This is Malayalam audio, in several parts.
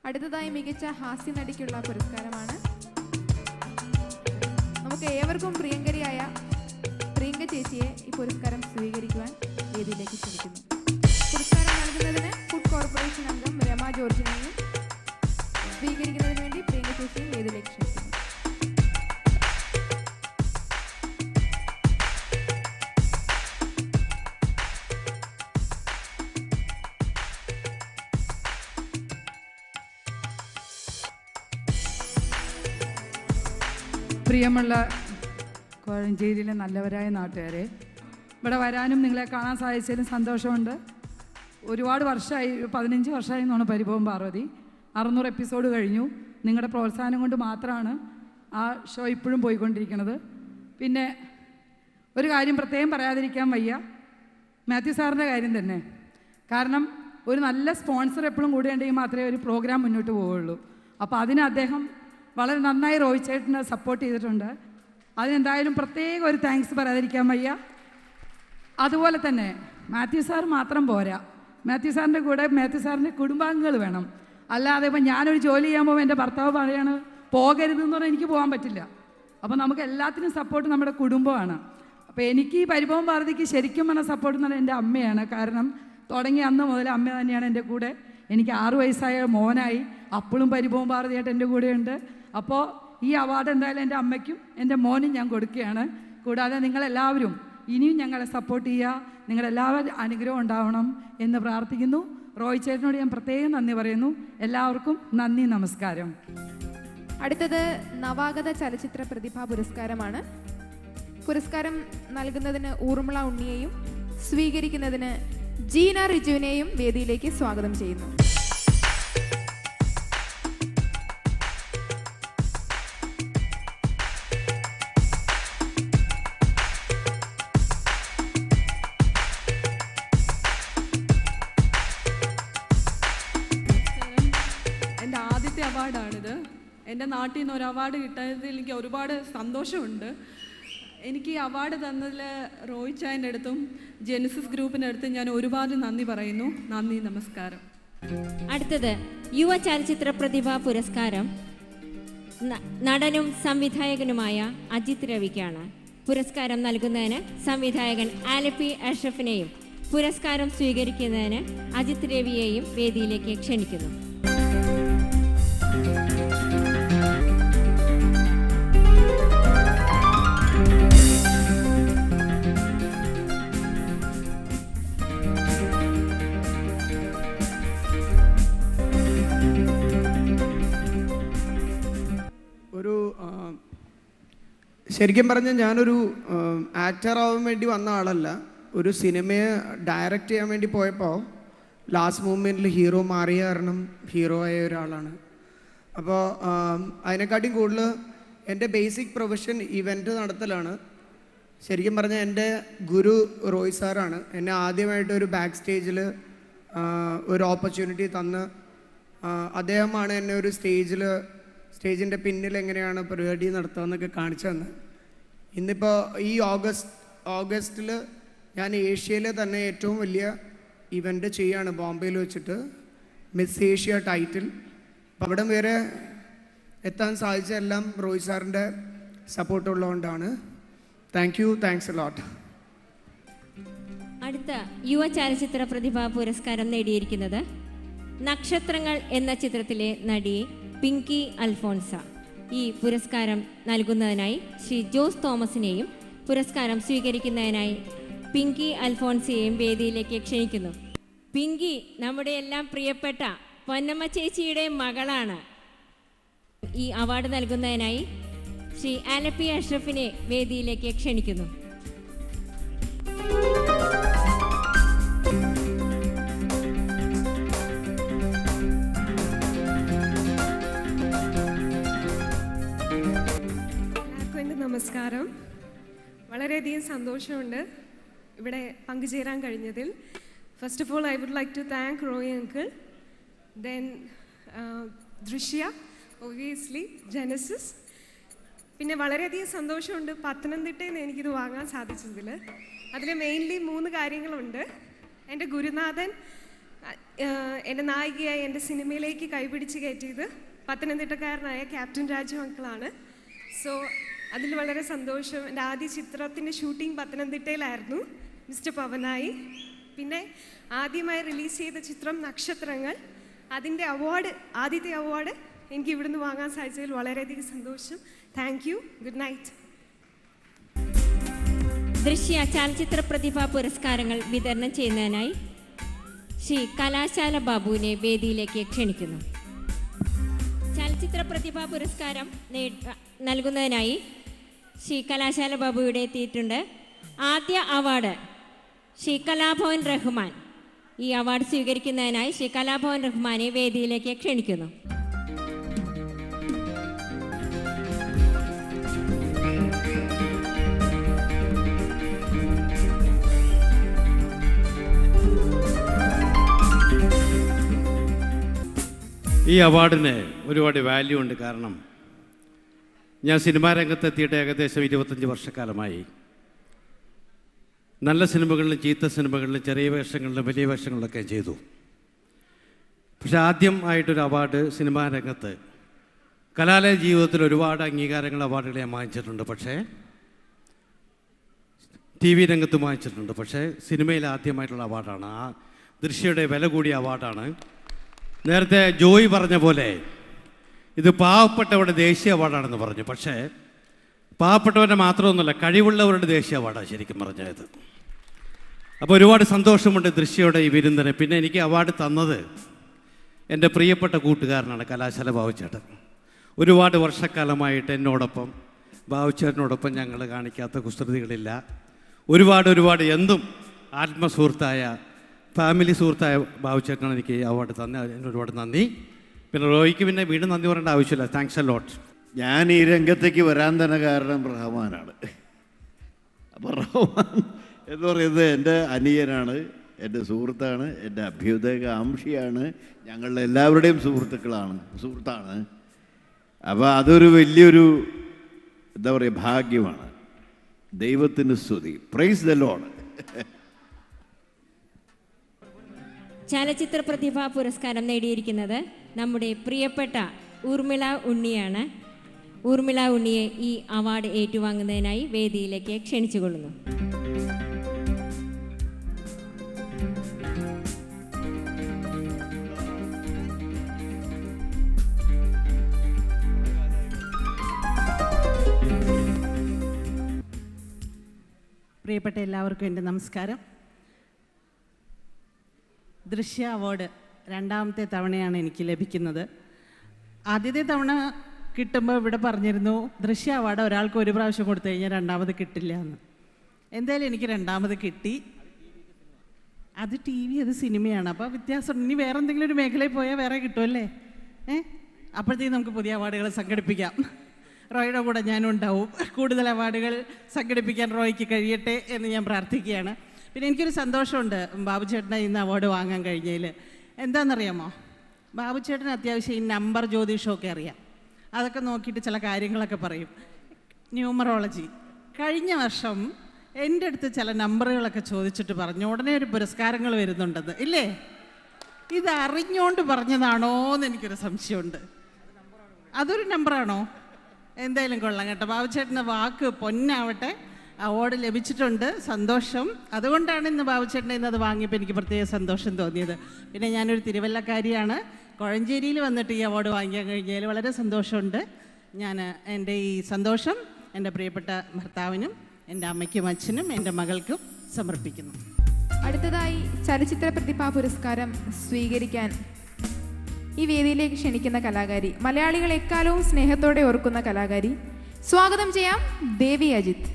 അടുത്തതായി മികച്ച ഹാസ്യ നടിക്കുള്ള പുരസ്കാരമാണ്. നമുക്ക് ഏവർക്കും പ്രിയങ്കരിയായ പ്രിയങ്ക ചേച്ചിയെ ഈ പുരസ്കാരം സ്വീകരിക്കുവാൻ വേദിയിലേക്ക് ക്ഷണിക്കുന്നു. പുരസ്കാരം നൽകുന്നതിന് ഫുഡ് കോർപ്പറേഷൻ അംഗം രമ ജോർജിനെയും സ്വീകരിക്കുന്നതിന് വേണ്ടി പ്രിയങ്ക ചേച്ചിയെ വേദിയിലേക്ക് ക്ഷണിക്കുന്നു. പ്രിയമുള്ള കോഴഞ്ചേരിയിലെ നല്ലവരായ നാട്ടുകാരെ, ഇവിടെ വരാനും നിങ്ങളെ കാണാൻ സാധിച്ചതിലും സന്തോഷമുണ്ട്. ഒരുപാട് വർഷമായി, 15 വർഷമായി എന്നാണ് പരിഭവം പാർവതി. 600 എപ്പിസോഡ് കഴിഞ്ഞു. നിങ്ങളുടെ പ്രോത്സാഹനം കൊണ്ട് മാത്രമാണ് ആ ഷോ ഇപ്പോഴും പോയിക്കൊണ്ടിരിക്കുന്നത്. പിന്നെ ഒരു കാര്യം പ്രത്യേകം പറയാതിരിക്കാൻ വയ്യ, മാത്യു സാറിൻ്റെ കാര്യം തന്നെ. കാരണം ഒരു നല്ല സ്പോൺസർ എപ്പോഴും കൂടെ ഉണ്ടെങ്കിൽ മാത്രമേ ഒരു പ്രോഗ്രാം മുന്നോട്ട് പോവുള്ളൂ. അപ്പോൾ അതിന് അദ്ദേഹം വളരെ നന്നായി റോയ് ചേട്ടനെ സപ്പോർട്ട് ചെയ്തിട്ടുണ്ട്. അതിനെന്തായാലും പ്രത്യേകം ഒരു താങ്ക്സ് പറയാതിരിക്കാൻ വയ്യ. അതുപോലെ തന്നെ മാത്യു സാർ മാത്രം പോരാ, മാത്യു സാറിൻ്റെ കൂടെ മാത്യു സാറിൻ്റെ കുടുംബാംഗങ്ങൾ വേണം. അല്ലാതെ ഇപ്പം ഞാനൊരു ജോലി ചെയ്യാൻ പോകുമ്പോൾ എൻ്റെ ഭർത്താവ് പറയാണ് പോകരുതെന്ന് പറഞ്ഞാൽ എനിക്ക് പോകാൻ പറ്റില്ല. അപ്പോൾ നമുക്ക് എല്ലാത്തിനും സപ്പോർട്ട് നമ്മുടെ കുടുംബമാണ്. അപ്പോൾ എനിക്ക് ഈ പരിഭവം ഭാരതിക്ക് ശരിക്കും പറഞ്ഞ സപ്പോർട്ട് എന്ന് പറഞ്ഞാൽ എൻ്റെ അമ്മയാണ്. കാരണം തുടങ്ങിയ അന്ന് മുതൽ അമ്മ തന്നെയാണ് എൻ്റെ കൂടെ. എനിക്ക് 6 വയസ്സായ മോനായി അപ്പോഴും പരിഭവം ഭാരതിയായിട്ട് എൻ്റെ കൂടെയുണ്ട്. അപ്പോൾ ഈ അവാർഡ് എന്തായാലും എൻ്റെ അമ്മയ്ക്കും എൻ്റെ മോനും ഞാൻ കൊടുക്കുകയാണ്. കൂടാതെ നിങ്ങളെല്ലാവരും ഇനിയും ഞങ്ങളെ സപ്പോർട്ട് ചെയ്യുക, നിങ്ങളെല്ലാവരും അനുഗ്രഹം ഉണ്ടാവണം എന്ന് പ്രാർത്ഥിക്കുന്നു. റോയ് ചേട്ടനോട് ഞാൻ പ്രത്യേകം നന്ദി പറയുന്നു. എല്ലാവർക്കും നന്ദി, നമസ്കാരം. അടുത്തത് നവാഗത ചലച്ചിത്ര പ്രതിഭാ പുരസ്കാരമാണ്. പുരസ്കാരം നൽകുന്നതിന് ഊർമിള ഉണ്ണിയെയും സ്വീകരിക്കുന്നതിന് ജീന റിജുവിനെയും വേദിയിലേക്ക് സ്വാഗതം ചെയ്യുന്നു. എൻ്റെ ആദ്യത്തെ അവാർഡാണിത്. എൻ്റെ നാട്ടിൽ നിന്ന് ഒരു അവാർഡ് കിട്ടിയതിൽ എനിക്ക് ഒരുപാട് സന്തോഷമുണ്ട്. എനിക്ക് ഈ അവാർഡ് തന്നതിൽ റോയ് ചായൻ്റെ അടുത്തും ജെനിസിസ് ഗ്രൂപ്പിൻ്റെ അടുത്തും ഞാൻ ഒരുപാട് നന്ദി പറയുന്നു. നന്ദി, നമസ്കാരം. അടുത്തത് യുവ ചലച്ചിത്ര പ്രതിഭാ പുരസ്കാരം നടനും സംവിധായകനുമായ അജിത് രവിക്കാണ്. പുരസ്കാരം നൽകുന്നതിന് സംവിധായകൻ ആലപ്പി അഷ്റഫിനെയും പുരസ്കാരം സ്വീകരിക്കുന്നതിന് അജിത് രവിയെയും വേദിയിലേക്ക് ക്ഷണിക്കുന്നു. ശരിക്കും പറഞ്ഞാൽ ഞാനൊരു ആക്ടർ ആവാൻ വേണ്ടി വന്ന ആളല്ല. ഒരു സിനിമയെ ഡയറക്റ്റ് ചെയ്യാൻ വേണ്ടി പോയപ്പോൾ ലാസ്റ്റ് മൂമെൻറ്റിൽ ഹീറോ മാറിയ കാരണം ഹീറോ ആയ ഒരാളാണ്. അപ്പോൾ അതിനെക്കാട്ടിയും കൂടുതൽ എൻ്റെ ബേസിക് പ്രൊഫഷൻ ഇവൻറ്റ് നടത്തലാണ്. ശരിക്കും പറഞ്ഞാൽ എൻ്റെ ഗുരു റോയ് സാറാണ്. എന്നെ ആദ്യമായിട്ട് ഒരു ബാക്ക് സ്റ്റേജിൽ ഒരു ഓപ്പർച്യൂണിറ്റി തന്ന് അദ്ദേഹമാണ് എന്നെ ഒരു സ്റ്റേജിൻ്റെ പിന്നിൽ എങ്ങനെയാണ് പരിപാടി നടത്തുക എന്നൊക്കെ കാണിച്ചു തന്നെ. ഇന്നിപ്പോൾ ഈ ഓഗസ്റ്റിൽ ഞാൻ ഏഷ്യയിലെ തന്നെ ഏറ്റവും വലിയ ഇവൻ്റ് ചെയ്യാണ് ബോംബെയിൽ വെച്ചിട്ട്, മിസ് ഏഷ്യ ടൈറ്റിൽ. അപ്പം അവിടെ വരെ എത്താൻ സാധിച്ച എല്ലാം റോയ് സാറിൻ്റെ സപ്പോർട്ട് ഉള്ളതുകൊണ്ടാണ്. Thank you, thanks a lot. അടുത്ത യുവ ചലച്ചിത്ര പ്രതിഭാ പുരസ്കാരം നേടിയിരിക്കുന്നത് നക്ഷത്രങ്ങൾ എന്ന ചിത്രത്തിലെ നടി പിങ്കി അൽഫോൺസ. ഈ പുരസ്കാരം നൽകുന്നതിനായി ശ്രീ ജോസ് തോമസിനെയും പുരസ്കാരം സ്വീകരിക്കുന്നതിനായി പിങ്കി അൽഫോൺസയെയും വേദിയിലേക്ക് ക്ഷണിക്കുന്നു. പിങ്കി നമ്മുടെ എല്ലാം പ്രിയപ്പെട്ട പൊന്നമ്മ ചേച്ചിയുടെ മകളാണ്. ഈ അവാർഡ് നൽകുന്നതിനായി ശ്രീ ആലപ്പി അഷ്റഫിനെ വേദിയിലേക്ക് ക്ഷണിക്കുന്നു. നമസ്കാരം. വളരെയധികം സന്തോഷമുണ്ട് ഇവിടെ പങ്കുചേരാൻ കഴിഞ്ഞതിൽ. First of all I would like to thank Roy uncle, then Drishya, obviously Genesis. പിന്നെ വളരെയധികം സന്തോഷമുണ്ട് പത്തനംതിട്ടയിൽ നിന്ന് എനിക്കിത് വാങ്ങാൻ സാധിച്ചതിൽ. അതിൽ മെയിൻലി 3 കാര്യങ്ങളുണ്ട്. എൻ്റെ ഗുരുനാഥൻ എൻ്റെ നായികയായി എൻ്റെ സിനിമയിലേക്ക് കൈപിടിച്ച് കയറ്റിയത് പത്തനംതിട്ടക്കാരനായ ക്യാപ്റ്റൻ രാജു അങ്കിളാണ്. സോ അതിൽ വളരെ സന്തോഷം. എൻ്റെ ആദ്യ ചിത്രത്തിൻ്റെ ഷൂട്ടിംഗ് പത്തനംതിട്ടയിലായിരുന്നു മിസ്റ്റർ പവനായി. പിന്നെ ആദ്യമായി റിലീസ് ചെയ്ത ചിത്രം നക്ഷത്രങ്ങൾ, അതിൻ്റെ ആദ്യത്തെ അവാർഡ് എനിക്ക് ഇവിടുന്ന് വാങ്ങാൻ സാധിച്ചതിൽ വളരെയധികം സന്തോഷം. Thank you. Good night. ദൃശ്യ ചലച്ചിത്ര പ്രതിഭാ പുരസ്കാരങ്ങൾ വിതരണം ചെയ്യുന്നതിനായി ശ്രീ കലാശാല ബാബുവിനെ വേദിയിലേക്ക് ക്ഷണിക്കുന്നു. ചലച്ചിത്ര പ്രതിഭാ പുരസ്കാരം നൽകുന്നതിനായി ശ്രീ കലാശാല ബാബു ഇവിടെ എത്തിയിട്ടുണ്ട്. ആദ്യ അവാർഡ് ശ്രീ കലാഭവൻ റഹ്മാൻ. ഈ അവാർഡ് സ്വീകരിക്കുന്നതിനായി ശ്രീ കലാഭവൻ റഹ്മാനെ വേദിയിലേക്ക് ക്ഷണിക്കുന്നു. ഈ അവാർഡിന് ഒരുപാട് വാല്യൂ ഉണ്ട്. കാരണം ഞാൻ സിനിമാ രംഗത്തെത്തിയിട്ട് ഏകദേശം 25 വർഷക്കാലമായി. നല്ല സിനിമകളിലും ചീത്ത സിനിമകളിലും ചെറിയ വേഷങ്ങളിലും വലിയ വേഷങ്ങളിലൊക്കെ ചെയ്തു. പക്ഷെ ആദ്യമായിട്ടൊരു അവാർഡ് സിനിമാ രംഗത്ത്, കലാലയ ജീവിതത്തിൽ ഒരുപാട് അംഗീകാരങ്ങൾ, അവാർഡുകൾ ഞാൻ വാങ്ങിച്ചിട്ടുണ്ട്. പക്ഷേ TV രംഗത്ത് വാങ്ങിച്ചിട്ടുണ്ട്. പക്ഷേ സിനിമയിൽ ആദ്യമായിട്ടുള്ള അവാർഡാണ്. ആ ദൃശ്യയുടെ വില കൂടിയ അവാർഡാണ്. നേരത്തെ ജോയി പറഞ്ഞ പോലെ ഇത് പാവപ്പെട്ടവരുടെ ദേശീയ അവാർഡാണെന്ന് പറഞ്ഞു. പക്ഷേ പാവപ്പെട്ടവരുടെ മാത്രമൊന്നുമല്ല, കഴിവുള്ളവരുടെ ദേശീയ അവാർഡാണ് ശരിക്കും പറഞ്ഞത്. അപ്പോൾ ഒരുപാട് സന്തോഷമുണ്ട് ദൃശ്യയുടെ ഈ വിരുന്നിന്. പിന്നെ എനിക്ക് അവാർഡ് തന്നത് എൻ്റെ പ്രിയപ്പെട്ട കൂട്ടുകാരനാണ് കലാശാല ബാബുച്ചേട്ടൻ. ഒരുപാട് വർഷക്കാലമായിട്ട് എന്നോടൊപ്പം, ബാബുച്ചേട്ടനോടൊപ്പം ഞങ്ങൾ കാണിക്കാത്ത കുസൃതികളില്ല. ഒരുപാട് എന്തും ആത്മസുഹൃത്തായ, ഫാമിലി സുഹൃത്തായ ബാബുച്ചേട്ടനാണ് എനിക്ക് ഈ അവാർഡ് തന്നെ. അതിന് ഒരുപാട് നന്ദി. പിന്നെ റോയിക്ക് പിന്നെ വീണ്ടും നന്ദി പറയേണ്ട ആവശ്യമില്ല. Thanks a lot. ഞാൻ ഈ രംഗത്തേക്ക് വരാൻ തന്നെ കാരണം റഹ്മാനാണ്. അപ്പോൾ റഹ്മാൻ എന്ന് പറയുന്നത് എൻ്റെ അനിയനാണ്, എൻ്റെ സുഹൃത്താണ്, എൻ്റെ അഭ്യുദയകാംക്ഷിയാണ്, ഞങ്ങളുടെ എല്ലാവരുടെയും സുഹൃത്താണ്. അപ്പോൾ അതൊരു വലിയൊരു എന്താ പറയുക ഭാഗ്യമാണ്. ദൈവത്തിന് സ്തുതി. Praise the Lord. ചലച്ചിത്ര പ്രതിഭാ പുരസ്കാരം നേടിയിരിക്കുന്നത് നമ്മുടെ പ്രിയപ്പെട്ട ഊർമിള ഉണ്ണിയാണ്. ഊർമിള ഉണ്ണിയെ ഈ അവാർഡ് ഏറ്റുവാങ്ങുന്നതിനായി വേദിയിലേക്ക് ക്ഷണിച്ചുകൊള്ളുന്നു. പ്രിയപ്പെട്ട എല്ലാവർക്കും എൻ്റെ നമസ്കാരം. ദൃശ്യ അവാർഡ് രണ്ടാമത്തെ തവണയാണ് എനിക്ക് ലഭിക്കുന്നത്. ആദ്യത്തെ തവണ കിട്ടുമ്പോൾ ഇവിടെ പറഞ്ഞിരുന്നു ദൃശ്യ അവാർഡ് ഒരാൾക്ക് ഒരു പ്രാവശ്യം കൊടുത്തു കഴിഞ്ഞാൽ രണ്ടാമത് കിട്ടില്ല എന്ന്. എന്തായാലും എനിക്ക് രണ്ടാമത് കിട്ടി. അത് TV, അത് സിനിമയാണ്. അപ്പോൾ വ്യത്യാസമുണ്ട്. ഇനി വേറെ എന്തെങ്കിലും ഒരു മേഖലയിൽ പോയാൽ വേറെ കിട്ടുമല്ലേ? അപ്പോഴത്തേക്കും നമുക്ക് പുതിയ അവാർഡുകൾ സംഘടിപ്പിക്കാം. റോയിയുടെ കൂടെ ഞാനും ഉണ്ടാവും. കൂടുതൽ അവാർഡുകൾ സംഘടിപ്പിക്കാൻ റോയ്ക്ക് കഴിയട്ടെ എന്ന് ഞാൻ പ്രാർത്ഥിക്കുകയാണ്. പിന്നെ എനിക്കൊരു സന്തോഷമുണ്ട് ബാബുച്ചേട്ടനെ ഇന്ന് അവാർഡ് വാങ്ങാൻ കഴിഞ്ഞതിൽ. എന്താണെന്നറിയാമോ, ബാബുച്ചേട്ടന് അത്യാവശ്യം ഈ നമ്പർ ജ്യോതിഷമൊക്കെ അറിയാം. അതൊക്കെ നോക്കിയിട്ട് ചില കാര്യങ്ങളൊക്കെ പറയും. ന്യൂമറോളജി. കഴിഞ്ഞ വർഷം എൻ്റെ അടുത്ത് ചില നമ്പറുകളൊക്കെ ചോദിച്ചിട്ട് പറഞ്ഞു ഉടനെ ഒരു പുരസ്കാരങ്ങൾ വരുന്നുണ്ടെന്ന്. ഇല്ലേ? ഇത് അറിഞ്ഞുകൊണ്ട് പറഞ്ഞതാണോ എന്ന് എനിക്കൊരു സംശയമുണ്ട്. അതൊരു നമ്പറാണോ? എന്തായാലും കൊള്ളാം കേട്ടോ. ബാബുച്ചേട്ടൻ്റെ വാക്ക് പൊന്നാവട്ടെ. അവാർഡ് ലഭിച്ചിട്ടുണ്ട്, സന്തോഷം. അതുകൊണ്ടാണ് ഇന്ന് ബാബുച്ചേട്ടനെ ഇന്ന് അത് വാങ്ങിയപ്പോൾ എനിക്ക് പ്രത്യേക സന്തോഷം തോന്നിയത്. പിന്നെ ഞാനൊരു തിരുവല്ലക്കാരിയാണ്. കോഴഞ്ചേരിയിൽ വന്നിട്ട് ഈ അവാർഡ് വാങ്ങിക്കാൻ കഴിഞ്ഞതിൽ വളരെ സന്തോഷമുണ്ട്. ഞാൻ എൻ്റെ ഈ സന്തോഷം എൻ്റെ പ്രിയപ്പെട്ട ഭർത്താവിനും എൻ്റെ അമ്മയ്ക്കും അച്ഛനും എൻ്റെ മകൾക്കും സമർപ്പിക്കുന്നു. അടുത്തതായി ചലച്ചിത്ര പ്രതിഭാ പുരസ്കാരം സ്വീകരിക്കാൻ ഈ വേദിയിലേക്ക് ക്ഷണിക്കുന്ന കലാകാരി, മലയാളികൾ എക്കാലവും സ്നേഹത്തോടെ ഓർക്കുന്ന കലാകാരി, സ്വാഗതം ചെയ്യാം ദേവി അജിത്ത്.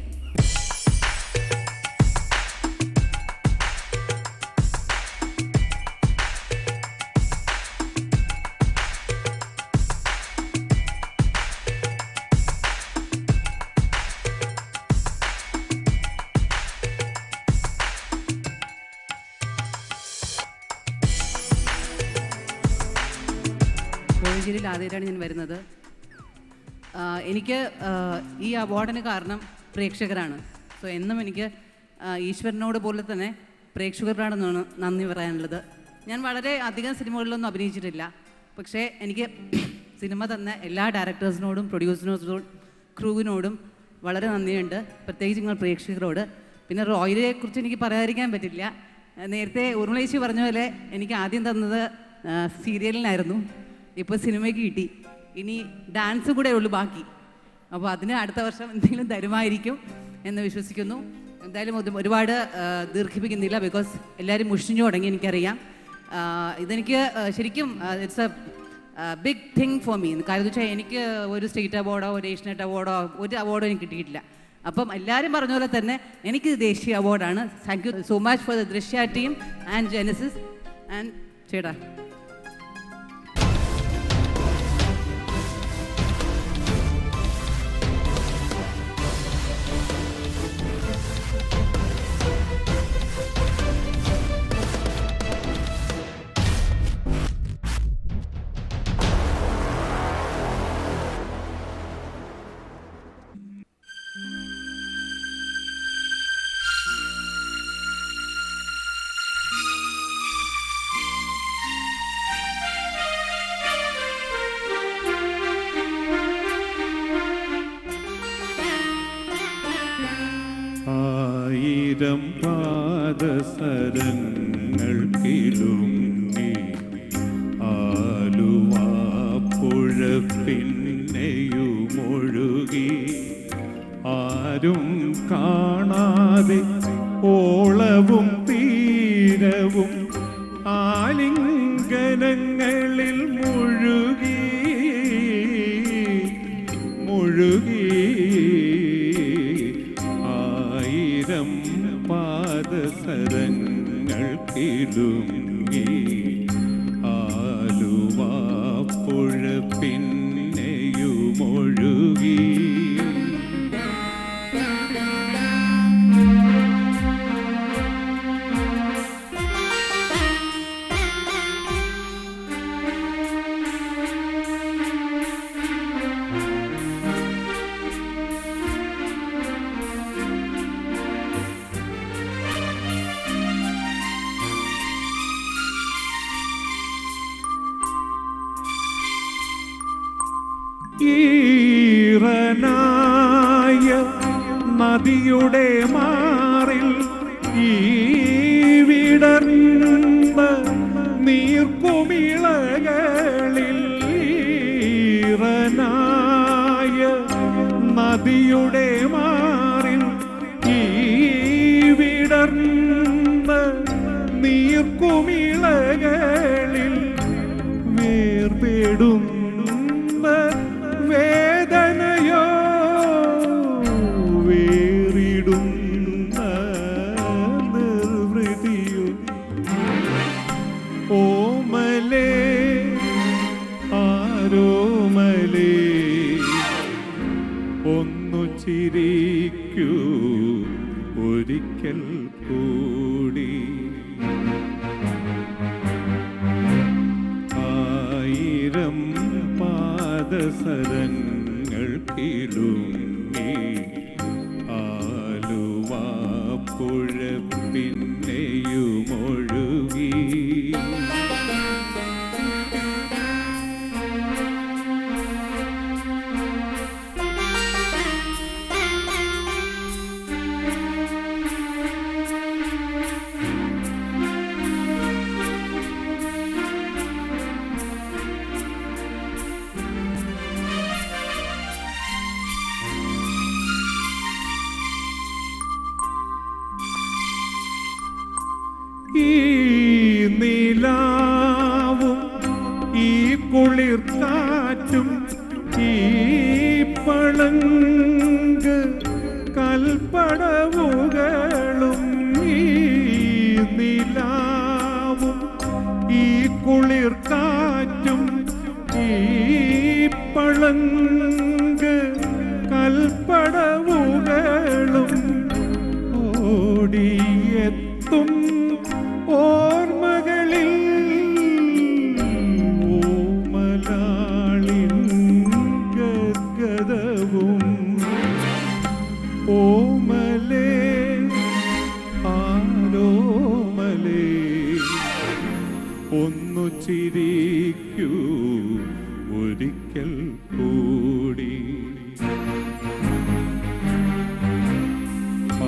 കോഴഞ്ചേരിയിൽ ആദ്യമായിട്ടാണ് ഞാൻ വരുന്നത്. എനിക്ക് ഈ അവാർഡിന് കാരണം പ്രേക്ഷകരാണ്. സോ എന്നും എനിക്ക് ഈശ്വരനോട് പോലെ തന്നെ പ്രേക്ഷകരോടാണ് നന്ദി പറയാനുള്ളത്. ഞാൻ വളരെ അധികം സിനിമകളിലൊന്നും അഭിനയിച്ചിട്ടില്ല. പക്ഷേ എനിക്ക് സിനിമ തന്ന എല്ലാ ഡയറക്ടേഴ്സിനോടും പ്രൊഡ്യൂസേഴ്സിനോടും ക്രൂവിനോടും വളരെ നന്ദിയുണ്ട്. പ്രത്യേകിച്ച് നിങ്ങൾ പ്രേക്ഷകരോട്. പിന്നെ റോയിയെ കുറിച്ച് എനിക്ക് പറയാതിരിക്കാൻ പറ്റില്ല. നേരത്തെ ഉർമിളേച്ചി പറഞ്ഞ പോലെ എനിക്ക് ആദ്യം തന്നത് സീരിയലിനായിരുന്നു. ഇപ്പോൾ സിനിമയ്ക്ക് കിട്ടി. ഇനി ഡാൻസ് കൂടെ ഉള്ളൂ ബാക്കി. അപ്പോൾ അതിന് അടുത്ത വർഷം എന്തെങ്കിലും തരുമായിരിക്കും എന്ന് വിശ്വസിക്കുന്നു. എന്തായാലും ഒരുപാട് ദീർഘിപ്പിക്കുന്നില്ല, ബിക്കോസ് എല്ലാവരും മുഷിഞ്ഞു തുടങ്ങി എനിക്കറിയാം. ഇതെനിക്ക് ശരിക്കും it's a big thing for me. കാര്യം വെച്ചാൽ എനിക്ക് ഒരു സ്റ്റേറ്റ് അവാർഡോ ഒരു ഏഷ്യനെറ്റ് അവാർഡോ ഒരു അവാർഡോ എനിക്ക് കിട്ടിയിട്ടില്ല. അപ്പം എല്ലാവരും പറഞ്ഞ പോലെ തന്നെ എനിക്ക് ദേശീയ അവാർഡാണ്. Thank you so much for the Drishya team and Genesis and ചേട്ടാ. ആയിരം പാദസരങ്ങൾ കിലുങ്ങി ആലുവാപ്പുഴ പിന്നെയുമൊഴുകി ആരും കാണാതെ ഓളവും തീരവും ആലിംഗനങ്ങളിൽ മുഴുകി ആയിരം പാദസരങ്ങൾ കിലുങ്ങി ആലുവാപ്പുഴ പിന്നെയുമൊഴുകി ഈറനായ നദിയുടെ മാറിൽ ഈ വിടർന്ന നീർക്കുമിളകളിൽ ഈറനായ നദിയുടെ മാറിൽ ഈ വിടർന്ന നീർക്കുമിളകളിൽ വേർപെടും വേദനയോ വേറിടുന്ന നിർവൃതിയോ ഓമലേ ആരോമലേ ഒന്നു ചിരിക്കൂ ഒരിക്കൽ കൂടി ആയിരം പാദസരങ്ങൾ കിലുങ്ങി ആലുവാപ്പുഴ പിന്നെയുമൊഴുകി ഈ നിലാവും ഈ കുളിർക്കാറ്റും ഈ പളങ്ക് കൽപ്പടവുകളും ഈ നിലാവും ഈ കുളിർക്കാറ്റും ഈ പളങ്ക് കൽപ്പടവുകളും ഓടിയെത്തും ഓർമ്മകളിൽ ഓമലാളിൻ ഗദ്ഗദവും ഓമലേ ആരോമലേ ഒരിക്കൽ കൂടി.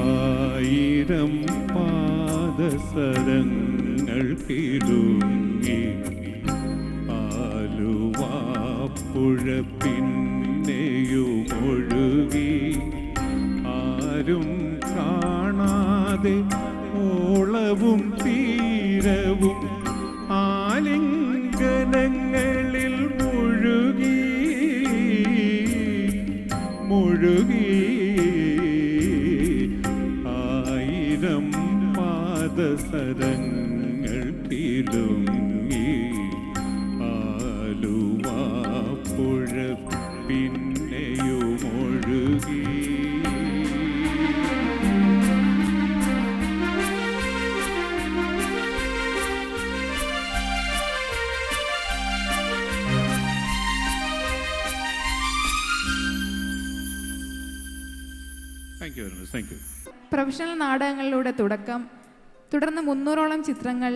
ആയിരം പാദസരങ്ങൾ കിലുങ്ങി ആലുവാപ്പുഴ പിന്നെയുമൊഴുകി ആരും കാണാതെ ഓളവും തീരവും ആലിംഗനങ്ങളിൽ മുഴുകി മുഴുകി. ആയിരം പാദസരങ്ങൾ കിലുങ്ങി ആലുവാപ്പുഴ പിന്നെയുമൊഴുകി. Thank you very much. Thank you. Professional നാടകങ്ങളിലൂടെ തുടക്കം, തുടർന്ന് 300ഓളം ചിത്രങ്ങൾ,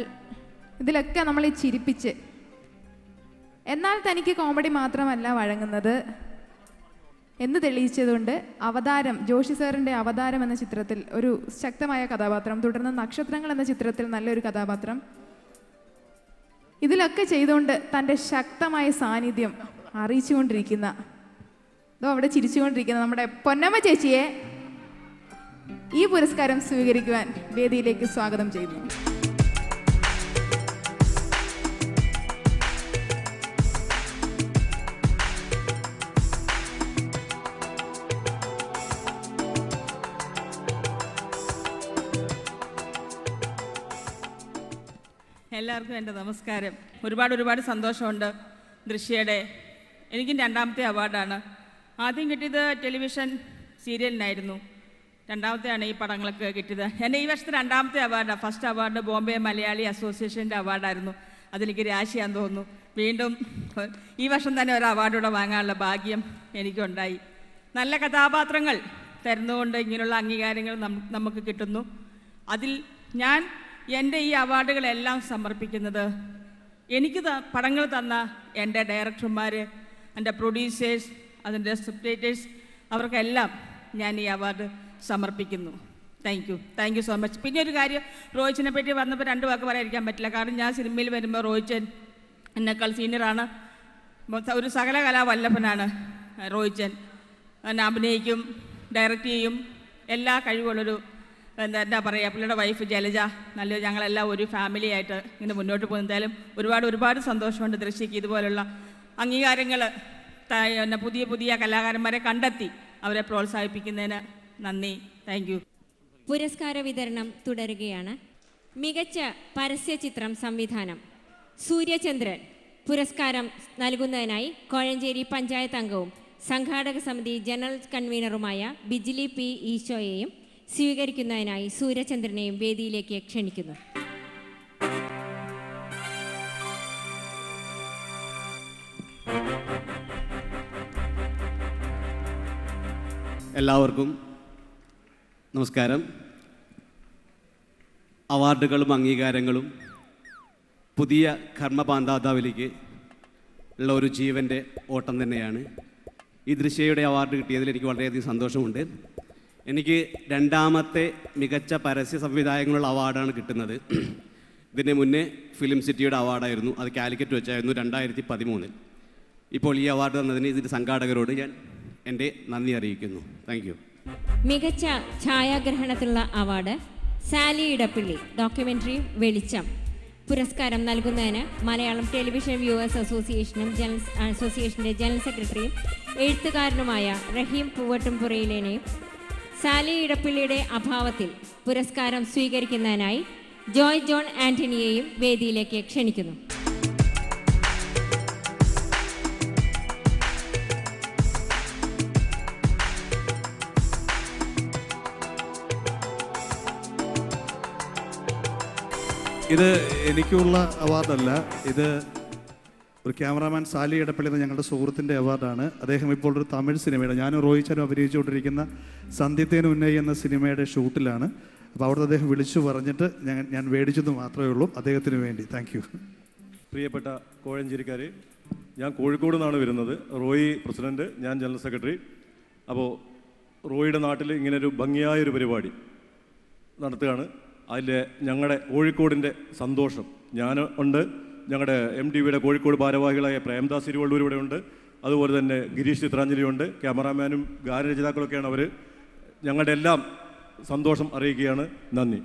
ഇതിലൊക്കെ നമ്മളെ ചിരിപ്പിച്ച്, എന്നാൽ തനിക്ക് കോമഡി മാത്രമല്ല വഴങ്ങുന്നത് എന്ന് തെളിയിച്ചതുകൊണ്ട് അവതാരം, ജോഷി സാറിൻ്റെ അവതാരം എന്ന ചിത്രത്തിൽ ഒരു ശക്തമായ കഥാപാത്രം, തുടർന്ന് നക്ഷത്രങ്ങൾ എന്ന ചിത്രത്തിൽ നല്ലൊരു കഥാപാത്രം, ഇതിലൊക്കെ ചെയ്തുകൊണ്ട് തൻ്റെ ശക്തമായ സാന്നിധ്യം അറിയിച്ചുകൊണ്ടിരിക്കുന്ന, അവിടെ ചിരിച്ചുകൊണ്ടിരിക്കുന്ന നമ്മുടെ പൊന്നമ്മ ചേച്ചിയെ ഈ പുരസ്കാരം സ്വീകരിക്കുവാൻ വേദിയിലേക്ക് സ്വാഗതം ചെയ്യുന്നു. എല്ലാവർക്കും എൻ്റെ നമസ്കാരം. ഒരുപാട് സന്തോഷമുണ്ട്. ദൃശ്യയുടെ എനിക്കും 2ാമത്തെ അവാർഡാണ്. ആദ്യം കിട്ടിയത് ടെലിവിഷൻ സീരിയലിനായിരുന്നു. 2ാമത്തെയാണ് ഈ പടങ്ങളൊക്കെ കിട്ടിയത്. എൻ്റെ ഈ വർഷത്തെ 2ാമത്തെ അവാർഡാണ്. ഫസ്റ്റ് അവാർഡ് ബോംബെ മലയാളി അസോസിയേഷൻ്റെ അവാർഡായിരുന്നു. അതെനിക്ക് രാശിയാന്ന് തോന്നുന്നു. വീണ്ടും ഈ വർഷം തന്നെ ഒരു അവാർഡൂടെ വാങ്ങാനുള്ള ഭാഗ്യം എനിക്കുണ്ടായി. നല്ല കഥാപാത്രങ്ങൾ തരുന്നതുകൊണ്ട് ഇങ്ങനെയുള്ള അംഗീകാരങ്ങൾ നമുക്ക് കിട്ടുന്നു. അതിൽ ഞാൻ എൻ്റെ ഈ അവാർഡുകളെല്ലാം സമർപ്പിക്കുന്നത് എനിക്ക് പടങ്ങൾ തന്ന എൻ്റെ ഡയറക്ടർമാർ, എൻ്റെ പ്രൊഡ്യൂസേഴ്സ്, അതിൻ്റെ സ്ക്രിപ്റ്റ് റൈറ്റേഴ്സ്, അവർക്കെല്ലാം ഞാൻ ഈ അവാർഡ് സമർപ്പിക്കുന്നു. Thank you so much. പിന്നെ ഒരു കാര്യം, റോയിച്ചിനെ പറ്റി വന്നപ്പോൾ 2 വാക്ക് പറയാതിരിക്കാൻ പറ്റില്ല. കാരണം ഞാൻ സിനിമയിൽ വരുമ്പോൾ റോയിച്ചൻ എന്നെക്കാൾ സീനിയറാണ്. ഒരു സകല കലാവല്ലഭനാണ് റോയിച്ചൻ. അഭിനയിക്കും, ഡയറക്റ്റ് ചെയ്യും, എല്ലാ കഴിവുള്ളൊരു എന്താ പറയുക, പുള്ളിയുടെ വൈഫ് ജലജ, നല്ല ഞങ്ങളെല്ലാം ഒരു ഫാമിലി ആയിട്ട് ഇങ്ങനെ മുന്നോട്ട് പോകുന്നതായാലും ഒരുപാട് സന്തോഷമുണ്ട്. ദൃശ്യക്ക് ഇതുപോലുള്ള അംഗീകാരങ്ങൾ, പുതിയ കലാകാരന്മാരെ കണ്ടെത്തി അവരെ പ്രോത്സാഹിപ്പിക്കുന്നതിന് നന്ദി. Thank U. പുരസ്കാര വിതരണം തുടരുകയാണ്. മികച്ച പരസ്യചിത്രം സംവിധാനം സൂര്യചന്ദ്രൻ പുരസ്കാരം നൽകുന്നതിനായി കോഴഞ്ചേരി പഞ്ചായത്ത് അംഗവും സംഘാടക സമിതി ജനറൽ കൺവീനറുമായ ബിജിലി പി ഈശോയെയും സ്വീകരിക്കുന്നതിനായി സൂര്യചന്ദ്രനെയും വേദിയിലേക്ക് ക്ഷണിക്കുന്നു. എല്ലാവർക്കും നമസ്കാരം. അവാർഡുകളും അംഗീകാരങ്ങളും പുതിയ കർമ്മപാന്താതാവിലേക്ക് ഉള്ള ഒരു ജീവൻ്റെ ഓട്ടം തന്നെയാണ്. ഈ ദൃശ്യയുടെ അവാർഡ് കിട്ടിയതിൽ എനിക്ക് വളരെയധികം സന്തോഷമുണ്ട്. എനിക്ക് 2ാമത്തെ മികച്ച പരസ്യ സംവിധായകനുള്ള അവാർഡാണ് കിട്ടുന്നത്. ഇതിന് മുന്നേ ഫിലിം സിറ്റിയുടെ അവാർഡായിരുന്നു. അത് കാലിക്കറ്റ് വെച്ചായിരുന്നു 2013. ഇപ്പോൾ ഈ അവാർഡ് തന്നതിന് ഇതിൻ്റെ സംഘാടകരോട് ഞാൻ എൻ്റെ നന്ദി അറിയിക്കുന്നു. Thank you. മികച്ച ഛായാഗ്രഹണത്തിനുള്ള അവാർഡ് സാലി ഇടപ്പള്ളി ഡോക്യുമെൻ്ററി വെളിച്ചം പുരസ്കാരം നൽകുന്നതിന് മലയാളം ടെലിവിഷൻ വ്യൂവേഴ്സ് അസോസിയേഷൻ്റെ ജനറൽ സെക്രട്ടറിയും എഴുത്തുകാരനുമായ റഹീം പൂവട്ടുംപുറയിലേനെയും സാലി ഇടപ്പള്ളിയുടെ അഭാവത്തിൽ പുരസ്കാരം സ്വീകരിക്കുന്നതിനായി ജോയ് ജോൺ ആൻ്റണിയെയും വേദിയിലേക്ക് ക്ഷണിക്കുന്നു. ഇത് എനിക്കുള്ള അവാർഡല്ല, ഇത് ഒരു ക്യാമറാമാൻ സാലി ഇടപ്പള്ളി എന്ന ഞങ്ങളുടെ സുഹൃത്തിൻ്റെ അവാർഡാണ്. അദ്ദേഹം ഇപ്പോൾ ഒരു തമിഴ് സിനിമയുടെ, ഞാനും റോയിച്ചാനും അഭിനയിച്ചുകൊണ്ടിരിക്കുന്ന സന്ധ്യത്തേന് ഉന്നയി എന്ന സിനിമയുടെ ഷൂട്ടിലാണ്. അപ്പോൾ അവിടുത്തെ അദ്ദേഹം വിളിച്ചു പറഞ്ഞിട്ട് ഞാൻ മേടിച്ചത് മാത്രമേ ഉള്ളൂ അദ്ദേഹത്തിന് വേണ്ടി. Thank you. പ്രിയപ്പെട്ട കോഴഞ്ചേരിക്കാരെ, ഞാൻ കോഴിക്കോട് നിന്നാണ് വരുന്നത്. റോയി പ്രസിഡൻറ്റ്, ഞാൻ ജനറൽ സെക്രട്ടറി. അപ്പോൾ റോയിയുടെ നാട്ടിൽ ഇങ്ങനൊരു ഭംഗിയായൊരു പരിപാടി നടത്തുകയാണ്. അതിൽ ഞങ്ങളുടെ കോഴിക്കോടിൻ്റെ സന്തോഷം ഞാൻ ഉണ്ട്, ഞങ്ങളുടെ MTVയുടെ കോഴിക്കോട് ഭാരവാഹികളായ പ്രേംദാസ് തിരുവള്ളൂർ ഇവിടെ ഉണ്ട്, അതുപോലെ തന്നെ ഗിരീഷ് ചിത്രാഞ്ജലിയുണ്ട്, ക്യാമറാമാനും ഗാനരചയിതാക്കളൊക്കെയാണ് അവർ. ഞങ്ങളുടെ എല്ലാം സന്തോഷം അറിയിക്കുകയാണ്. നന്ദി.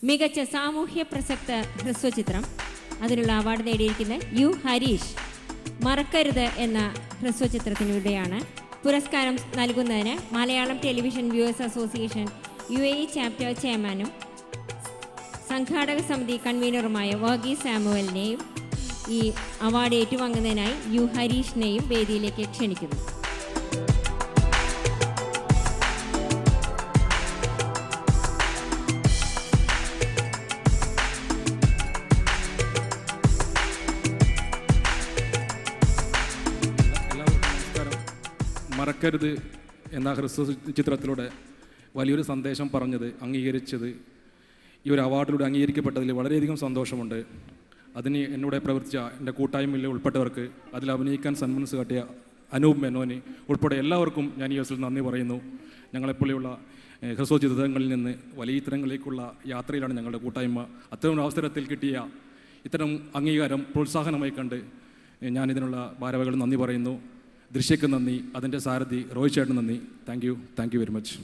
മികച്ച സാമൂഹ്യ പ്രസക്ത ഹ്രസ്വചിത്രം, അതിനുള്ള അവാർഡ് നേടിയിരിക്കുന്ന യു ഹരീഷ് മറക്കരുത് എന്ന ഹ്രസ്വചിത്രത്തിലൂടെയാണ്. പുരസ്കാരം നൽകുന്നതിന് Malayalam television viewers association UAE chapter ചെയർമാനും സംഘാടക സമിതി കൺവീനറുമായ വർഗീസ് സാമുവലിനെയും ഈ അവാർഡ് ഏറ്റുവാങ്ങുന്നതിനായി യു ഹരീഷിനെയും വേദിയിലേക്ക് ക്ഷണിക്കുന്നു. മറക്കരുത് എന്ന ഹ്രസ്വ ചിത്രത്തിലൂടെ വലിയൊരു സന്ദേശം പറഞ്ഞത്, അംഗീകരിച്ചത്, ഈ ഒരു അവാർഡിലൂടെ അംഗീകരിക്കപ്പെട്ടതിൽ വളരെയധികം സന്തോഷമുണ്ട്. അതിന് എന്നോട് പ്രവർത്തിച്ച എൻ്റെ കൂട്ടായ്മയിൽ ഉൾപ്പെട്ടവർക്ക്, അതിൽ അഭിനയിക്കാൻ സന്മനസ് കാട്ടിയ അനൂപ് മേനോന് ഉൾപ്പെടെ എല്ലാവർക്കും ഞാൻ ഈ അവസരത്തിൽ നന്ദി പറയുന്നു. ഞങ്ങളെപ്പോലെയുള്ള ഹ്രസ്വ ചിത്രങ്ങളിൽ നിന്ന് വലിയ ചിത്രങ്ങളിലേക്കുള്ള യാത്രയിലാണ് ഞങ്ങളുടെ കൂട്ടായ്മ. അത്തരം അവസരത്തിൽ കിട്ടിയ ഇത്തരം അംഗീകാരം പ്രോത്സാഹനമായി കണ്ട് ഞാനിതിനുള്ള ഭാരവാഹികൾ നന്ദി പറയുന്നു. ദൃശ്യക്ക് നന്ദി, അതിൻ്റെ സാരഥി റോയ് ചേട്ടൻ നന്ദി. Thank you very much.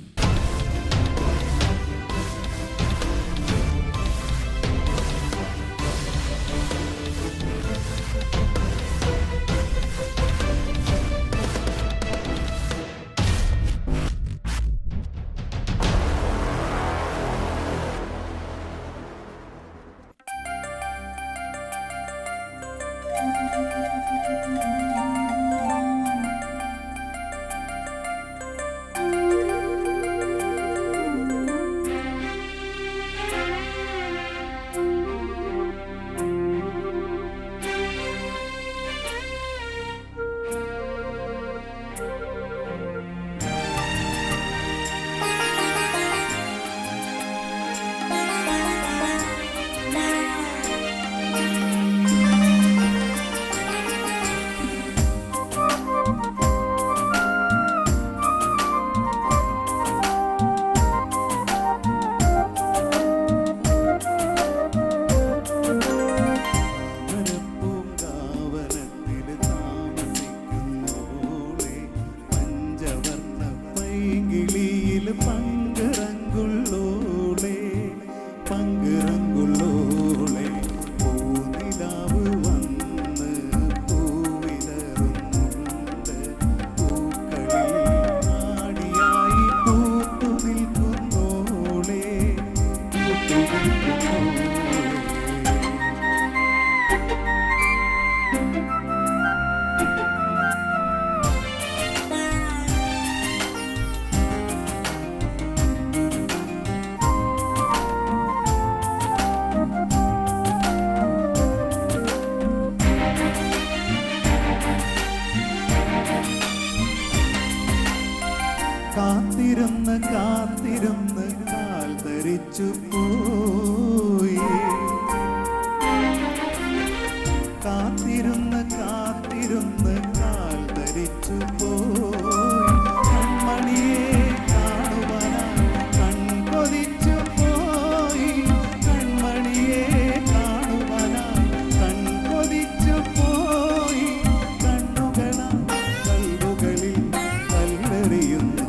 കാത്തിരുന്ന് കാൽ ധരിച്ചു പോയി, കാത്തിരുന്ന് കാൽ ധരിച്ചു പോയി, കൺമണിയെ കാണുവാനായി കൺകൊതിച്ചു പോയി, കൺമണിയെ കാണുവാനായി കൺകൊതിച്ചു പോയി, കണ്ണുകളാ കൽവുകളിൽ കല്ലെറിയുന്നു.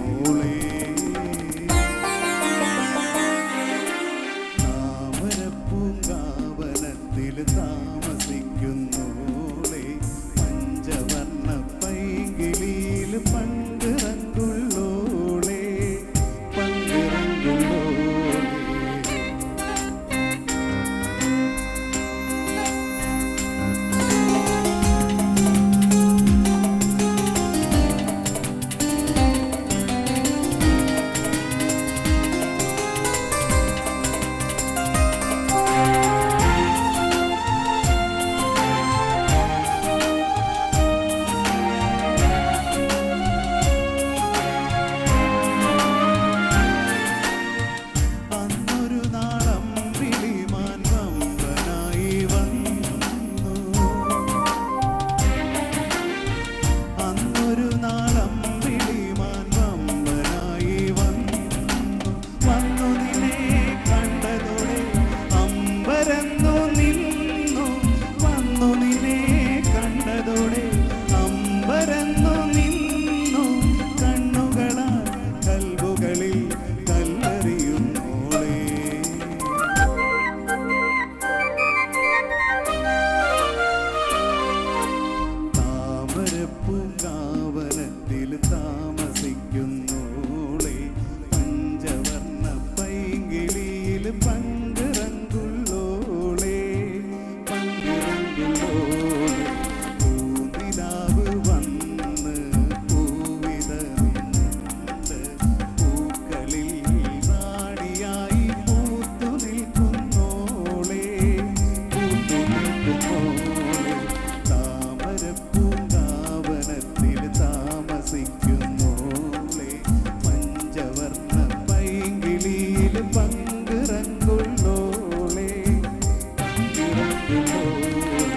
പൂങ്കാവനത്തിൽ താമസിക്കുന്നോളെ പഞ്ചവർണ്ണ പൈങ്കിളിയിൽ പങ്കിറങ്ങുള്ളോളെ പങ്കിറങ്ങുള്ളോളെ പൂനിലാവ് വന്ന് പൂവിതറിഞ്ഞ് പൂക്കളിൽ റാണിയായി പൂത്തു നിൽക്കുന്നോളെ പൂത്തു നിൽക്കുന്നോളെ താമരപ്പൂങ്കാവനത്തിൽ താമസിക്കുന്നോളെ പഞ്ചവർണ്ണ പൈങ്കിളിയിൽ പങ്കിറങ്ങുള്ളോളെ പങ്കിറങ്ങുള്ളോളെ.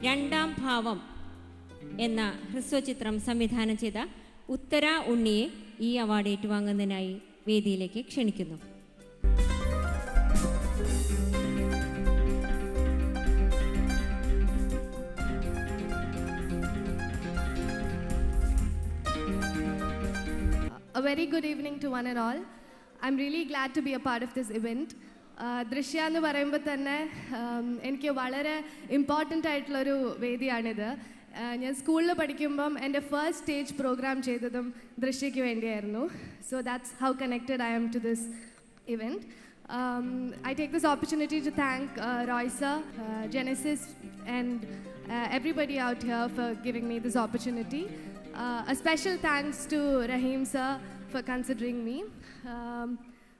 രണ്ടാം ഭാവം എന്ന ഹ്രസ്വചിത്രം സംവിധാനം ചെയ്ത ഉത്തര ഉണ്ണിയെ ഈ അവാർഡ് ഏറ്റുവാങ്ങുന്നതിനായി വേദിയിലേക്ക് ക്ഷണിക്കുന്നു. A very good evening to one and all. I'm really glad to be a part of this event. ദൃശ്യ എന്ന് പറയുമ്പോൾ തന്നെ എനിക്ക് വളരെ ഇമ്പോർട്ടൻ്റ് ആയിട്ടുള്ളൊരു വേദിയാണിത്. ഞാൻ സ്കൂളിൽ പഠിക്കുമ്പം എൻ്റെ ഫസ്റ്റ് സ്റ്റേജ് പ്രോഗ്രാം ചെയ്തതും ദൃശ്യയ്ക്ക് വേണ്ടിയായിരുന്നു. So that's how connected I am to this event. I take this opportunity to thank Roy sir, Genesis and everybody out here for giving me this opportunity. A special thanks to Rahim sir for considering me.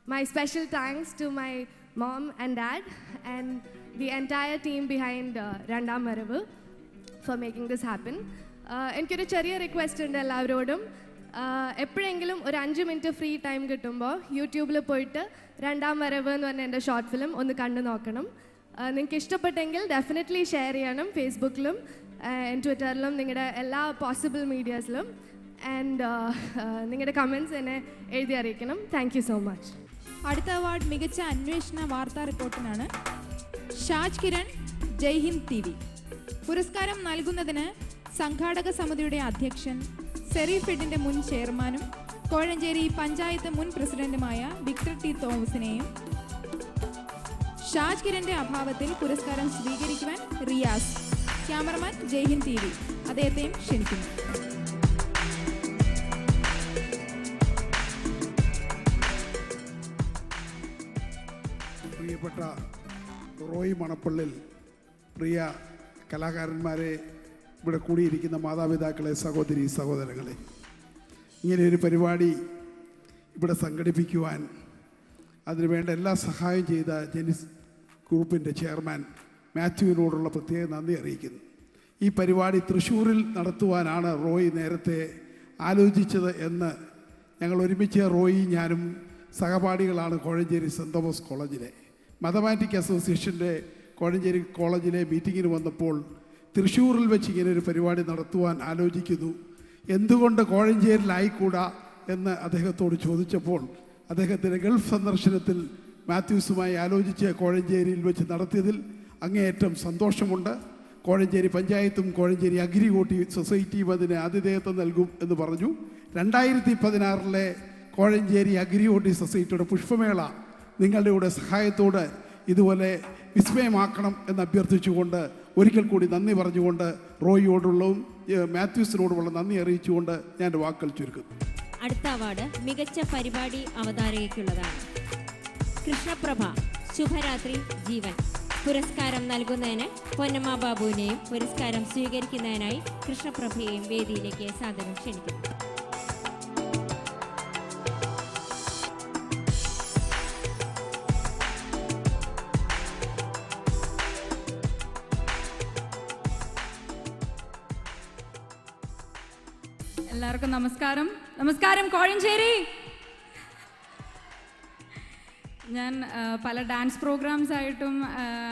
My special thanks to my mom and dad and the entire team behind Randam Maravu for making this happen. എനിക്കൊരു ചെറിയ റിക്വസ്റ്റ് ഉണ്ട് എല്ലാവരോടും. എപ്പോഴെങ്കിലും ഒരു 5 മിനിറ്റ് ഫ്രീ ടൈം കിട്ടുമ്പോൾ യൂട്യൂബിൽ പോയിട്ട് രണ്ടാം വരവ് എന്ന് പറഞ്ഞ എൻ്റെ ഷോർട്ട് ഫിലിം ഒന്ന് കണ്ടു നോക്കണം. നിങ്ങൾക്ക് ഇഷ്ടപ്പെട്ടെങ്കിൽ ഡെഫിനറ്റ്ലി ഷെയർ ചെയ്യണം ഫേസ്ബുക്കിലും ട്വിറ്ററിലും നിങ്ങളുടെ എല്ലാ പോസിബിൾ മീഡിയാസിലും. ആൻഡ് നിങ്ങളുടെ കമൻറ്റ്സ് എന്നെ എഴുതി അറിയിക്കണം. Thank you so much. അടുത്ത അവാർഡ് മികച്ച അന്വേഷണ വാർത്താ റിപ്പോർട്ടിനാണ്. ഷാജ് കിരൺ, ജയ് ഹിന്ദ് TV. പുരസ്കാരം നൽകുന്നതിന് സംഘാടക സമിതിയുടെ അധ്യക്ഷൻ, സെറിഫെഡിൻ്റെ മുൻ ചെയർമാനും കോഴഞ്ചേരി പഞ്ചായത്ത് മുൻ പ്രസിഡന്റുമായ വിക്ടർ ടി തോമസിനെയും ഷാജ് കിരൻ്റെ അഭാവത്തിൽ പുരസ്കാരം സ്വീകരിക്കുവാൻ റിയാസ്, ക്യാമറമാൻ ജയ് ഹിന്ദ് TV, അദ്ദേഹത്തെയും ക്ഷണിക്കുന്നു. പ്രിയപ്പെട്ട റോയ് മണപ്പള്ളിൽ, പ്രിയ കലാകാരന്മാരെ, ഇവിടെ കൂടിയിരിക്കുന്ന മാതാപിതാക്കളെ, സഹോദരി സഹോദരങ്ങളെ, ഇങ്ങനെയൊരു പരിപാടി ഇവിടെ സംഘടിപ്പിക്കുവാൻ അതിനുവേണ്ട എല്ലാ സഹായം ചെയ്ത ജെനിസ് ഗ്രൂപ്പിൻ്റെ ചെയർമാൻ മാത്യുവിനോടുള്ള പ്രത്യേക നന്ദി അറിയിക്കുന്നു. ഈ പരിപാടി തൃശ്ശൂരിൽ നടത്തുവാനാണ് റോയ് നേരത്തെ ആലോചിച്ചത് എന്ന് ഞങ്ങൾ ഒരുമിച്ച്, റോയി ഞാനും സഹപാഠികളാണ് കോഴഞ്ചേരി സെൻറ് തോമസ് കോളേജിലെ. മാത്തമാറ്റിക് അസോസിയേഷൻ്റെ കോഴഞ്ചേരി കോളേജിലെ മീറ്റിങ്ങിന് വന്നപ്പോൾ തൃശ്ശൂരിൽ വെച്ച് ഇങ്ങനെ ഒരു പരിപാടി നടത്തുവാൻ ആലോചിക്കുന്നു, എന്തുകൊണ്ട് കോഴഞ്ചേരിയിലായിക്കൂടാ എന്ന് അദ്ദേഹത്തോട് ചോദിച്ചപ്പോൾ അദ്ദേഹത്തിൻ്റെ ഗൾഫ് സന്ദർശനത്തിൽ മാത്യൂസുമായി ആലോചിച്ച് കോഴഞ്ചേരിയിൽ വെച്ച് നടത്തിയതിൽ അങ്ങേയറ്റം സന്തോഷമുണ്ട്. കോഴഞ്ചേരി പഞ്ചായത്തും കോഴഞ്ചേരി അഗ്രികോട്ടി സൊസൈറ്റിയും അതിന് ആതിഥേയത്വം നൽകും എന്ന് പറഞ്ഞു. 2016 കോഴഞ്ചേരി അഗ്രികോട്ടി സൊസൈറ്റിയുടെ പുഷ്പമേള നിങ്ങളുടെ കൂടെ സഹായത്തോടെ ഇതുപോലെ വിസ്മയമാക്കണം എന്ന് അഭ്യർത്ഥിച്ചുകൊണ്ട് ഒരിക്കൽ കൂടി നന്ദി പറഞ്ഞുകൊണ്ട് റോയിയോടുള്ളതും മാത്യൂസിനോടുമുള്ള നന്ദി അറിയിച്ചുകൊണ്ട് ഞാൻ എൻ്റെ വാക്കുകൾ ചുരുക്കുന്നു. അടുത്ത അവാർഡ് മികച്ച പരിപാടി അവതാരകയ്ക്കുള്ളതാണ്. കൃഷ്ണപ്രഭ, ശുഭരാത്രി ജീവൻ. പുരസ്കാരം നൽകുന്നതിന് പൊന്നമ്മ ബാബുവിനെയും പുരസ്കാരം സ്വീകരിക്കുന്നതിനായി കൃഷ്ണപ്രഭയെയും വേദിയിലേക്ക് സാദരം ക്ഷണിക്കുന്നു. എല്ലാവർക്കും നമസ്കാരം. നമസ്കാരം കോഴഞ്ചേരി. ഞാൻ പല ഡാൻസ് പ്രോഗ്രാംസ് ആയിട്ടും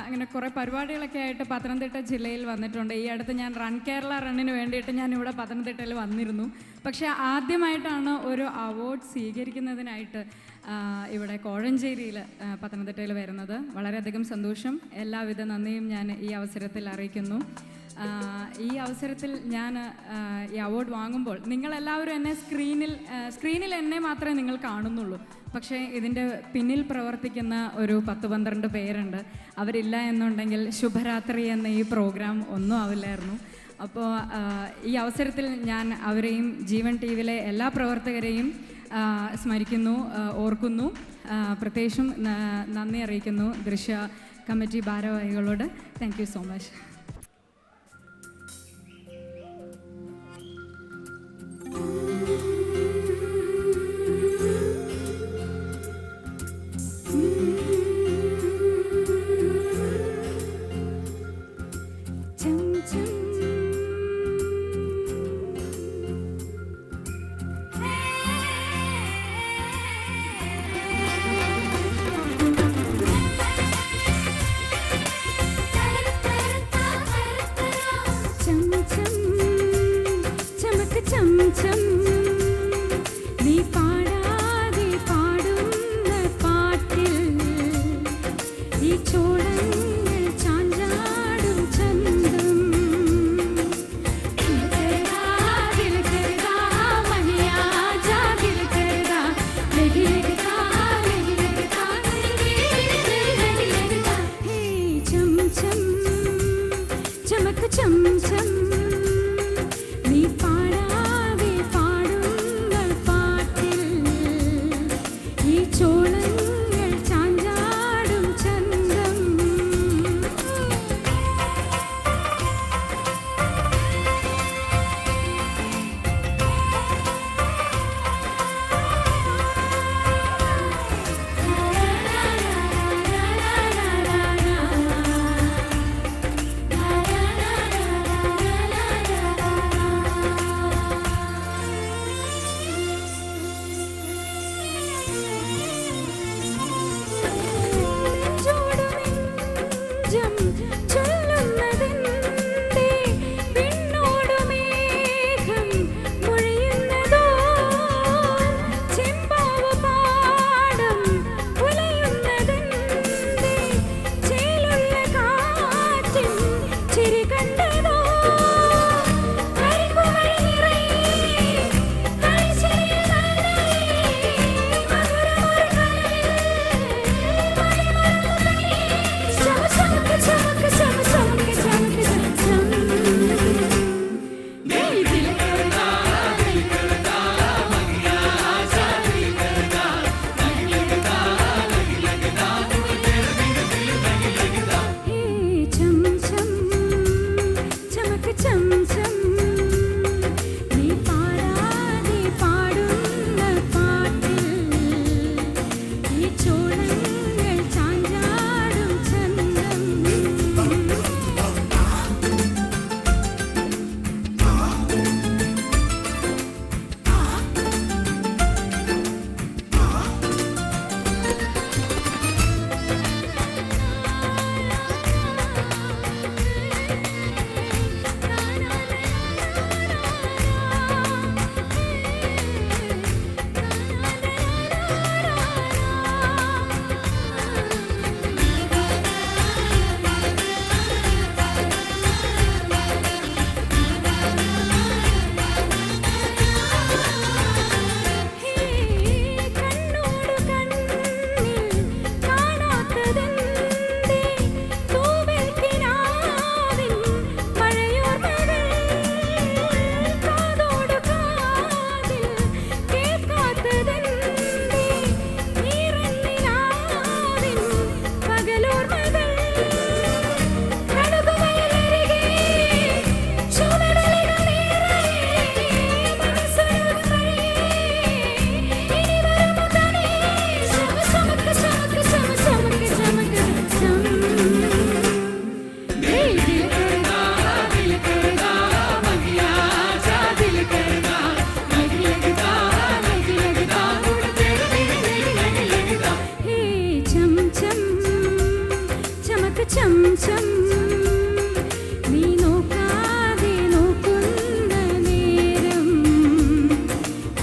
അങ്ങനെ കുറേ പരിപാടികളൊക്കെ ആയിട്ട് പത്തനംതിട്ട ജില്ലയിൽ വന്നിട്ടുണ്ട്. ഈ അടുത്ത് ഞാൻ റൺ കേരള റണ്ണിന് വേണ്ടിയിട്ട് ഞാൻ ഇവിടെ പത്തനംതിട്ടയിൽ വന്നിരുന്നു. പക്ഷേ ആദ്യമായിട്ടാണ് ഒരു അവാർഡ് സ്വീകരിക്കുന്നതിനായിട്ട് ഇവിടെ കോഴഞ്ചേരിയിൽ പത്തനംതിട്ടയിൽ വരുന്നത്. വളരെയധികം സന്തോഷം. എല്ലാവിധ നന്ദിയും ഞാൻ ഈ അവസരത്തിൽ അറിയിക്കുന്നു. ഈ അവസരത്തിൽ ഞാൻ ഈ അവാർഡ് വാങ്ങുമ്പോൾ നിങ്ങളെല്ലാവരും എന്നെ സ്ക്രീനിൽ എന്നെ മാത്രമേ നിങ്ങൾ കാണുന്നുള്ളൂ. പക്ഷേ ഇതിൻ്റെ പിന്നിൽ പ്രവർത്തിക്കുന്ന ഒരു 10-12 പേരുണ്ട്. അവരില്ല എന്നുണ്ടെങ്കിൽ ശുഭരാത്രി എന്ന ഈ പ്രോഗ്രാം ഒന്നും ആവില്ലായിരുന്നു. അപ്പോൾ ഈ അവസരത്തിൽ ഞാൻ അവരെയും ജീവൻ ടി വിയിലെ എല്ലാ പ്രവർത്തകരെയും സ്മരിക്കുന്നു, ഓർക്കുന്നു. പ്രത്യേകിച്ചും നന്ദി അറിയിക്കുന്നു ദൃശ്യ കമ്മിറ്റി ഭാരവാഹികളോട്. Thank you so much.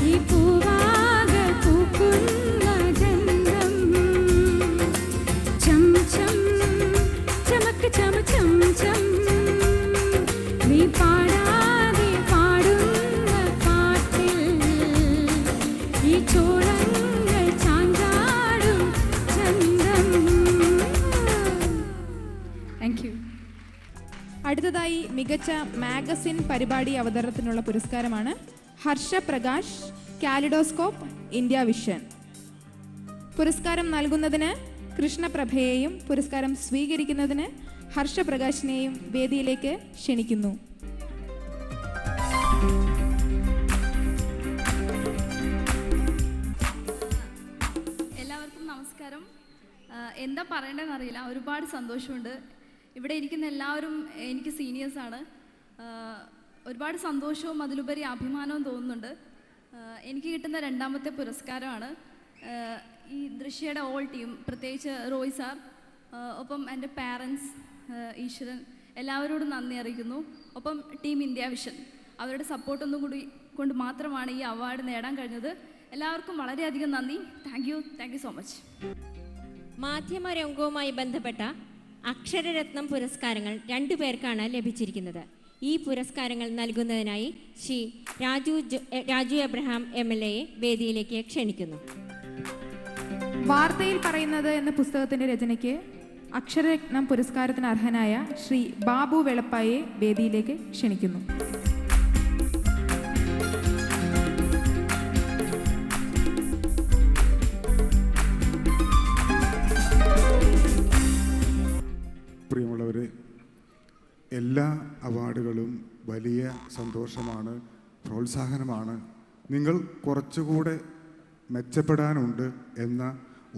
ഈ പൂവാക പൂക്കുന്ന താങ്ക് യു. അടുത്തതായി മികച്ച മാഗസിൻ പരിപാടി അവതരണത്തിനുള്ള പുരസ്കാരമാണ് Harsha Prakash, kaleidoscope, India Vision. പുരസ്കാരം നൽകുന്നതിന് കൃഷ്ണപ്രഭയെയും പുരസ്കാരം സ്വീകരിക്കുന്നതിന് ഹർഷപ്രകാശിനെയും വേദിയിലേക്ക് ക്ഷണിക്കുന്നു. എല്ലാവർക്കും നമസ്കാരം. എന്താ പറയേണ്ടതെന്ന് അറിയില്ല, ഒരുപാട് സന്തോഷമുണ്ട്. ഇവിടെ ഇരിക്കുന്ന എല്ലാവരും എനിക്ക് സീനിയേഴ്സാണ്. ഒരുപാട് സന്തോഷവും അതിലുപരി അഭിമാനവും തോന്നുന്നുണ്ട്. എനിക്ക് കിട്ടുന്ന രണ്ടാമത്തെ പുരസ്കാരമാണ്. ഈ ദൃശ്യയുടെ ഓൾ ടീം, പ്രത്യേകിച്ച് റോയ് സാർ, ഒപ്പം എൻ്റെ പാരൻസ്, ഈശ്വരൻ, എല്ലാവരോടും നന്ദി അറിയിക്കുന്നു. ഒപ്പം ടീം ഇന്ത്യ വിഷൻ, അവരുടെ സപ്പോർട്ടൊന്നും കൂടി കൊണ്ട് മാത്രമാണ് ഈ അവാർഡ് നേടാൻ കഴിഞ്ഞത്. എല്ലാവർക്കും വളരെയധികം നന്ദി. Thank you so much. മാധ്യമരംഗവുമായി ബന്ധപ്പെട്ട അക്ഷരരത്നം പുരസ്കാരങ്ങൾ 2 പേർക്കാണ് ലഭിച്ചിരിക്കുന്നത്. ഈ പുരസ്കാരങ്ങൾ നൽകുന്നതിനായി ശ്രീ രാജു എബ്രഹാം MLA വേദിയിലേക്ക് ക്ഷണിക്കുന്നു. വാർത്തയിൽ പറയുന്നത് എന്ന പുസ്തകത്തിന്റെ രചനയ്ക്ക് അക്ഷരരത്നം പുരസ്കാരത്തിന് അർഹനായ ശ്രീ ബാബു വെളപ്പായെ വേദിയിലേക്ക് ക്ഷണിക്കുന്നു. പ്രിയമുള്ളവരെ, എല്ലാ അവാർഡുകളും വലിയ സന്തോഷമാണ്, പ്രോത്സാഹനമാണ്. നിങ്ങൾ കുറച്ചുകൂടെ മെച്ചപ്പെടാനുണ്ട് എന്ന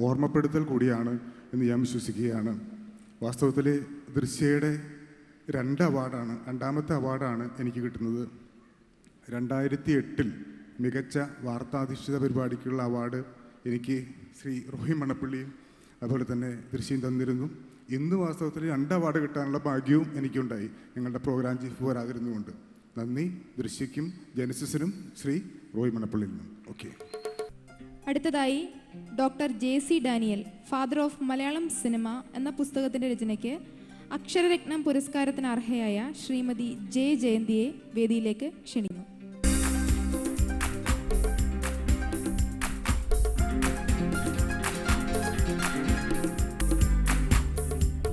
ഓർമ്മപ്പെടുത്തൽ കൂടിയാണ് എന്ന് ഞാൻ വിശ്വസിക്കുകയാണ്. വാസ്തവത്തിൽ ദൃശ്യയുടെ 2 അവാർഡാണ്, രണ്ടാമത്തെ അവാർഡാണ് എനിക്ക് കിട്ടുന്നത്. 2008 മികച്ച വാർത്താധിഷ്ഠിത പരിപാടിക്കുള്ള അവാർഡ് എനിക്ക് ശ്രീ റോയ് മണപ്പള്ളിയും അതുപോലെ തന്നെ ദൃശ്യം തന്നിരുന്നു. ഇന്ന് വാസ്തവത്തിൽ 2 അവാർഡ് കിട്ടാനുള്ള ഭാഗ്യവും എനിക്കുണ്ടായി, നിങ്ങളുടെ പ്രോഗ്രാം ചീഫ് വരാതിരുന്നുകൊണ്ട്. നന്ദി ദൃശ്യയ്ക്കും ജനസിസിനും ശ്രീ റോയ് മണപ്പള്ളിയിലും. ഓക്കെ. അടുത്തതായി doctor JC Daniel, father of Malayalam cinema എന്ന പുസ്തകത്തിൻ്റെ രചനയ്ക്ക് അക്ഷരരത്നം പുരസ്കാരത്തിന് അർഹയായ ശ്രീമതി J ജയന്തിയെ വേദിയിലേക്ക് ക്ഷണിക്കുന്നു.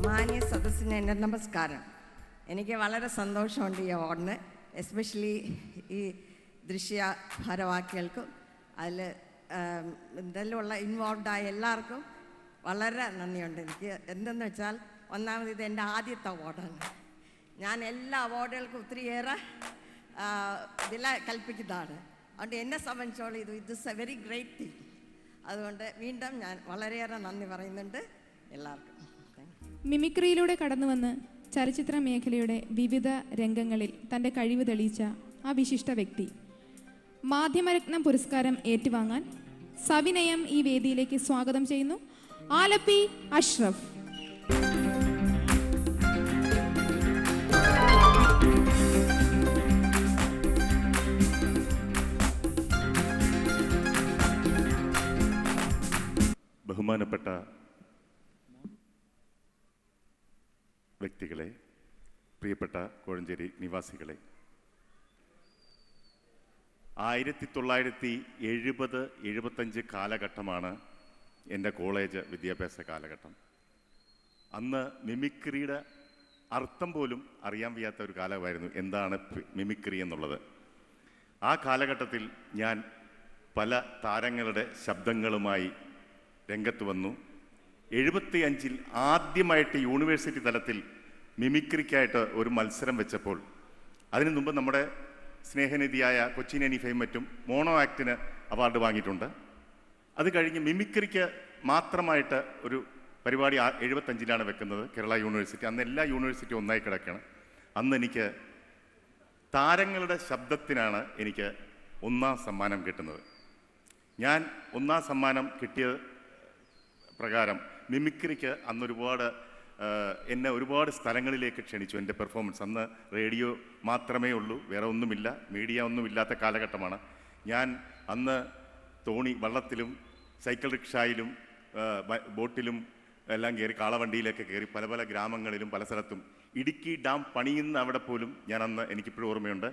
മാന്യ സദസ്സിന് എൻ്റെ നമസ്കാരം. എനിക്ക് വളരെ സന്തോഷമുണ്ട് ഈ അവാർഡിന്, എസ്പെഷ്യലി ഈ ദൃശ്യ ഭാരവാഹികൾക്കും അതിൽ ഇതിലുള്ള ഇൻവോൾവായ എല്ലാവർക്കും വളരെ നന്ദിയുണ്ട്. എനിക്ക് എന്തെന്ന് വെച്ചാൽ, ഒന്നാമത് ഇത് എൻ്റെ ആദ്യത്തെ അവാർഡാണ്. ഞാൻ എല്ലാ അവാർഡുകൾക്കും ഒത്തിരിയേറെ വില കൽപ്പിക്കുന്നതാണ്. അതുകൊണ്ട് എന്നെ സംബന്ധിച്ചോളം ഇത് is A very great thing. അതുകൊണ്ട് വീണ്ടും ഞാൻ വളരെയേറെ നന്ദി പറയുന്നുണ്ട് എല്ലാവർക്കും. മിമിക്രിയിലൂടെ കടന്നുവന്ന് ചലച്ചിത്ര മേഖലയുടെ വിവിധ രംഗങ്ങളിൽ തൻ്റെ കഴിവ് തെളിയിച്ച ആ വിശിഷ്ട വ്യക്തി മാധ്യമരത്നം പുരസ്കാരം ഏറ്റുവാങ്ങാൻ സവിനയം ഈ വേദിയിലേക്ക് സ്വാഗതം ചെയ്യുന്നു ആലപ്പി അഷ്റഫ്. ബഹുമാനപ്പെട്ട വ്യക്തികളെ, പ്രിയപ്പെട്ട കോഴഞ്ചേരി നിവാസികളെ, 1970-75 കാലഘട്ടമാണ് എൻ്റെ കോളേജ് വിദ്യാഭ്യാസ കാലഘട്ടം. അന്ന് മിമിക്രിയുടെ അർത്ഥം പോലും അറിയാൻ വയ്യാത്ത ഒരു കാലമായിരുന്നു എന്താണ് മിമിക്രി എന്നുള്ളത്. ആ കാലഘട്ടത്തിൽ ഞാൻ പല താരങ്ങളുടെ ശബ്ദങ്ങളുമായി രംഗത്ത് വന്നു. 75 ആദ്യമായിട്ട് യൂണിവേഴ്സിറ്റി തലത്തിൽ മിമിക്രിക്കായിട്ട് ഒരു മത്സരം വെച്ചപ്പോൾ, അതിനു മുമ്പ് നമ്മുടെ സ്നേഹനിധിയായ കൊച്ചിൻ അനീഫയും മറ്റും മോണോ ആക്ടിന് അവാർഡ് വാങ്ങിയിട്ടുണ്ട്. അത് കഴിഞ്ഞ് മിമിക്രിക്ക് മാത്രമായിട്ട് ഒരു പരിപാടി 75 വെക്കുന്നത് കേരള യൂണിവേഴ്സിറ്റി. അന്ന് എല്ലാ യൂണിവേഴ്സിറ്റിയും ഒന്നായി കിടക്കുകയാണ്. അന്ന് എനിക്ക് താരങ്ങളുടെ ശബ്ദത്തിനാണ് എനിക്ക് 1ാം സമ്മാനം കിട്ടുന്നത്. ഞാൻ 1ാം സമ്മാനം കിട്ടിയ പ്രകാരം മിമിക്രിക്ക് അന്നൊരുപാട് എന്നെ ഒരുപാട് സ്ഥലങ്ങളിലേക്ക് ക്ഷണിച്ചു. എൻ്റെ പെർഫോമൻസ് അന്ന് റേഡിയോ മാത്രമേ ഉള്ളൂ, വേറെ ഒന്നുമില്ല, മീഡിയ ഒന്നുമില്ലാത്ത കാലഘട്ടമാണ്. ഞാൻ അന്ന് തോണി വള്ളത്തിലും സൈക്കിൾ റിക്ഷായിലും ബോട്ടിലും എല്ലാം കയറി, കാളവണ്ടിയിലൊക്കെ കയറി പല പല ഗ്രാമങ്ങളിലും പല സ്ഥലത്തും, ഇടുക്കി ഡാം പണിയുന്ന അവിടെ പോലും ഞാൻ അന്ന് എനിക്കിപ്പോഴും ഓർമ്മയുണ്ട്.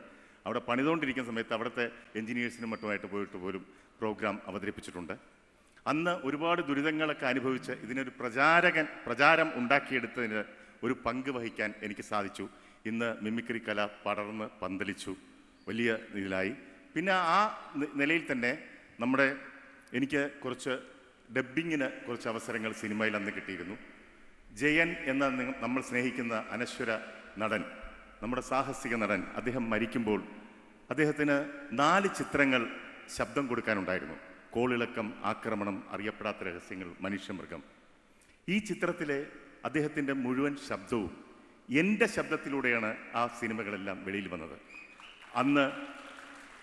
അവിടെ പണിതുകൊണ്ടിരിക്കുന്ന സമയത്ത് അവിടുത്തെ എൻജിനീയേഴ്സിനും മറ്റുമായിട്ട് പോയിട്ട് പോലും പ്രോഗ്രാം അവതരിപ്പിച്ചിട്ടുണ്ട്. അന്ന് ഒരുപാട് ദുരിതങ്ങളൊക്കെ അനുഭവിച്ച് ഇതിനൊരു പ്രചാരം ഉണ്ടാക്കിയെടുത്തതിന് ഒരു പങ്ക് വഹിക്കാൻ എനിക്ക് സാധിച്ചു. ഇന്ന് മിമിക്രി കല പടർന്ന് പന്തലിച്ചു, വലിയ ഇതിലായി. പിന്നെ ആ നിലയിൽ തന്നെ എനിക്ക് കുറച്ച് ഡബ്ബിങ്ങിന് കുറച്ച് അവസരങ്ങൾ സിനിമയിൽ അന്ന് കിട്ടിയിരുന്നു. ജയൻ എന്ന നമ്മൾ സ്നേഹിക്കുന്ന അനശ്വര നടൻ, നമ്മുടെ സാഹസിക നടൻ, അദ്ദേഹം മരിക്കുമ്പോൾ അദ്ദേഹത്തിന് 4 ചിത്രങ്ങൾ ശബ്ദം കൊടുക്കാനുണ്ടായിരുന്നു. കോളിളക്കം, ആക്രമണം, അറിയപ്പെടാത്ത രഹസ്യങ്ങൾ, മനുഷ്യമൃഗം. ഈ ചിത്രത്തിലെ അദ്ദേഹത്തിൻ്റെ മുഴുവൻ ശബ്ദവും എൻ്റെ ശബ്ദത്തിലൂടെയാണ് ആ സിനിമകളെല്ലാം വെളിയിൽ വന്നത്.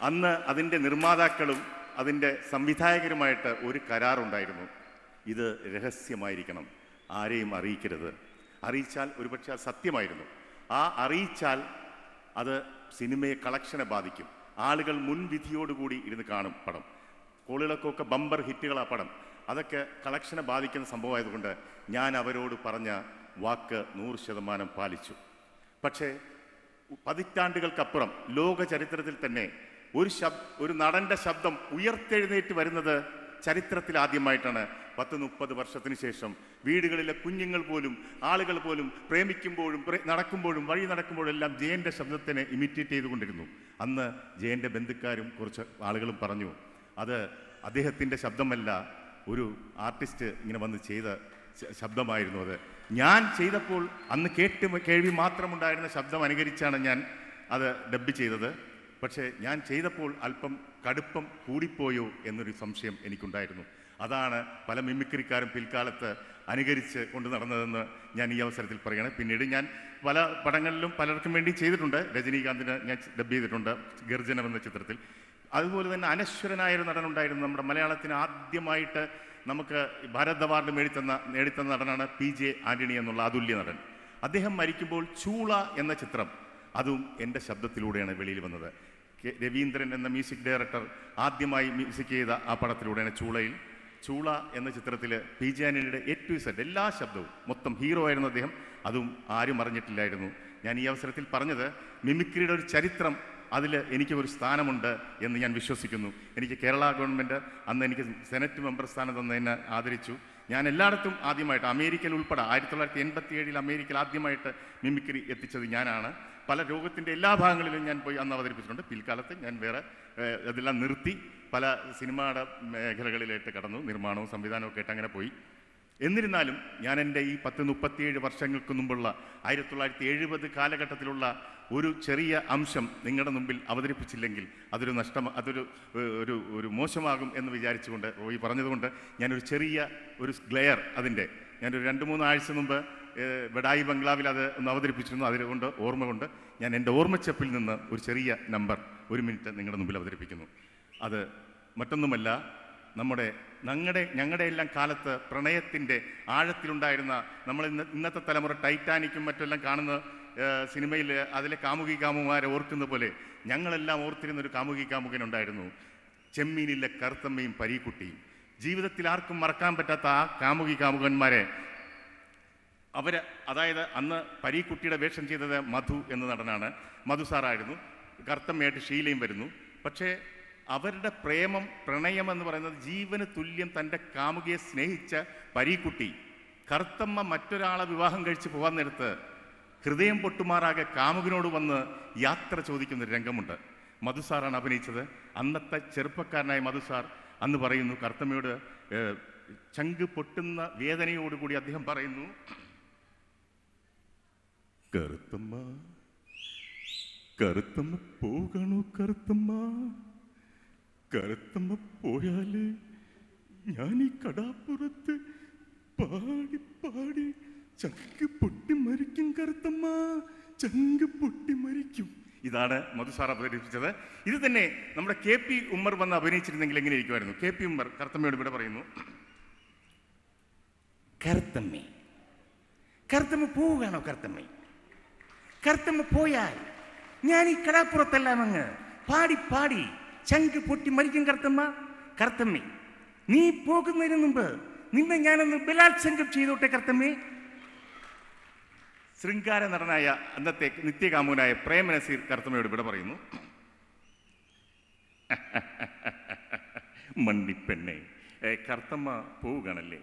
അന്ന് അതിൻ്റെ നിർമ്മാതാക്കളും അതിൻ്റെ സംവിധായകരുമായിട്ട് ഒരു കരാറുണ്ടായിരുന്നു. ഇത് രഹസ്യമായിരിക്കണം, ആരെയും അറിയിക്കരുത്. അറിയിച്ചാൽ ഒരുപക്ഷെ അത് സത്യമായിരുന്നു. അറിയിച്ചാൽ അത് സിനിമയെ കളക്ഷനെ ബാധിക്കും. ആളുകൾ മുൻവിധിയോടുകൂടി ഇരുന്ന് കാണും പടം. കോളിളക്കമൊക്കെ ബമ്പർ ഹിറ്റുകളാണ് പടം. അതൊക്കെ കളക്ഷനെ ബാധിക്കുന്ന സംഭവമായതുകൊണ്ട് ഞാൻ അവരോട് പറഞ്ഞ വാക്ക് 100% പാലിച്ചു. പക്ഷേ പതിറ്റാണ്ടുകൾക്കപ്പുറം ലോക ചരിത്രത്തിൽ തന്നെ ഒരു നടൻ്റെ ശബ്ദം ഉയർത്തെഴുന്നേറ്റ് വരുന്നത് ചരിത്രത്തിൽ ആദ്യമായിട്ടാണ്. 10-30 വർഷത്തിന് ശേഷം വീടുകളിലെ കുഞ്ഞുങ്ങൾ പോലും, ആളുകൾ പോലും പ്രേമിക്കുമ്പോഴും നടക്കുമ്പോഴും വഴി നടക്കുമ്പോഴും എല്ലാം ജയൻ്റെ ശബ്ദത്തിനെ ഇമിറ്റേറ്റ് ചെയ്തുകൊണ്ടിരുന്നു. അന്ന് ജയൻ്റെ ബന്ധുക്കാരും കുറച്ച് ആളുകളും പറഞ്ഞു, അത് അദ്ദേഹത്തിൻ്റെ ശബ്ദമല്ല, ഒരു ആർട്ടിസ്റ്റ് ഇങ്ങനെ വന്ന് ചെയ്ത ശബ്ദമായിരുന്നു അത്. ഞാൻ ചെയ്തപ്പോൾ അന്ന് കേൾവി മാത്രമുണ്ടായിരുന്ന ശബ്ദം അനുകരിച്ചാണ് ഞാൻ അത് ഡബ്ബ് ചെയ്തത്. പക്ഷേ ഞാൻ ചെയ്തപ്പോൾ അല്പം കടുപ്പം കൂടിപ്പോയോ എന്നൊരു സംശയം എനിക്കുണ്ടായിരുന്നു. അതാണ് പല മിമിക്രിക്കാരും പിൽക്കാലത്ത് അനുകരിച്ച് കൊണ്ട് നടന്നതെന്ന് ഞാൻ ഈ അവസരത്തിൽ പറയുകയാണ്. പിന്നീട് ഞാൻ പല പടങ്ങളിലും പലർക്കും വേണ്ടി ചെയ്തിട്ടുണ്ട്. രജനീകാന്തിന് ഞാൻ ഡബ്ബ് ചെയ്തിട്ടുണ്ട് ഗർജനം എന്ന ചിത്രത്തിൽ. അതുപോലെ തന്നെ അനശ്വരനായൊരു നടനുണ്ടായിരുന്നു. നമ്മുടെ മലയാളത്തിന് ആദ്യമായിട്ട് നമുക്ക് ഭാരത് അവാർഡ് നേടിത്തന്ന നടനാണ് PJ ആൻ്റണി എന്നുള്ള അതുല്യ നടൻ. അദ്ദേഹം മരിക്കുമ്പോൾ ചൂള എന്ന ചിത്രം, അതും എൻ്റെ ശബ്ദത്തിലൂടെയാണ് വെളിയിൽ വന്നത്. രവീന്ദ്രൻ എന്ന മ്യൂസിക് ഡയറക്ടർ ആദ്യമായി മ്യൂസിക് ചെയ്ത ആ പടത്തിലൂടെയാണ് ചൂള എന്ന ചിത്രത്തിൽ PJ ആൻ്റണിയുടെ A to Z എല്ലാ ശബ്ദവും, മൊത്തം ഹീറോ ആയിരുന്നു അദ്ദേഹം. അതും ആരും അറിഞ്ഞിട്ടില്ലായിരുന്നു. ഞാൻ ഈ അവസരത്തിൽ പറഞ്ഞത് മിമിക്രിയുടെ ഒരു ചരിത്രം, അതിൽ എനിക്ക് ഒരു സ്ഥാനമുണ്ട് എന്ന് ഞാൻ വിശ്വസിക്കുന്നു. എനിക്ക് കേരള ഗവൺമെൻറ് അന്ന് എനിക്ക് സെനറ്റ് മെമ്പർ സ്ഥാനം തന്നതിനെ ആദരിച്ചു. ഞാൻ എല്ലായിടത്തും ആദ്യമായിട്ട്, അമേരിക്കയിൽ ഉൾപ്പെടെ 1987 അമേരിക്കയിൽ ആദ്യമായിട്ട് മിമിക്രി എത്തിച്ചത് ഞാനാണ്. പല ലോകത്തിൻ്റെ എല്ലാ ഭാഗങ്ങളിലും ഞാൻ പോയി അന്ന് അവതരിപ്പിച്ചിട്ടുണ്ട്. പിൽക്കാലത്ത് ഞാൻ വേറെ അതെല്ലാം നിർത്തി പല സിനിമയുടെ മേഖലകളിലായിട്ട് കടന്നു, നിർമ്മാണവും സംവിധാനവും ഒക്കെ ആയിട്ട് അങ്ങനെ പോയി. എന്നിരുന്നാലും ഞാൻ എൻ്റെ ഈ 10-37 വർഷങ്ങൾക്ക് മുമ്പുള്ള 1970 കാലഘട്ടത്തിലുള്ള ഒരു ചെറിയ അംശം നിങ്ങളുടെ മുമ്പിൽ അവതരിപ്പിച്ചില്ലെങ്കിൽ അതൊരു ഒരു മോശമാകും എന്ന് വിചാരിച്ചുകൊണ്ട് റോയി പറഞ്ഞതുകൊണ്ട് ഞാനൊരു ചെറിയ ഒരു ഗ്ലെയർ ഞാനൊരു 2-3 ആഴ്ച മുമ്പ് ബഡായി ബംഗ്ലാവിൽ അത് ഒന്ന് അവതരിപ്പിച്ചിരുന്നു. അതുകൊണ്ട് ഓർമ്മ കൊണ്ട് ഞാൻ എൻ്റെ ഓർമ്മച്ചപ്പിൽ നിന്ന് ഒരു ചെറിയ നമ്പർ 1 മിനിറ്റ് നിങ്ങളുടെ മുമ്പിൽ അവതരിപ്പിക്കുന്നു. അത് മറ്റൊന്നുമല്ല, ഞങ്ങളുടെ എല്ലാം കാലത്ത് പ്രണയത്തിൻ്റെ ആഴത്തിലുണ്ടായിരുന്ന ഇന്നത്തെ തലമുറ ടൈറ്റാനിക്കും മറ്റെല്ലാം കാണുന്ന സിനിമയിൽ അതിലെ കാമുകിമാരെ ഓർക്കുന്ന പോലെ ഞങ്ങളെല്ലാം ഓർത്തിരുന്നൊരു കാമുകനുണ്ടായിരുന്നു. ചെമ്മീനിലെ കറുത്തമ്മയും പരീക്കുട്ടിയും. ജീവിതത്തിൽ ആർക്കും മറക്കാൻ പറ്റാത്ത ആ കാമുകന്മാരെ അതായത് അന്ന് പരീക്കുട്ടിയുടെ വേഷം ചെയ്തത് മധു എന്ന നടനാണ്. മധു സാറായിരുന്നു. കറുത്തമ്മയായിട്ട് ഷീലയും വരുന്നു. പക്ഷേ അവരുടെ പ്രണയം എന്ന് പറയുന്നത് ജീവന് തുല്യം തൻ്റെ കാമുകിയെ സ്നേഹിച്ച പരീക്കുട്ടി കറുത്തമ്മ മറ്റൊരാളെ വിവാഹം കഴിച്ച് പോകാൻ നേരത്ത് ഹൃദയം പൊട്ടുമാറാകെ കാമുകിനോട് വന്ന് യാത്ര ചോദിക്കുന്നൊരു രംഗമുണ്ട്. മധുസാറാണ് അഭിനയിച്ചത്. അന്നത്തെ ചെറുപ്പക്കാരനായ മധുസാർ അന്ന് പറയുന്നു, കറുത്തമ്മയോട് ചങ്ക് പൊട്ടുന്ന വേദനയോടുകൂടി അദ്ദേഹം പറയുന്നു, കറുത്തമ്മ പോകണോ കറുത്തമ്മ പോയാല് ഞാൻ ഈ കടാപ്പുറത്ത് പാടി ചങ്ക് പൊട്ടി മരിക്കും കറുത്തമ്മ, ചങ്ക് പൊട്ടി മരിക്കും. ഇതാണ് മധുസാർ അവതരിപ്പിച്ചത്. ഇത് തന്നെ നമ്മുടെ KP ഉമ്മർ വന്ന് അഭിനയിച്ചിരുന്നെങ്കിൽ എങ്ങനെ ഇരിക്കുമായിരുന്നു? KP ഉമ്മർ കറുത്തമ്മയോട് ഇവിടെ പറയുന്നു, കറുത്തമ്മ പോവുകയാണോ കറുത്തമ്മ പോയാൽ ഞാൻ ഈ കടാപ്പുറത്തെല്ലാം അങ്ങ് പാടി ചങ്ക് പൊട്ടി മരിക്കും കറുത്തമ്മ, നീ പോകുന്നതിന് മുമ്പ് നിന്നെ ഞാനൊന്ന് ബലാത്സംഗം ചെയ്തോട്ടെ കറുത്തമ്മേ. ശൃംഗാര നടനായ അന്നത്തെ നിത്യകാമുകനായ പ്രേം നസീർ കറുത്തമ്മയോട് ഇവിടെ പറയുന്നു, മണ്ടിപ്പെണ്ണെ, കറുത്തമ്മ പോവുകയാണല്ലേ,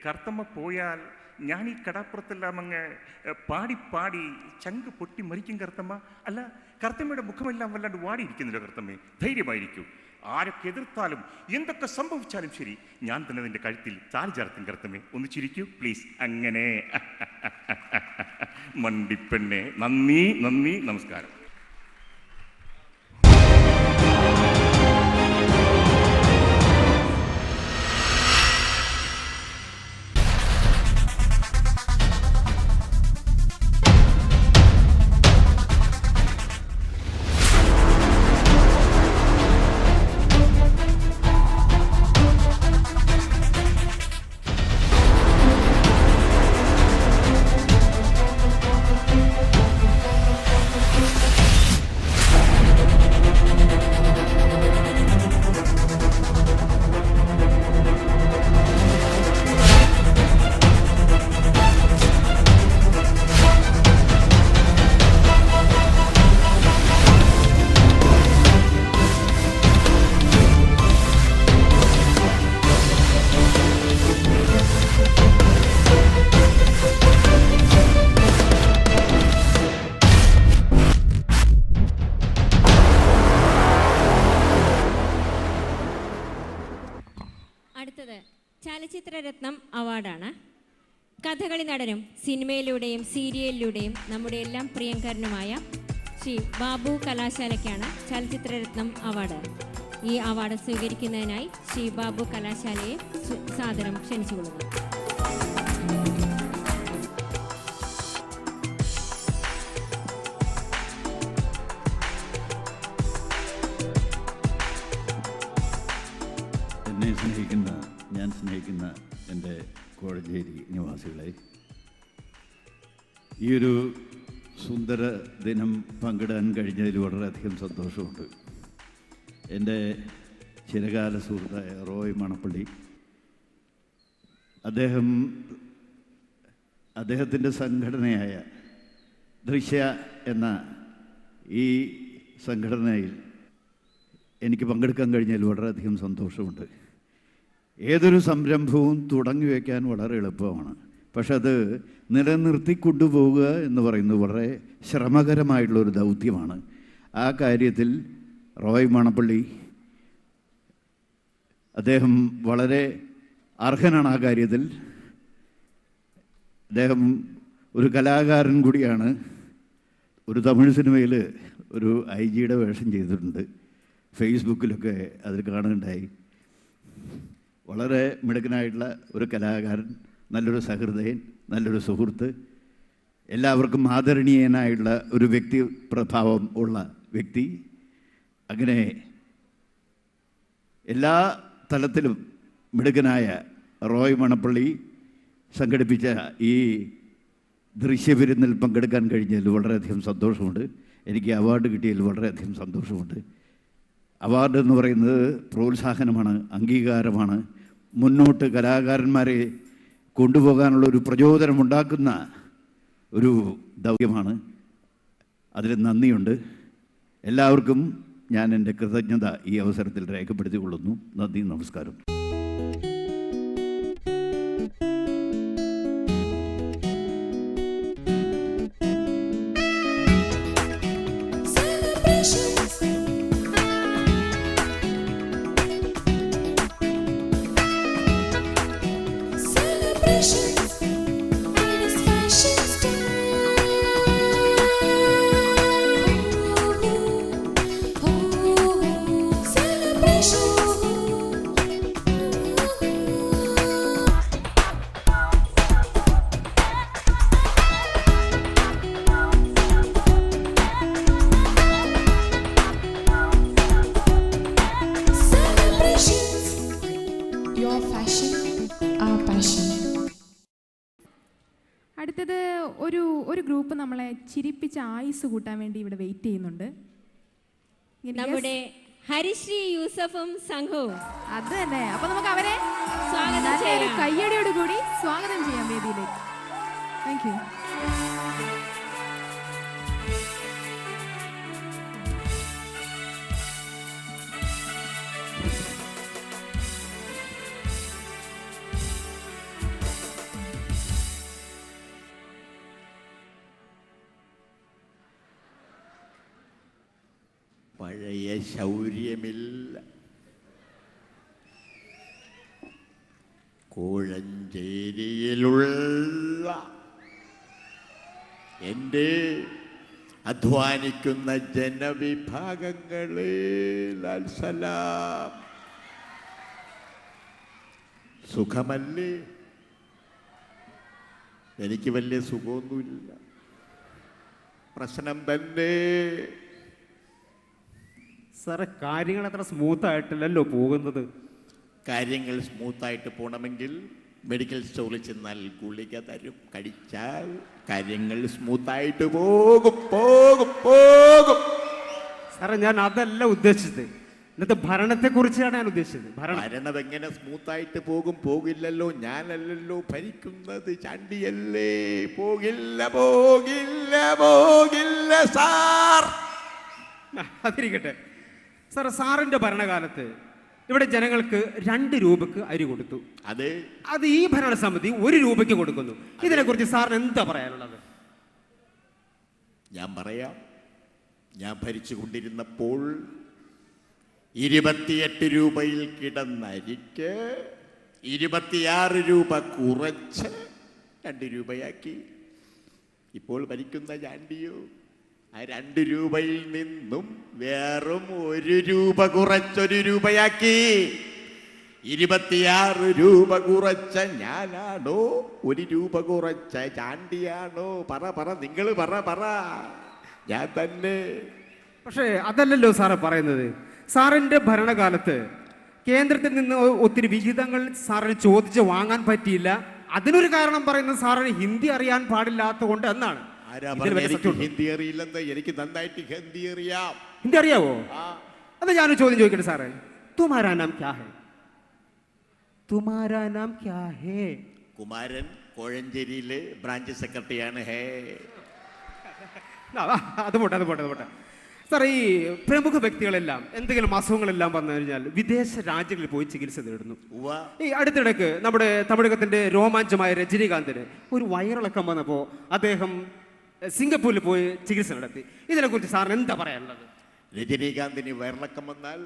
കറുത്തമ്മ പോയാൽ ഞാൻ ഈ കടാപ്പുറത്തെല്ലാം അങ്ങ് പാടി പാടി ചങ്ക് പൊട്ടി മരിക്കും കറുത്തമ്മ. അല്ല, കറുത്തമ്മയുടെ മുഖമെല്ലാം വല്ലാണ്ട് വാടിയിരിക്കുന്നില്ല കറുത്തമ്മേ. ധൈര്യമായിരിക്കൂ. ആരൊക്കെ എതിർത്താലും എന്തൊക്കെ സംഭവിച്ചാലും ശരി, ഞാൻ തന്നെ നിന്റെ കഴുത്തിൽ താലി ചാർത്തും കറുത്തമ്മേ. ഒന്ന് ചിരിക്കൂ പ്ലീസ്. അങ്ങനെ മണ്ടിപ്പെണ്ണെ. നന്ദി, നന്ദി, നമസ്കാരം. അടുത്തത് ചലച്ചിത്രരത്നം അവാർഡാണ്. കഥകളി നടനും സിനിമയിലൂടെയും സീരിയലിലൂടെയും നമ്മുടെ എല്ലാം പ്രിയങ്കരനുമായ ശ്രീ ബാബു കലാശാലയ്ക്കാണ് ചലച്ചിത്രരത്നം അവാർഡ്. ഈ അവാർഡ് സ്വീകരിക്കുന്നതിനായി ശ്രീ ബാബു കലാശാലയെ സാദരം ക്ഷണിച്ചുകൊള്ളുന്നു. എന്നെ സ്നേഹിക്കുന്ന, ഞാൻ സ്നേഹിക്കുന്ന എൻ്റെ കോഴഞ്ചേരി നിവാസികളെ, ഈ ഒരു സുന്ദര ദിനം പങ്കിടാൻ കഴിഞ്ഞതിൽ വളരെയധികം സന്തോഷമുണ്ട്. എൻ്റെ ചിരകാല സുഹൃത്തായ റോയ് മണപ്പള്ളി, അദ്ദേഹത്തിൻ്റെ സംഘടനയായ ദൃശ്യ എന്ന ഈ സംഘടനയിൽ എനിക്ക് പങ്കെടുക്കാൻ കഴിഞ്ഞതിൽ വളരെയധികം സന്തോഷമുണ്ട്. ഏതൊരു സംരംഭവും തുടങ്ങി വയ്ക്കാൻ വളരെ എളുപ്പമാണ്, പക്ഷെ അത് നിലനിർത്തി കൊണ്ടുപോവുക എന്ന് പറയുന്നത് വളരെ ശ്രമകരമായിട്ടുള്ളൊരു ദൗത്യമാണ്. ആ കാര്യത്തിൽ റോയ് മണപ്പള്ളി അദ്ദേഹം വളരെ അർഹനാണ്. ആ കാര്യത്തിൽ അദ്ദേഹം ഒരു കലാകാരൻ കൂടിയാണ്. ഒരു തമിഴ് സിനിമയിൽ ഒരു IG-യുടെ വേഷം ചെയ്തിട്ടുണ്ട്. ഫേസ്ബുക്കിലൊക്കെ അതിൽ കാണുകയുണ്ടായി. വളരെ മിടുക്കനായിട്ടുള്ള ഒരു കലാകാരൻ, നല്ലൊരു സഹൃദയൻ, നല്ലൊരു സുഹൃത്ത്, എല്ലാവർക്കും ആദരണീയനായിട്ടുള്ള ഒരു വ്യക്തി പ്രഭാവം ഉള്ള വ്യക്തി. അങ്ങനെ എല്ലാ തലത്തിലും മിടുക്കനായ റോയ് മണപ്പള്ളി സംഘടിപ്പിച്ച ഈ ദൃശ്യവിരുന്നിൽ പങ്കെടുക്കാൻ കഴിഞ്ഞതിൽ വളരെയധികം സന്തോഷമുണ്ട്. എനിക്ക് അവാർഡ് കിട്ടിയതിൽ വളരെയധികം സന്തോഷമുണ്ട്. അവാർഡ് എന്ന് പറയുന്നത് പ്രോത്സാഹനമാണ്, അംഗീകാരമാണ്, മുന്നോട്ട് കലാകാരന്മാരെ കൊണ്ടുപോകാനുള്ള ഒരു പ്രചോദനമുണ്ടാക്കുന്ന ഒരു ദൗത്യമാണ്. അതിൽ നന്ദിയുണ്ട്. എല്ലാവർക്കും ഞാൻ എൻ്റെ കൃതജ്ഞത ഈ അവസരത്തിൽ രേഖപ്പെടുത്തിക്കൊള്ളുന്നു. നന്ദി, നമസ്കാരം. അടുത്തത് ഒരു ഗ്രൂപ്പ് നമ്മളെ ചിരിപ്പിച്ച് ആയുസ് കൂട്ടാൻ വേണ്ടി ഇവിടെ വെയിറ്റ് ചെയ്യുന്നുണ്ട്. നമ്മുടെ ഹരിശ്രീ യൂസഫും സംഘവും. അത് തന്നെ. അപ്പൊ നമുക്ക് അവരെ സ്വാഗതം ചെയ്യാം. കയ്യടിയോട് കൂടി സ്വാഗതം ചെയ്യാം വേദിയിലേക്ക്. Thank you. പഴയ ശൗര്യമില്ല. കോഴഞ്ചേരിയിലുള്ള എൻ്റെ അധ്വാനിക്കുന്ന ജനവിഭാഗങ്ങളെ ലാൽ സലാം. സുഖമല്ലേ? എനിക്ക് വലിയ സുഖമൊന്നുമില്ല. പ്രശ്നം തന്നെ. സാറേ, കാര്യങ്ങൾ അത്ര സ്മൂത്തായിട്ടല്ലല്ലോ പോകുന്നത്. കാര്യങ്ങൾ സ്മൂത്തായിട്ട് പോകണമെങ്കിൽ മെഡിക്കൽ സ്റ്റോറിൽ ചെന്നാൽ ഗുളിക തരും, കഴിച്ചാൽ കാര്യങ്ങൾ സ്മൂത്തായിട്ട് പോകും പോകും പോകും. സാറേ, ഞാൻ അതല്ല ഉദ്ദേശിച്ചത്. ഇന്നത്തെ ഭരണത്തെക്കുറിച്ചാണ് ഞാൻ ഉദ്ദേശിച്ചത്. ഭരണം എങ്ങനെ സ്മൂത്തായിട്ട് പോകും? പോകില്ലല്ലോ. ഞാനല്ലല്ലോ ഭരിക്കുന്നത്, ചാണ്ടിയല്ലേ. പോകില്ല പോകില്ല പോകില്ല സാർ. അതിരിക്കട്ടെ സാറേ, സാറിന്റെ ഭരണകാലത്ത് ഇവിടെ ജനങ്ങൾക്ക് 2 രൂപക്ക് അരി കൊടുത്തു. അത് ഈ ഭരണസമിതി 1 രൂപയ്ക്ക് കൊടുക്കുന്നു. ഇതിനെക്കുറിച്ച് സാറിന് എന്താ പറയാനുള്ളത്? ഞാൻ പറയാം. ഞാൻ ഭരിച്ചുകൊണ്ടിരുന്നപ്പോൾ 28 രൂപയിൽ കിടന്ന അരിക്ക് 26 രൂപ കുറച്ച് 2 രൂപയാക്കി. ഇപ്പോൾ ഭരിക്കുന്ന ചാണ്ടിയോ ആ 2 രൂപയിൽ നിന്നും വെറും 1 രൂപ കുറച്ചൊരു രൂപയാക്കി. 26 രൂപ കുറച്ച ഞാനാണോ? 1 രൂപ കുറച്ച ചാണ്ടിയാണോ? പറ പറ, നിങ്ങൾ പറ പറ. ഞാൻ തന്നെ. പക്ഷേ അതല്ലല്ലോ സാറ് പറയുന്നത്. സാറിന്റെ ഭരണകാലത്ത് കേന്ദ്രത്തിൽ നിന്ന് ഒത്തിരി വിഹിതങ്ങൾ സാറിന് ചോദിച്ച് വാങ്ങാൻ പറ്റിയില്ല. അതിനൊരു കാരണം പറയുന്നത് സാറിന് ഹിന്ദി അറിയാൻ പാടില്ലാത്ത കൊണ്ട് എന്നാണ്. ഹിന്ദി അറിയില്ലെന്ന്? എനിക്ക് നന്നായിട്ട് ഹിന്ദി അറിയാം. ഹിന്ദി അറിയാവോ? അത് ഞാനൊരു ചോദ്യം ചോദിക്കട്ടെ സാറേ. തുമാരാ നാം ക്യാ ഹേ? തുമാരാ നാം ക്യാ ഹേ? കുമാരൻ കോഴഞ്ചേരിയിലെ ബ്രാഞ്ച് സെക്രട്ടറിയാണ്. ഹേ, അത് പോട്ടെ. സാർ, ഈ പ്രമുഖ വ്യക്തികളെല്ലാം എന്തെങ്കിലും അസുഖങ്ങളെല്ലാം വന്നു കഴിഞ്ഞാൽ വിദേശ രാജ്യങ്ങളിൽ പോയി ചികിത്സ നേടുന്നു. ഈ അടുത്തിടയ്ക്ക് നമ്മുടെ തമിഴകത്തിന്റെ രോമാഞ്ചമായ രജനീകാന്തിന് ഒരു വയറിളക്കം വന്നപ്പോൾ അദ്ദേഹം സിംഗപ്പൂരിൽ പോയി ചികിത്സ നടത്തി. ഇതിനെക്കുറിച്ച് സാറിന് എന്താ പറയാനുള്ളത്? രജനീകാന്തിന് വയറിളക്കം വന്നാൽ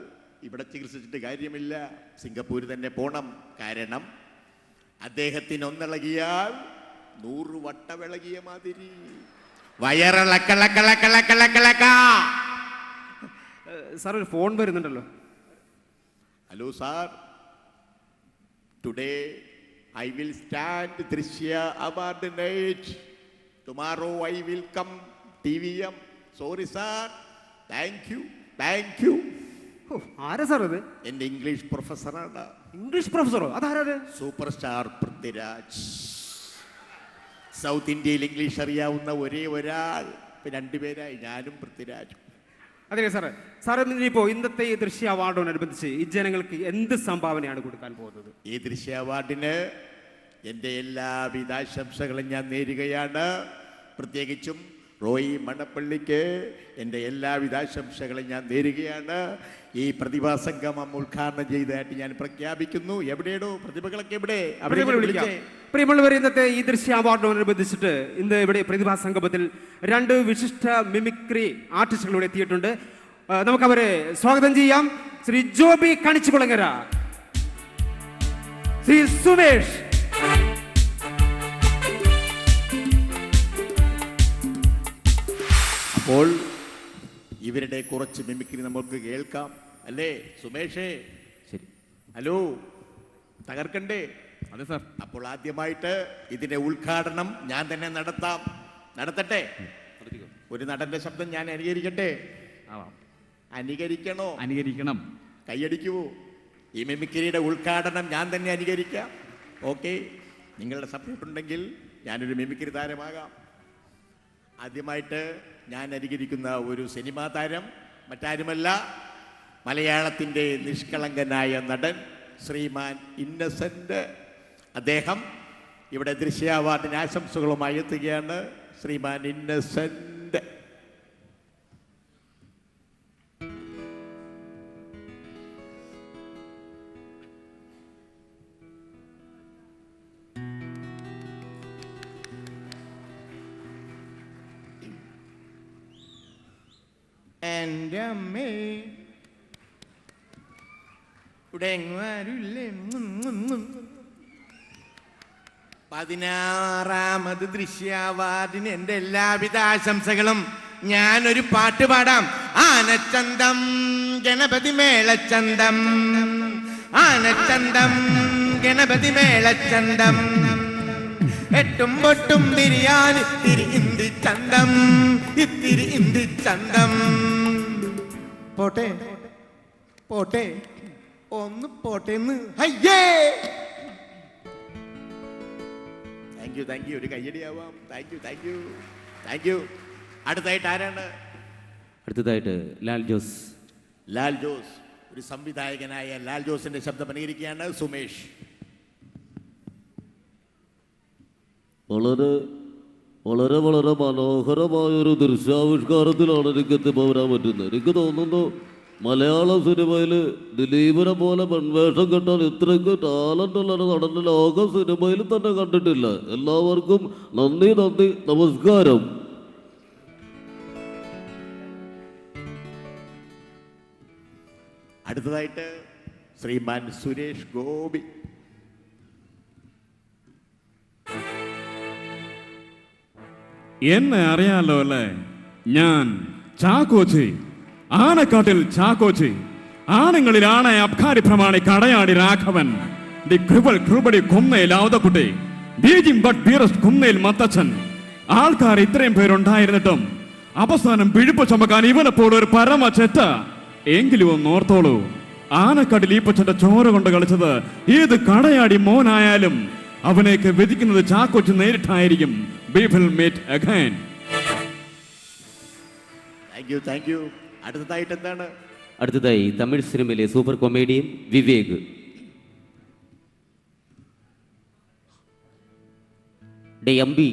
ഇവിടെ ചികിത്സിച്ചിട്ട് കാര്യമില്ല, സിംഗപ്പൂർ തന്നെ പോണം. കാരണം അദ്ദേഹത്തിന് ഒന്നിളകിയാൽ 100 വട്ടവിളകിയ മാതിരി വയറിളക്കളക്കളക്കളക്കളക്കളക്ക. സാർ, ഒരു ഫോൺ വരുന്നുണ്ടല്ലോ. Hello sir, today I will stand Drishya award night. Tomorrow I will come TVM. Sorry sir. Thank you. ആരാ സാർ ഇത്? എൻ്റെ ഇംഗ്ലീഷ് പ്രൊഫസറാണ്. ഇംഗ്ലീഷ് പ്രൊഫസറോ? അതാരത്? Super star Prithviraj. സൗത്ത് ഇന്ത്യയിൽ ഇംഗ്ലീഷ് അറിയാവുന്ന ഒരേ ഒരാൾ. 2 പേരായി, ഞാനും പൃഥ്വിരാജും. അതെ സാറേ, ഇനിയിപ്പോൾ ഇന്നത്തെ ഈ ദൃശ്യ അവാർഡിനോടനുബന്ധിച്ച് ഈ ജനങ്ങൾക്ക് എന്ത് സംഭാവനയാണ് കൊടുക്കാൻ പോകുന്നത്? ഈ ദൃശ്യ അവാർഡിന് എൻ്റെ എല്ലാവിധ ആശംസകളും ഞാൻ നേരുകയാണ്. പ്രത്യേകിച്ചും റോയി മണപ്പള്ളിക്ക് എൻ്റെ എല്ലാവിധ ആശംസകളും ഞാൻ നേരുകയാണ്. ഈ പ്രതിഭാ സംഗമം ഉദ്ഘാടനം ചെയ്തതായിട്ട് ഞാൻ പ്രഖ്യാപിക്കുന്നു. എവിടെയാണോ പ്രതിഭകളൊക്കെ? എവിടെ? പ്രിയമുള്ളവർ, ഇന്നത്തെ ഈ ദൃശ്യ അവാർഡിനോടനുബന്ധിച്ചിട്ട് ഇന്ന് ഇവിടെ പ്രതിഭാ സംഗമത്തിൽ 2 വിശിഷ്ട മിമിക്രി ആർട്ടിസ്റ്റുകളോട് എത്തിയിട്ടുണ്ട്. നമുക്കവരെ സ്വാഗതം ചെയ്യാം. ശ്രീ ജോബി കണിച്ചുകുളങ്ങര, ശ്രീ സുമേഷ്, അപ്പോൾ ഇവരുടെ കുറച്ച് മിമിക്രി നമുക്ക് കേൾക്കാം, അല്ലേ സുമേഷേ? ശരി. ഹലോ, തകർക്കണ്ടേ? അതെ സാർ. അപ്പോൾ ആദ്യമായിട്ട് ഇതിന്റെ ഉദ്ഘാടനം ഞാൻ തന്നെ നടത്തട്ടെ. ഒരു നടന്റെ ശബ്ദം ഞാൻ അനുകരിക്കട്ടെ? അനുകരിക്കണം. കൈയടിക്കുവോ? ഈ മിമിക്രിയുടെ ഉദ്ഘാടനം ഞാൻ തന്നെ അനുകരിക്കാം. ഓക്കെ, നിങ്ങളുടെ സപ്പോർട്ട് ഉണ്ടെങ്കിൽ ഞാനൊരു മിമിക്രി താരമാകാം. ആദ്യമായിട്ട് ഞാൻ അനുകരിക്കുന്ന ഒരു സിനിമാ താരം മറ്റാരുമല്ല, മലയാളത്തിൻ്റെ നിഷ്കളങ്കനായ നടൻ ശ്രീമാൻ ഇന്നസെൻ്റ്. അദ്ദേഹം ഇവിടെ ദൃശ്യ അവാർഡിന് ആശംസകളുമായി എത്തുകയാണ്. ശ്രീമാൻ ഇന്നസെൻ്റ്. എൻ്റെ അമ്മേ ഇവിടെ എങ്ങും ആരുമില്ലേ? 16ാമത് ദൃശ്യ അവാർഡിന് എൻ്റെ എല്ലാവിധ ആശംസകളും. ഞാനൊരു പാട്ട് പാടാം. ആനച്ചന്തം ഗണപതി മേളച്ചന്തം, ആനച്ചന്തം ഗണപതി മേളച്ചന്തം, എട്ടും പൊട്ടും ബിരിയാണി ഇത്തിരി ഇന്തി ചന്തം, ഇത്തിരി ഇന്തി ചന്തം. പോട്ടെ പോട്ടെ ഒന്ന് പോട്ടെന്ന്. അയ്യേ, താങ്ക് യു. ഒരു കയ്യടിയാവാം. Thank you. അടുത്തായിട്ട് ആരാണ്? അടുത്തതായിട്ട് ലാൽ ജോസ്. ലാൽ ജോസ്, ഒരു സംവിധായകനായ ലാൽ ജോസിന്റെ ശബ്ദം അനുകരിക്കുകയാണ് സുമേഷ്. വളരെ വളരെ വളരെ മനോഹരമായൊരു ദൃശ്യാവിഷ്കാരത്തിലാണ് എനിക്ക് എത്തിപ്പോരാൻ പറ്റുന്നത്. എനിക്ക് തോന്നുന്നു മലയാള സിനിമയിൽ ദിലീപിനെ പോലെ പെൺവേഷം കെട്ടാൻ ഇത്രയ്ക്ക് ടാലൻ്റുള്ളൊരു നടൻ ലോക സിനിമയിൽ തന്നെ കണ്ടിട്ടില്ല. എല്ലാവർക്കും നന്ദി, നമസ്കാരം. അടുത്തതായിട്ട് ശ്രീമാൻ സുരേഷ് ഗോപി. എന്നെ അറിയാലോ അല്ലേ? ഞാൻ ചാക്കോച്ചി, ആനക്കാട്ടിൽ ചാക്കോച്ചി, ആണുങ്ങളിൽ ആണെ അബ്കാരി പ്രമാണി കടയാടി രാഘവൻ, ദി ക്രിബൽ കൃപടി കുന്നേൽ ഔതക്കുട്ടി, ബീജിം ബട്ട് ബീറസ്റ്റ് കുന്നേൽ മത്തച്ഛൻ. ആൾക്കാർ ഇത്രയും പേരുണ്ടായിരുന്നിട്ടും അവസാനം പിഴുപ്പ് ചുമക്കാൻ ഇവനെപ്പോഴും ഒരു പരമ ചെറ്റ. എങ്കിലും ഒന്ന് ഓർത്തോളൂ, ആനക്കാട്ടിൽ ഈപ്പച്ചന്റെ ചോര കൊണ്ട് കളിച്ചത് ഏത് കടയാടി മോനായാലും അവനേക്ക് വിധിക്കുന്നത് ചാക്കോച്ച് നേരിട്ടായിരിക്കും. We will meet again. Thank you. അടുത്തതായിട്ട് എന്താണ്? അടുത്തതായി തമിഴ് സിനിമയിലെ സൂപ്പർ കൊമേഡിയൻ വിവേക്. டே அம்பி,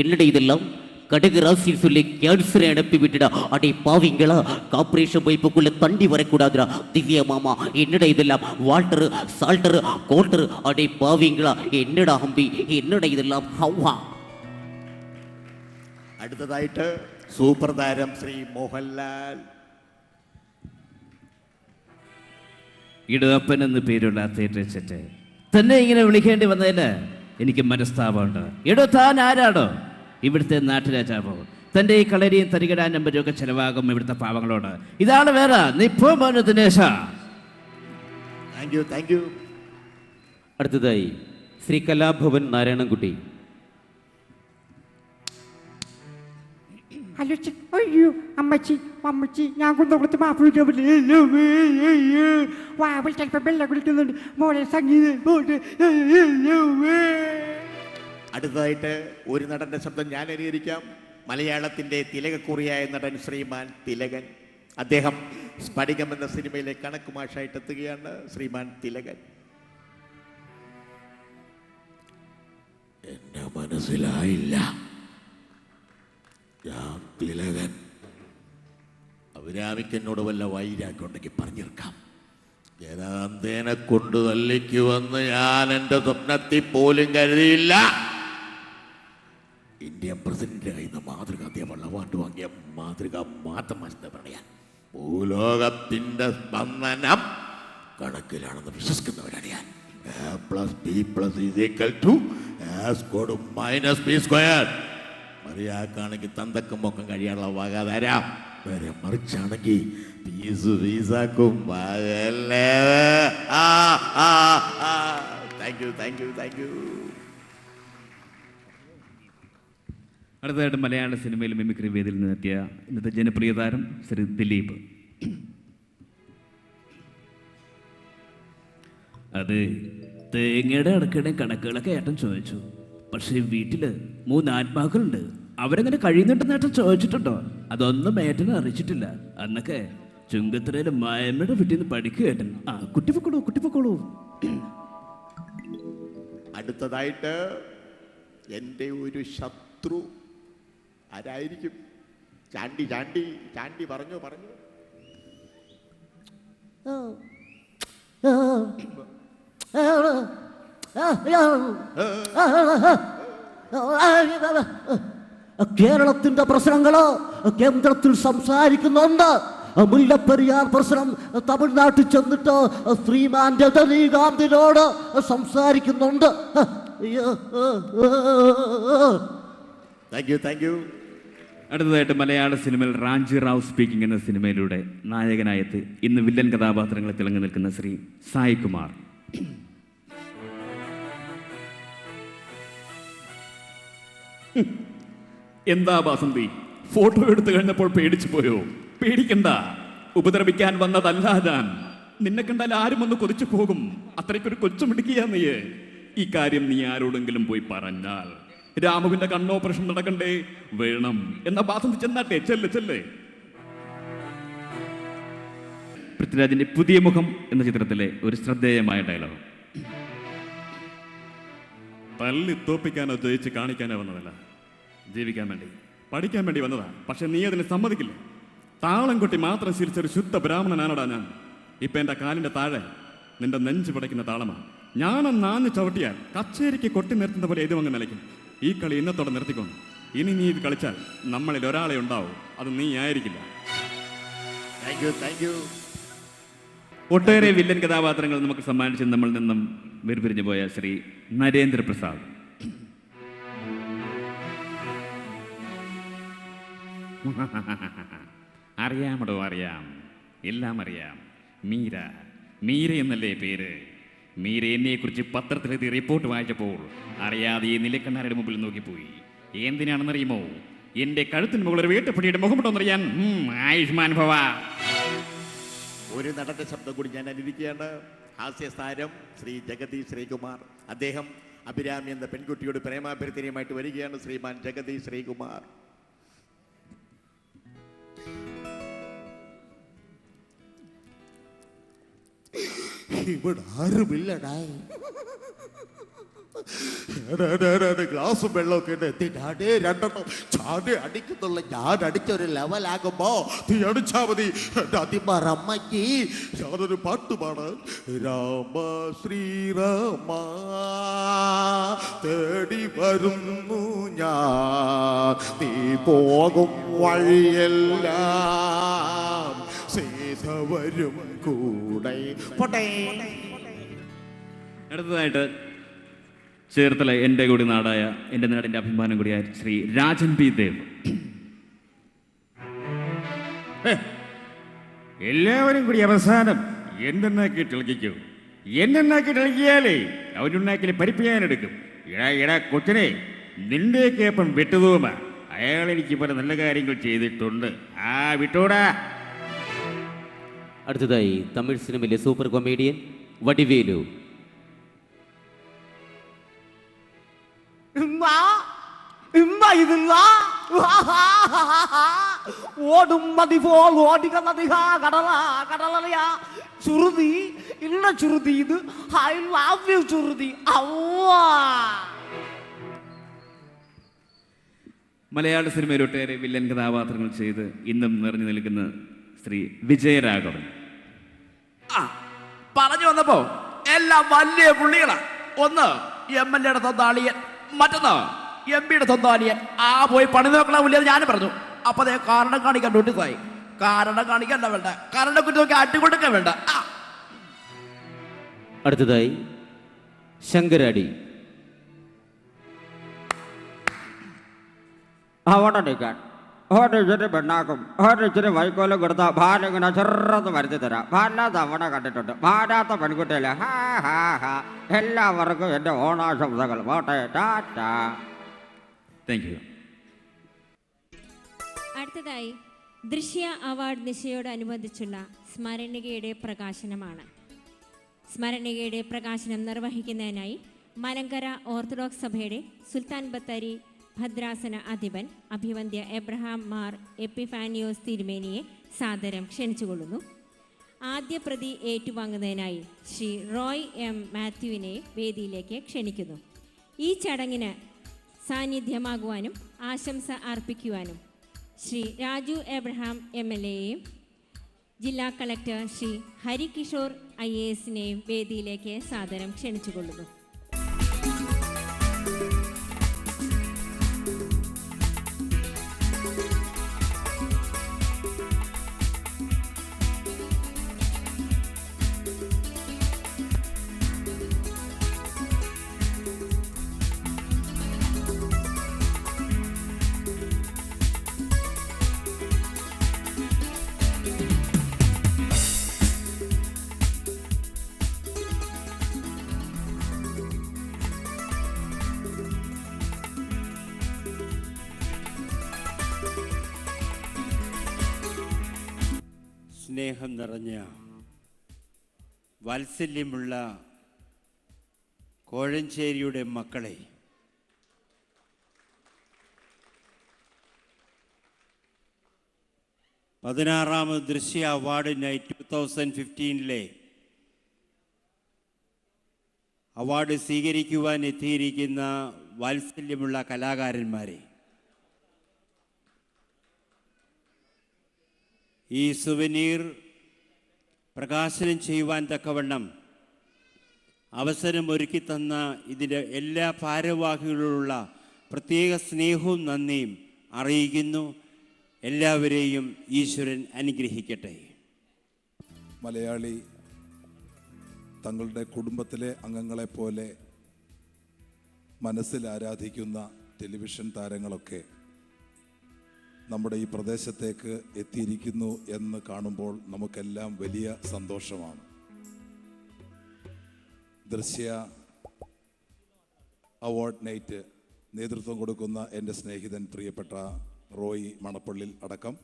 என்னடா இதெல்லாம்? கடக ராசியில் சொல்லி கேன்சரை அனுப்பி விட்டுடா. அடே பாவிங்களா, கார்பரேஷன் பைப்புக்குள்ள தண்டி வரக்கூடாதுடா. திவ்யா மாமா, என்னடா இதெல்லாம்? வால்டர் சால்டர் கோல்டர், அடே பாவிங்களா, என்னடா அம்பி, என்னடா இதெல்லாம்? ஹவ்வா. അടുത്തതായിട്ട് സൂപ്പർ താരം ശ്രീ മോഹൻലാൽ. ഇടപ്പൻ എന്ന് പേരുള്ള തേറ്റ തന്നെ ഇങ്ങനെ വിളിക്കേണ്ടി വന്നതിന് എനിക്ക് മനസ്താപമുണ്ട്. ഇടോ, താൻ ആരാണോ? ഇവിടുത്തെ നാട്ടുരാജാവോ? തൻ്റെ ഈ കളരിയും തരികിടാൻ നമ്പരും ഒക്കെ ചെലവാകും ഇവിടുത്തെ പാവങ്ങളോട്. ഇതാണ് വേറെ നിപ്പോ മോനു ദിനേശ. Thank you. അടുത്തതായി ശ്രീ കലാഭവൻ നാരായണൻകുട്ടി. അയ്യോ അമ്മച്ചി, ഞാൻ കുന്നകുളത്ത് മാപ്പ് ചിലപ്പോൾ വെള്ളം കുടിക്കുന്നുണ്ട്. മോളെ സംഗീതം. അടുത്തതായിട്ട് ഒരു നടന്റെ ശബ്ദം ഞാൻ അനുകരിക്കാം. മലയാളത്തിന്റെ തിലകക്കുറിയായ നടൻ ശ്രീമാൻ തിലകൻ. അദ്ദേഹം സ്ഫടികം എന്ന സിനിമയിലെ കണക്ക് മാഷായിട്ട് എത്തുകയാണ്. ശ്രീമാൻ തിലകൻ. എന്നെ മനസ്സിലായില്ല. ഞാൻ തിലകൻ. അഭിരാമിക്കെന്നോട് വല്ല വൈരാഗ്യമുണ്ടെങ്കിൽ പറഞ്ഞിരിക്കാം. ജനാന്തേനെ കൊണ്ട് തല്ലിക്കുവന്ന് ഞാൻ എൻ്റെ സ്വപ്നത്തിൽ പോലും കരുതിയില്ല. ഇന്ത്യൻ പ്രസിഡന്റിന്റെ കയ്യിൽ നിന്ന് മാതൃക അധ്യാപക അവാർഡ് വാങ്ങിയ മാതൃക മാത്രം പറയാൻ ഭൂലോകത്തിന്റെ സ്പന്ദനം കണക്കിലാണെന്ന് വിശ്വസിക്കുന്നവരാണ് ഞാൻ. മറിയാക്കാണെങ്കിൽ തന്തക്കും മൊക്കം കഴിയാനുള്ള വക തരാം. വരെ മറിച്ചാണെങ്കിൽ പീസാക്കും. Thank you. അടുത്തതായിട്ട് മലയാള സിനിമയിൽ മിമിക്രി വേദിയിൽ നിന്നെത്തിയ ഇന്നത്തെ ജനപ്രിയ താരം ശ്രീ ദിലീപ്. അത് തേങ്ങയുടെ അടക്കയുടെ കണക്കുകളൊക്കെ ഏട്ടൻ ചോദിച്ചു. പക്ഷേ വീട്ടിൽ 3 ആത്മാക്കളുണ്ട്, അവരെങ്ങനെ കഴിയുന്നുണ്ടെന്ന് ഏട്ടൻ ചോദിച്ചിട്ടുണ്ടോ? അതൊന്നും ഏട്ടനെ അറിയിച്ചിട്ടില്ല. അന്നൊക്കെ ചുങ്കത്തറയിലെ മായമ്മയുടെ വീട്ടിൽ നിന്ന് പഠിക്കുക ഏട്ടൻ. കുട്ടിപ്പൊക്കോളൂ. അടുത്തതായിട്ട് എൻ്റെ ഒരു ശത്രു ആരായിരിക്കും? ചാണ്ടി പറഞ്ഞു. കേരളത്തിൻ്റെ പ്രശ്നങ്ങൾ കേന്ദ്രത്തിൽ സംസാരിക്കുന്നുണ്ട്. മുല്ലപ്പെരിയാർ പ്രശ്നം തമിഴ്നാട്ടിൽ ചെന്നിട്ട് ശ്രീമാൻ രജനീകാന്തിനോട് സംസാരിക്കുന്നുണ്ട്. Thank you. അടുത്തതായിട്ട് മലയാള സിനിമയിൽ റാഞ്ചി റാവ് സ്പീക്കിംഗ് എന്ന സിനിമയിലൂടെ നായകനായെത്തി ഇന്ന് വില്ലൻ കഥാപാത്രങ്ങളെ തിളങ്ങി നിൽക്കുന്ന ശ്രീ സായി കുമാർ. എന്താ ബാസന്തി, ഫോട്ടോ എടുത്തു കഴിഞ്ഞപ്പോൾ പേടിച്ചു പോയോ? പേടിക്കണ്ട, ഉപദ്രവിക്കാൻ വന്നതല്ല ഞാൻ. നിന്നെ കണ്ടാൽ ആരും ഒന്ന് കൊതിച്ചു പോകും. അത്രയ്ക്കൊരു കൊച്ചുമിടുക്കിയാ നീ. ഈ കാര്യം നീ ആരോടെങ്കിലും പോയി പറഞ്ഞാൽ രാമുവിന്റെ കണ്ണോപ്പറേഷൻ നടക്കണ്ടേ? വേണം എന്നാ ബാസന്തി ചെന്നാട്ടെ. ചെല്ലേ. പൃഥ്വിരാജിന്റെ പുതിയ മുഖം എന്ന ചിത്രത്തിലെ ഒരു ശ്രദ്ധേയമായ ഡയലോഗ്. തല്ലി തോപ്പിക്കാനോ ജയിച്ച് കാണിക്കാനോ വന്നതല്ല, ജീവിക്കാൻ വേണ്ടി പഠിക്കാൻ വേണ്ടി വന്നതാ. പക്ഷെ നീ അതിന് സമ്മതിക്കില്ല. താളം കൊട്ടി മാത്രം ശീലിച്ചൊരു ശുദ്ധ ബ്രാഹ്മണനാണോടാ ഞാൻ. ഇപ്പൊ എന്റെ കാലിന്റെ താഴെ നിന്റെ നെഞ്ച് പടയ്ക്കുന്ന താളമാണ്. ഞാനൊന്നാഞ്ഞ് ചവിട്ടിയാൽ കച്ചേരിക്ക് കൊട്ടി നിർത്തുന്ന പോലെ ഇതും അങ്ങ് നിലയ്ക്കും. ഈ കളി ഇന്നത്തോടെ നിർത്തിക്കൊണ്ടു. ഇനി നീ ഇത് കളിച്ചാൽ നമ്മളിൽ ഒരാളെ ഉണ്ടാവും, അത് നീ ആയിരിക്കില്ല. Thank you. ഒട്ടേറെ വില്ലൻ കഥാപാത്രങ്ങൾ നമുക്ക് സമ്മാനിച്ച് നമ്മളിൽ നിന്നും വേർപിരിഞ്ഞു പോയ ശ്രീ നരേന്ദ്രപ്രസാദ്. അറിയാമടോ, അറിയാം, എല്ലാം അറിയാം. മീര എന്നല്ലേ പേര്? മീര എന്നെ കുറിച്ച് പത്രത്തിലെത്തി റിപ്പോർട്ട് വായിച്ചപ്പോൾ അറിയാതെ ഈ നിലക്കണ്ണാരുടെ മുമ്പിൽ നോക്കിപ്പോയി. എന്തിനാണെന്നറിയുമോ? എന്റെ കഴുത്തിന് മുകളിൽ ഒരു വേട്ടപ്പടിയുടെ മുഖമുണ്ടോന്നറിയാൻ. ആയുഷ്മാൻ ഭവ. ഒരു നടന്റെ ശബ്ദം കൂടി ഞാൻ അനുകരിക്കുകയാണ്. ഹാസ്യതാരം ശ്രീ ജഗദീഷ് ശ്രീകുമാർ. അദ്ദേഹം അഭിരാമി എന്ന പെൺകുട്ടിയോട് പ്രേമാഭ്യർത്ഥനയുമായിട്ട് വരികയാണ്. ശ്രീമാൻ ജഗദീഷ് ശ്രീകുമാർ. ഇവിടെ ആരുമില്ലടാ. ഗ്ലാസും വെള്ളമൊക്കെ എത്തിട്ടാടേ രണ്ടെണ്ണം ചാടി അടിക്കുന്നുള്ള ഞാൻ അടിച്ചൊരു ലെവലാകുമ്പോ നീ അടിച്ചാ മതി. എന്റെ അതിമാറമ്മയ്ക്ക് ഞാനൊരു പാട്ട് പാടാൻ. രാമ ശ്രീരാമ തേടി വരുന്നു ഞാൻ, നീ പോകും വഴിയെല്ലാം സീത വരും കൂടെ. അടുത്തതായിട്ട് ചേർത്തല എൻ്റെ കൂടി നാടായ എൻ്റെ നാടിൻ്റെ അഭിമാനം കൂടിയായ ശ്രീ രാജൻ പി ദേവ്. എല്ലാവരും കൂടി അവസാനം എന്തെന്നാക്കിയിട്ട് ഇളക്കിക്കോ. എന്നെന്നാക്കിയിട്ട് ഇളക്കിയാലേ അവനുണ്ടാക്കിയ പരിപ്പിയാനെടുക്കും. ഇടാ കൊച്ചിനെ, നിന്റെയൊക്കെ അപ്പം വെട്ടുതൂമ. അയാൾ എനിക്ക് പല നല്ല കാര്യങ്ങൾ ചെയ്തിട്ടുണ്ട്. വിട്ടോടാ. അടുത്തതായി തമിഴ് സിനിമയിലെ സൂപ്പർ കൊമേഡിയൻ വടിവേലു. ഓടും മതി പോൽ ഓടിക നദിക കടലറിയാ ചുരുതി ഇന്ന ചുരുതി ഇത് ഐ ലവ് യു ചുരുതി. മലയാള സിനിമയിൽ ഒട്ടേറെ വില്ലൻ കഥാപാത്രങ്ങൾ ചെയ്ത് ഇന്നും നിറഞ്ഞു നിൽക്കുന്ന ശ്രീ വിജയരാഘവൻ. പറഞ്ഞു വന്നപ്പോ എല്ലാം വലിയ പുള്ളികളാ. ഒന്ന് MLA സ്വന്താളിയൻ, മറ്റൊന്ന് MP സ്വന്താളിയൻ. പോയി പണി നോക്കണ പുള്ളിയത് ഞാൻ പറഞ്ഞു. അപ്പൊ അതേ കാരണം കാണിക്കാൻ നോട്ടീസായി. കാരണം കാണിക്കല്ല വേണ്ട, കാരണം കുറ്റി നോക്കി അടികൊടുക്കാൻ വേണ്ട. അടുത്തതായി ശങ്കരാടി. അവിടെ നിൽക്കാൻ ഓരോരുത്തരും പെണ്ണാക്കും, ഓരോരുത്തരും വൈക്കോലും കൊടുത്ത ഭാര്യ ഇങ്ങനെ ചെറുത് വരുത്തി തരാം. ഭാര്യാത്ത അവിടെ കണ്ടിട്ടുണ്ട്. ഭാര്യാത്ത പെൺകുട്ടിയില്ല. എല്ലാവർക്കും എൻ്റെ ഓണാശംസകൾ. പോട്ടെ, ടാറ്റാ. Thank you. അടുത്തതായി ദൃശ്യ അവാർഡ് നിശയോടനുബന്ധിച്ചുള്ള സ്മരണികയുടെ പ്രകാശനമാണ്. സ്മരണികയുടെ പ്രകാശനം നിർവഹിക്കുന്നതിനായി മലങ്കര ഓർത്തഡോക്സ് സഭയുടെ സുൽത്താൻ ബത്തേരി ഭദ്രാസന അധിപൻ അഭിവന്ദ്യ എബ്രഹാം മാർ എപ്പിഫാനിയോസ് തിരുമേനിയെ സാദരം ക്ഷണിച്ചുകൊള്ളുന്നു. ആദ്യ പ്രതി ഏറ്റുവാങ്ങുന്നതിനായി ശ്രീ റോയ് M. മാത്യുവിനെ വേദിയിലേക്ക് ക്ഷണിക്കുന്നു. ഈ ചടങ്ങിന് സാന്നിധ്യമാകുവാനും ആശംസ അർപ്പിക്കുവാനും ശ്രീ രാജു എബ്രഹാം MLAയെയും ജില്ലാ കളക്ടർ ശ്രീ ഹരികിഷോർ IASനെയും വേദിയിലേക്ക് സാദരം ക്ഷണിച്ചുകൊള്ളുന്നു. സ്നേഹം നിറഞ്ഞ വാത്സല്യമുള്ള കോഴഞ്ചേരിയുടെ മക്കളെ, പതിനാറാമത് ദൃശ്യ അവാർഡ് നൈറ്റ് 2015 അവാർഡ് സ്വീകരിക്കുവാൻ എത്തിയിരിക്കുന്ന വാത്സല്യമുള്ള കലാകാരന്മാരെ, ഈ സുവനീർ പ്രകാശനം ചെയ്യുവാൻ തക്കവണ്ണം അവസരം ഒരുക്കി തന്ന ഇതിൻ്റെ എല്ലാ ഭാരവാഹികളോടുള്ള പ്രത്യേക സ്നേഹവും നന്ദിയും അറിയിക്കുന്നു. എല്ലാവരെയും ഈശ്വരൻ അനുഗ്രഹിക്കട്ടെ. മലയാളി തങ്ങളുടെ കുടുംബത്തിലെ അംഗങ്ങളെപ്പോലെ മനസ്സിൽ ആരാധിക്കുന്ന ടെലിവിഷൻ താരങ്ങളൊക്കെ നമ്മുടെ ഈ പ്രദേശത്തേക്ക് എത്തിയിരിക്കുന്നു എന്ന് കാണുമ്പോൾ നമുക്കെല്ലാം വലിയ സന്തോഷമാണ്. ദൃശ്യ അവാർഡ് നൈറ്റ് നേതൃത്വം കൊടുക്കുന്ന എൻ്റെ സ്നേഹിതൻ പ്രിയപ്പെട്ട റോയി മണപ്പള്ളിൽ അടക്കം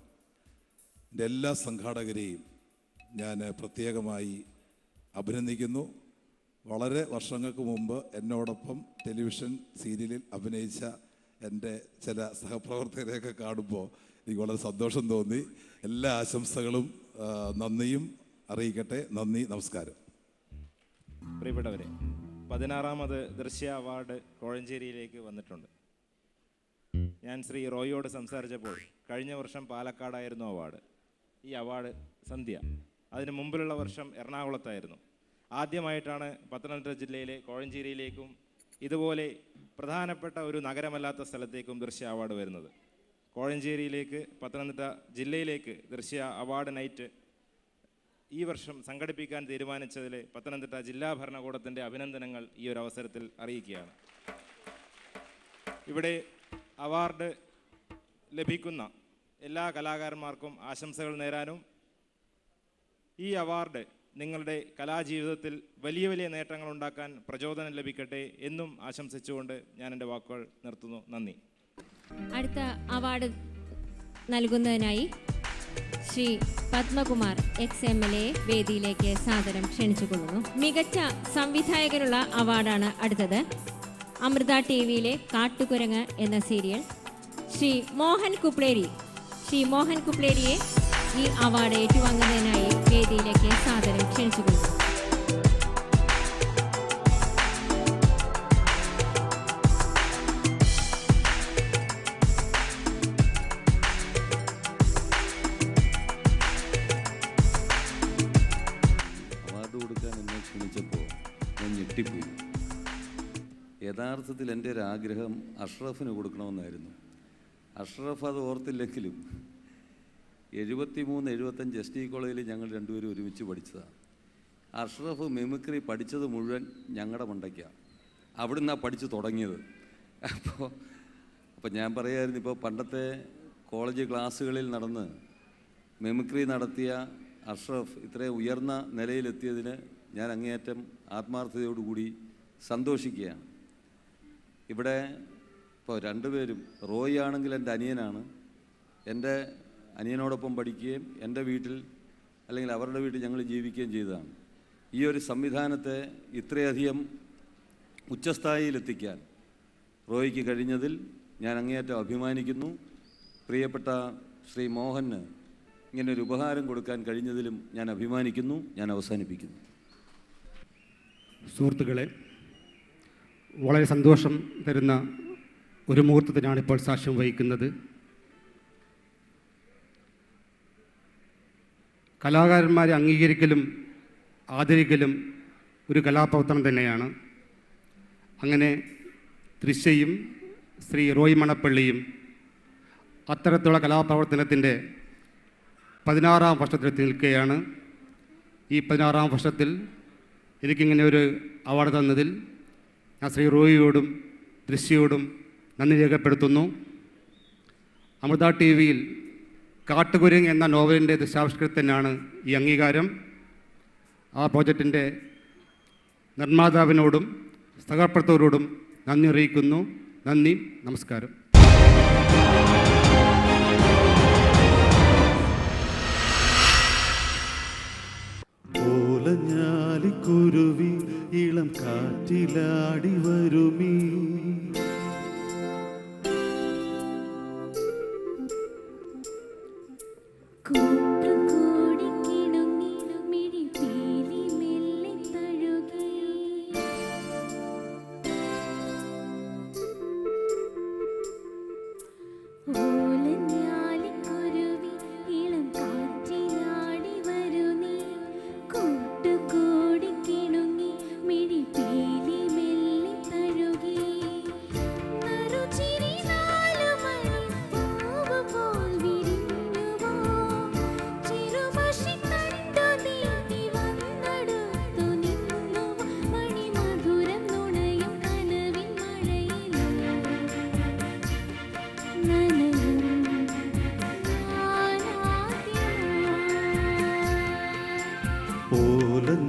എൻ്റെ എല്ലാ സംഘാടകരെയും ഞാൻ പ്രത്യേകമായി അഭിനന്ദിക്കുന്നു. വളരെ വർഷങ്ങൾക്ക് മുമ്പ് എന്നോടൊപ്പം ടെലിവിഷൻ സീരിയലിൽ അഭിനയിച്ച എൻ്റെ ചില സഹപ്രവർത്തകരെയൊക്കെ കാണുമ്പോൾ എനിക്ക് വളരെ സന്തോഷം തോന്നി. എല്ലാ ആശംസകളും നന്ദിയും അറിയിക്കട്ടെ. നന്ദി, നമസ്കാരം. പ്രിയപ്പെട്ടവരെ, 16ാമത് ദൃശ്യ അവാർഡ് കോഴഞ്ചേരിയിലേക്ക് വന്നിട്ടുണ്ട്. ഞാൻ ശ്രീ റോയിയോട് സംസാരിച്ചപ്പോൾ കഴിഞ്ഞ വർഷം പാലക്കാടായിരുന്നു അവാർഡ്, ഈ അവാർഡ് സന്ധ്യ. അതിന് മുമ്പിലുള്ള വർഷം എറണാകുളത്തായിരുന്നു. ആദ്യമായിട്ടാണ് പത്തനംതിട്ട ജില്ലയിലെ കോഴഞ്ചേരിയിലേക്കും ഇതുപോലെ പ്രധാനപ്പെട്ട ഒരു നഗരമല്ലാത്ത സ്ഥലത്തേക്കും ദൃശ്യ അവാർഡ് വരുന്നത്. കോഴഞ്ചേരിയിലേക്ക്, പത്തനംതിട്ട ജില്ലയിലേക്ക് ദൃശ്യ അവാർഡ് നൈറ്റ് ഈ വർഷം സംഘടിപ്പിക്കാൻ തീരുമാനിച്ചതിൽ പത്തനംതിട്ട ജില്ലാ ഭരണകൂടത്തിൻ്റെ അഭിനന്ദനങ്ങൾ ഈ ഒരു അവസരത്തിൽ അറിയിക്കുകയാണ്. ഇവിടെ അവാർഡ് ലഭിക്കുന്ന എല്ലാ കലാകാരന്മാർക്കും ആശംസകൾ നേരാനും ഈ അവാർഡ് നിങ്ങളുടെ കലാജീവിതത്തിൽ വലിയ വലിയ നേട്ടങ്ങൾ ഉണ്ടാക്കാൻ പ്രചോദനം ലഭിക്കട്ടെ എന്നും ആശംസിച്ചുകൊണ്ട് ഞാൻ എൻ്റെ വാക്കുകൾ നിർത്തുന്നു. നന്ദി. അടുത്ത അവാർഡ് നൽകുന്നതിനായി ശ്രീ പത്മകുമാർ XMLA വേദിയിലേക്ക് സാദരം ക്ഷണിച്ചുകൊള്ളുന്നു. മികച്ച സംവിധായകനുള്ള അവാർഡാണ് അടുത്തത്. അമൃത TVയിലെ കാട്ടുകുരങ്ങ് എന്ന സീരിയൽ ശ്രീ മോഹൻ കുപ്ലേരിയെ ഈ അവാർഡ് ഏറ്റുവാങ്ങുന്നതിനായി വേദിയിലേക്ക് സാദരം ക്ഷണിച്ചുകൊള്ളുന്നു. അവാർഡ് കൊടുക്കാൻ എന്നെ ക്ഷണിച്ചപ്പോൾ ഞാൻ ഞെട്ടിപ്പോയി. യഥാർത്ഥത്തിൽ എൻ്റെ ഒരു ആഗ്രഹം അഷ്റഫിന് കൊടുക്കണമെന്നായിരുന്നു. അഷ്റഫ് അത് ഓർത്തില്ലെങ്കിലും 73-75 ST കോളേജിൽ ഞങ്ങൾ രണ്ടുപേരും ഒരുമിച്ച് പഠിച്ചതാണ്. അഷ്റഫ് മിമിക്രി പഠിച്ചത് മുഴുവൻ ഞങ്ങളുടെ മണ്ടയ്ക്കാണ്. അവിടെ നിന്നാണ് പഠിച്ച് തുടങ്ങിയത്. അപ്പോൾ ഞാൻ പറയായിരുന്നു, ഇപ്പോൾ പണ്ടത്തെ കോളേജ് ക്ലാസ്സുകളിൽ നടന്ന് മിമിക്രി നടത്തിയ അഷ്റഫ് ഇത്രയും ഉയർന്ന നിലയിലെത്തിയതിന് ഞാൻ അങ്ങേയറ്റം ആത്മാർത്ഥതയോടുകൂടി സന്തോഷിക്കുകയാണ്. ഇവിടെ ഇപ്പോൾ രണ്ടുപേരും, റോയി ആണെങ്കിൽ എൻ്റെ അനിയനാണ്, എൻ്റെ അനിയനോടൊപ്പം പഠിക്കുകയും എൻ്റെ വീട്ടിൽ അല്ലെങ്കിൽ അവരുടെ വീട്ടിൽ ഞങ്ങൾ ജീവിക്കുകയും ചെയ്തതാണ്. ഈ ഒരു സംവിധാനത്തെ ഇത്രയധികം ഉച്ചസ്ഥായിയിലെത്തിക്കാൻ റോയിക്ക് കഴിഞ്ഞതിൽ ഞാൻ അങ്ങേയറ്റം അഭിമാനിക്കുന്നു. പ്രിയപ്പെട്ട ശ്രീ മോഹന് ഇങ്ങനൊരു ഉപഹാരം കൊടുക്കാൻ കഴിഞ്ഞതിലും ഞാൻ അഭിമാനിക്കുന്നു. ഞാൻ അവസാനിപ്പിക്കുന്നു. സുഹൃത്തുക്കളെ, വളരെ സന്തോഷം തരുന്ന ഒരു മുഹൂർത്തത്തിനാണ് ഇപ്പോൾ സാക്ഷ്യം വഹിക്കുന്നത്. കലാകാരന്മാരെ അംഗീകരിക്കലും ആദരിക്കലും ഒരു കലാപ്രവർത്തനം തന്നെയാണ്. അങ്ങനെ ദൃശ്യയും ശ്രീ റോയി മണപ്പള്ളിയും അത്തരത്തിലുള്ള കലാപ്രവർത്തനത്തിൻ്റെ 16ാം വർഷത്തിലെത്തി നിൽക്കുകയാണ്. ഈ 16ാം വർഷത്തിൽ എനിക്കിങ്ങനെ ഒരു അവാർഡ് തന്നതിൽ ഞാൻ ശ്രീ റോയിയോടും ദൃശ്യയോടും നന്ദി രേഖപ്പെടുത്തുന്നു. അമൃത TVയിൽ കാട്ടുകുരങ്ങ് എന്ന നോവലിൻ്റെ ദൃശ്യാവിഷ്കൃതനാണ് ഈ അംഗീകാരം. ആ പ്രോജക്റ്റിൻ്റെ നിർമ്മാതാവിനോടും സഹപ്രവർത്തകരോടും നന്ദി അറിയിക്കുന്നു. നന്ദി, നമസ്കാരം.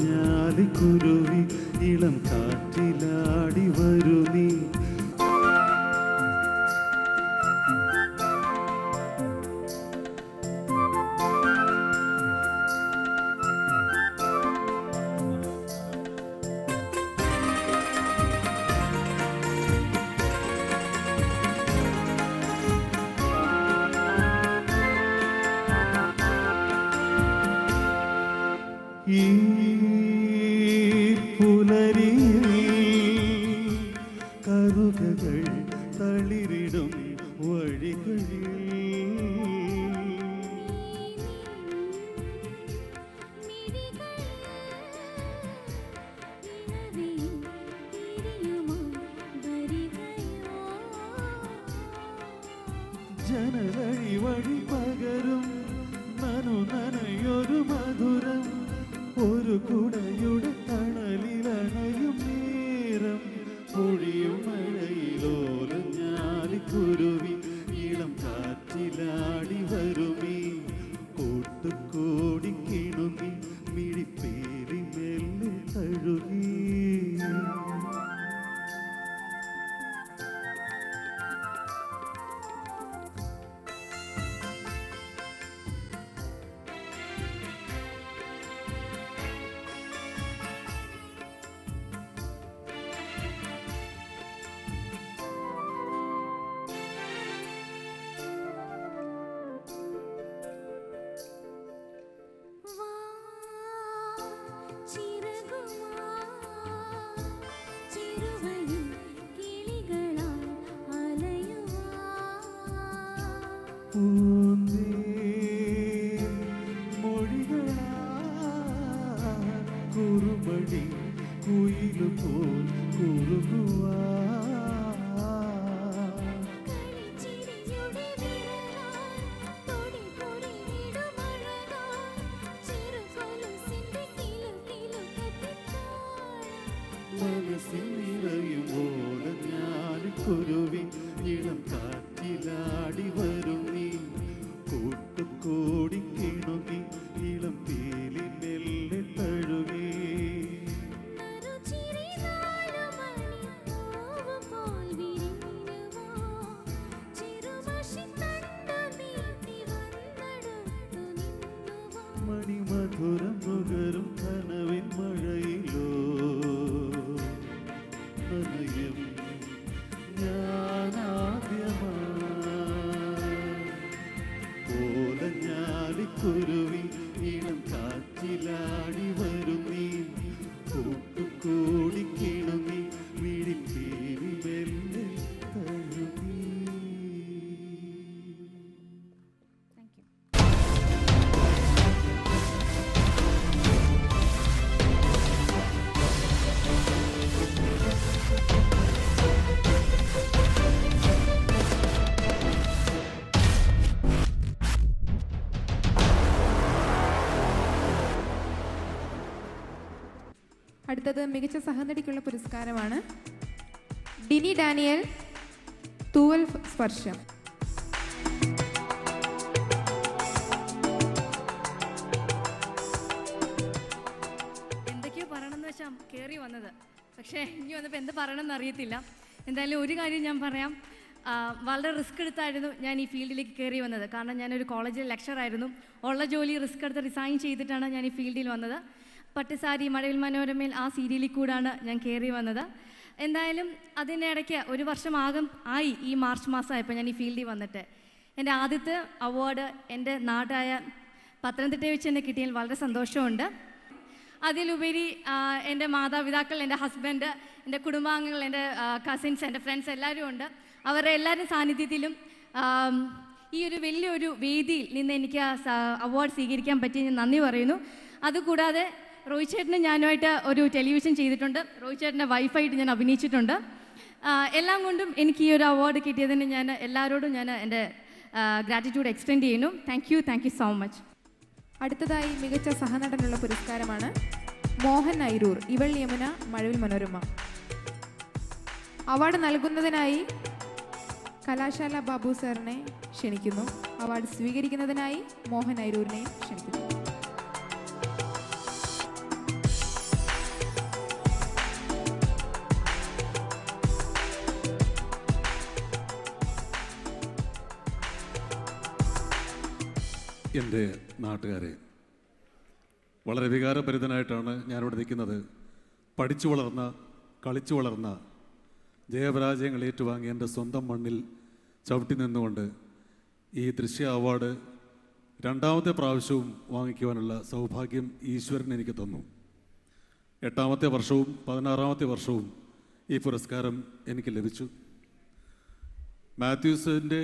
ഓലഞ്ഞാലിക്കുരുവി ഇളം കാറ്റിലാടി വരൂ നീ. ഈ പുലരിയിൽ കറുകകൾ തളിരിടും വഴികളിൽ ജനവഴി വഴി പകരും നനയൊരു മധുരം, ഒരു കുടയുടെ തണലിലണയും നേരം, പൊഴിയും മഴയിലോലഞ്ഞാലിക്കുരുവി ഇളം കാറ്റിലാടി വരുമീ. കൂട്ടുകൂടി കിണുങ്ങി മിഴിപ്പേരി മെല്ലെ തഴുകി. കുറുമണി കുയിലുപോൽ കുറുകുവാ. മനസ്സിൽ നിറയും ഓലഞ്ഞാലിക്കുരുവി ഇളം കാറ്റിലാടി വരും നീ. കൂട്ടുകൂടി കിണുങ്ങി ഇളം പീലി മെല്ലെ തഴുകി. മണിമധുരം നുകരും കനവിൻ മഴയിലോ നനയും ഓലഞ്ഞാലിക്കുരുവി ഇളം കാറ്റിലാടി വരും നീ. കൂട്ടുകൂടി കിണുങ്ങി വിഴിപ്പേരി മെല്ലെ തഴുകി. അടുത്തത് മികച്ച സഹനടിക്കുള്ള പുരസ്കാരമാണ്. ഡിനി ഡാനിയൽ, തൂവൽ സ്പർശം. എന്തൊക്കെയോ പറയണമെന്ന് വെച്ചാൽ കയറി വന്നത്, പക്ഷേ ഇനി വന്നപ്പോൾ എന്ത് പറയണമെന്ന് അറിയത്തില്ല. എന്തായാലും ഒരു കാര്യം ഞാൻ പറയാം, വളരെ റിസ്ക് എടുത്തായിരുന്നു ഞാൻ ഈ ഫീൽഡിലേക്ക് കയറി വന്നത്. കാരണം ഞാനൊരു കോളേജിൽ ലെക്ചറായിരുന്നു. ഉള്ള ജോലി റിസ്ക് എടുത്ത് റിസൈൻ ചെയ്തിട്ടാണ് ഞാൻ ഈ ഫീൽഡിൽ വന്നത്. പട്ടുസാരി, മഴവിൽ മനോരമയിൽ ആ സീരിയലിൽ കൂടാണ് ഞാൻ കയറി വന്നത്. എന്തായാലും അതിനിടയ്ക്ക് ഒരു വർഷം ആയി ഈ മാർച്ച് മാസമായപ്പോൾ ഞാൻ ഈ ഫീൽഡിൽ വന്നിട്ട്. എൻ്റെ ആദ്യത്തെ അവാർഡ് എൻ്റെ നാടായ പത്തനംതിട്ടയിൽ വെച്ച് തന്നെ കിട്ടിയതിൽ വളരെ സന്തോഷമുണ്ട്. അതിലുപരി എൻ്റെ മാതാപിതാക്കൾ, എൻ്റെ ഹസ്ബൻഡ്, എൻ്റെ കുടുംബാംഗങ്ങൾ, എൻ്റെ കസിൻസ്, എൻ്റെ ഫ്രണ്ട്സ് എല്ലാവരും ഉണ്ട്. അവരുടെ എല്ലാവരും സാന്നിധ്യത്തിലും ഈ ഒരു വലിയൊരു വേദിയിൽ നിന്ന് എനിക്ക് അവാർഡ് സ്വീകരിക്കാൻ പറ്റി ഞാൻ നന്ദി പറയുന്നു. അതുകൂടാതെ റോയ് ചേട്ടനും ഞാനുമായിട്ട് ഒരു ടെലിവിഷൻ ചെയ്തിട്ടുണ്ട്. റോയ് ചേട്ടൻ്റെ വൈഫായിട്ട് ഞാൻ അഭിനയിച്ചിട്ടുണ്ട്. എല്ലാം കൊണ്ടും എനിക്ക് ഈ ഒരു അവാർഡ് കിട്ടിയതിന് ഞാൻ എല്ലാവരോടും ഞാൻ എൻ്റെ ഗ്രാറ്റിറ്റ്യൂഡ് എക്സ്റ്റെൻഡ് ചെയ്യുന്നു. Thank you so much. അടുത്തതായി മികച്ച സഹനടനുള്ള പുരസ്കാരമാണ് മോഹൻ ഐരൂർ, ഇവൾ യമുന, മഴവിൽ മനോരമ. അവാർഡ് നൽകുന്നതിനായി കലാശാല ബാബു സാറിനെ ക്ഷണിക്കുന്നു. അവാർഡ് സ്വീകരിക്കുന്നതിനായി മോഹൻ ഐരൂരിനെയും ക്ഷണിക്കുന്നു. എൻ്റെ നാട്ടുകാരെ, വളരെ വികാരഭരിതനായിട്ടാണ് ഞാനിവിടെ നിൽക്കുന്നത്. പഠിച്ചു വളർന്ന, കളിച്ചു വളർന്ന, ജയപരാജയങ്ങൾ ഏറ്റുവാങ്ങി എൻ്റെ സ്വന്തം മണ്ണിൽ ചവിട്ടി നിന്നുകൊണ്ട് ഈ ദൃശ്യ അവാർഡ് രണ്ടാമത്തെ പ്രാവശ്യവും വാങ്ങിക്കുവാനുള്ള സൗഭാഗ്യം ഈശ്വരൻ എനിക്ക് തന്നു. 8ാമത്തെ വർഷവും 16ാമത്തെ വർഷവും ഈ പുരസ്കാരം എനിക്ക് ലഭിച്ചു. മാത്യൂസിൻ്റെ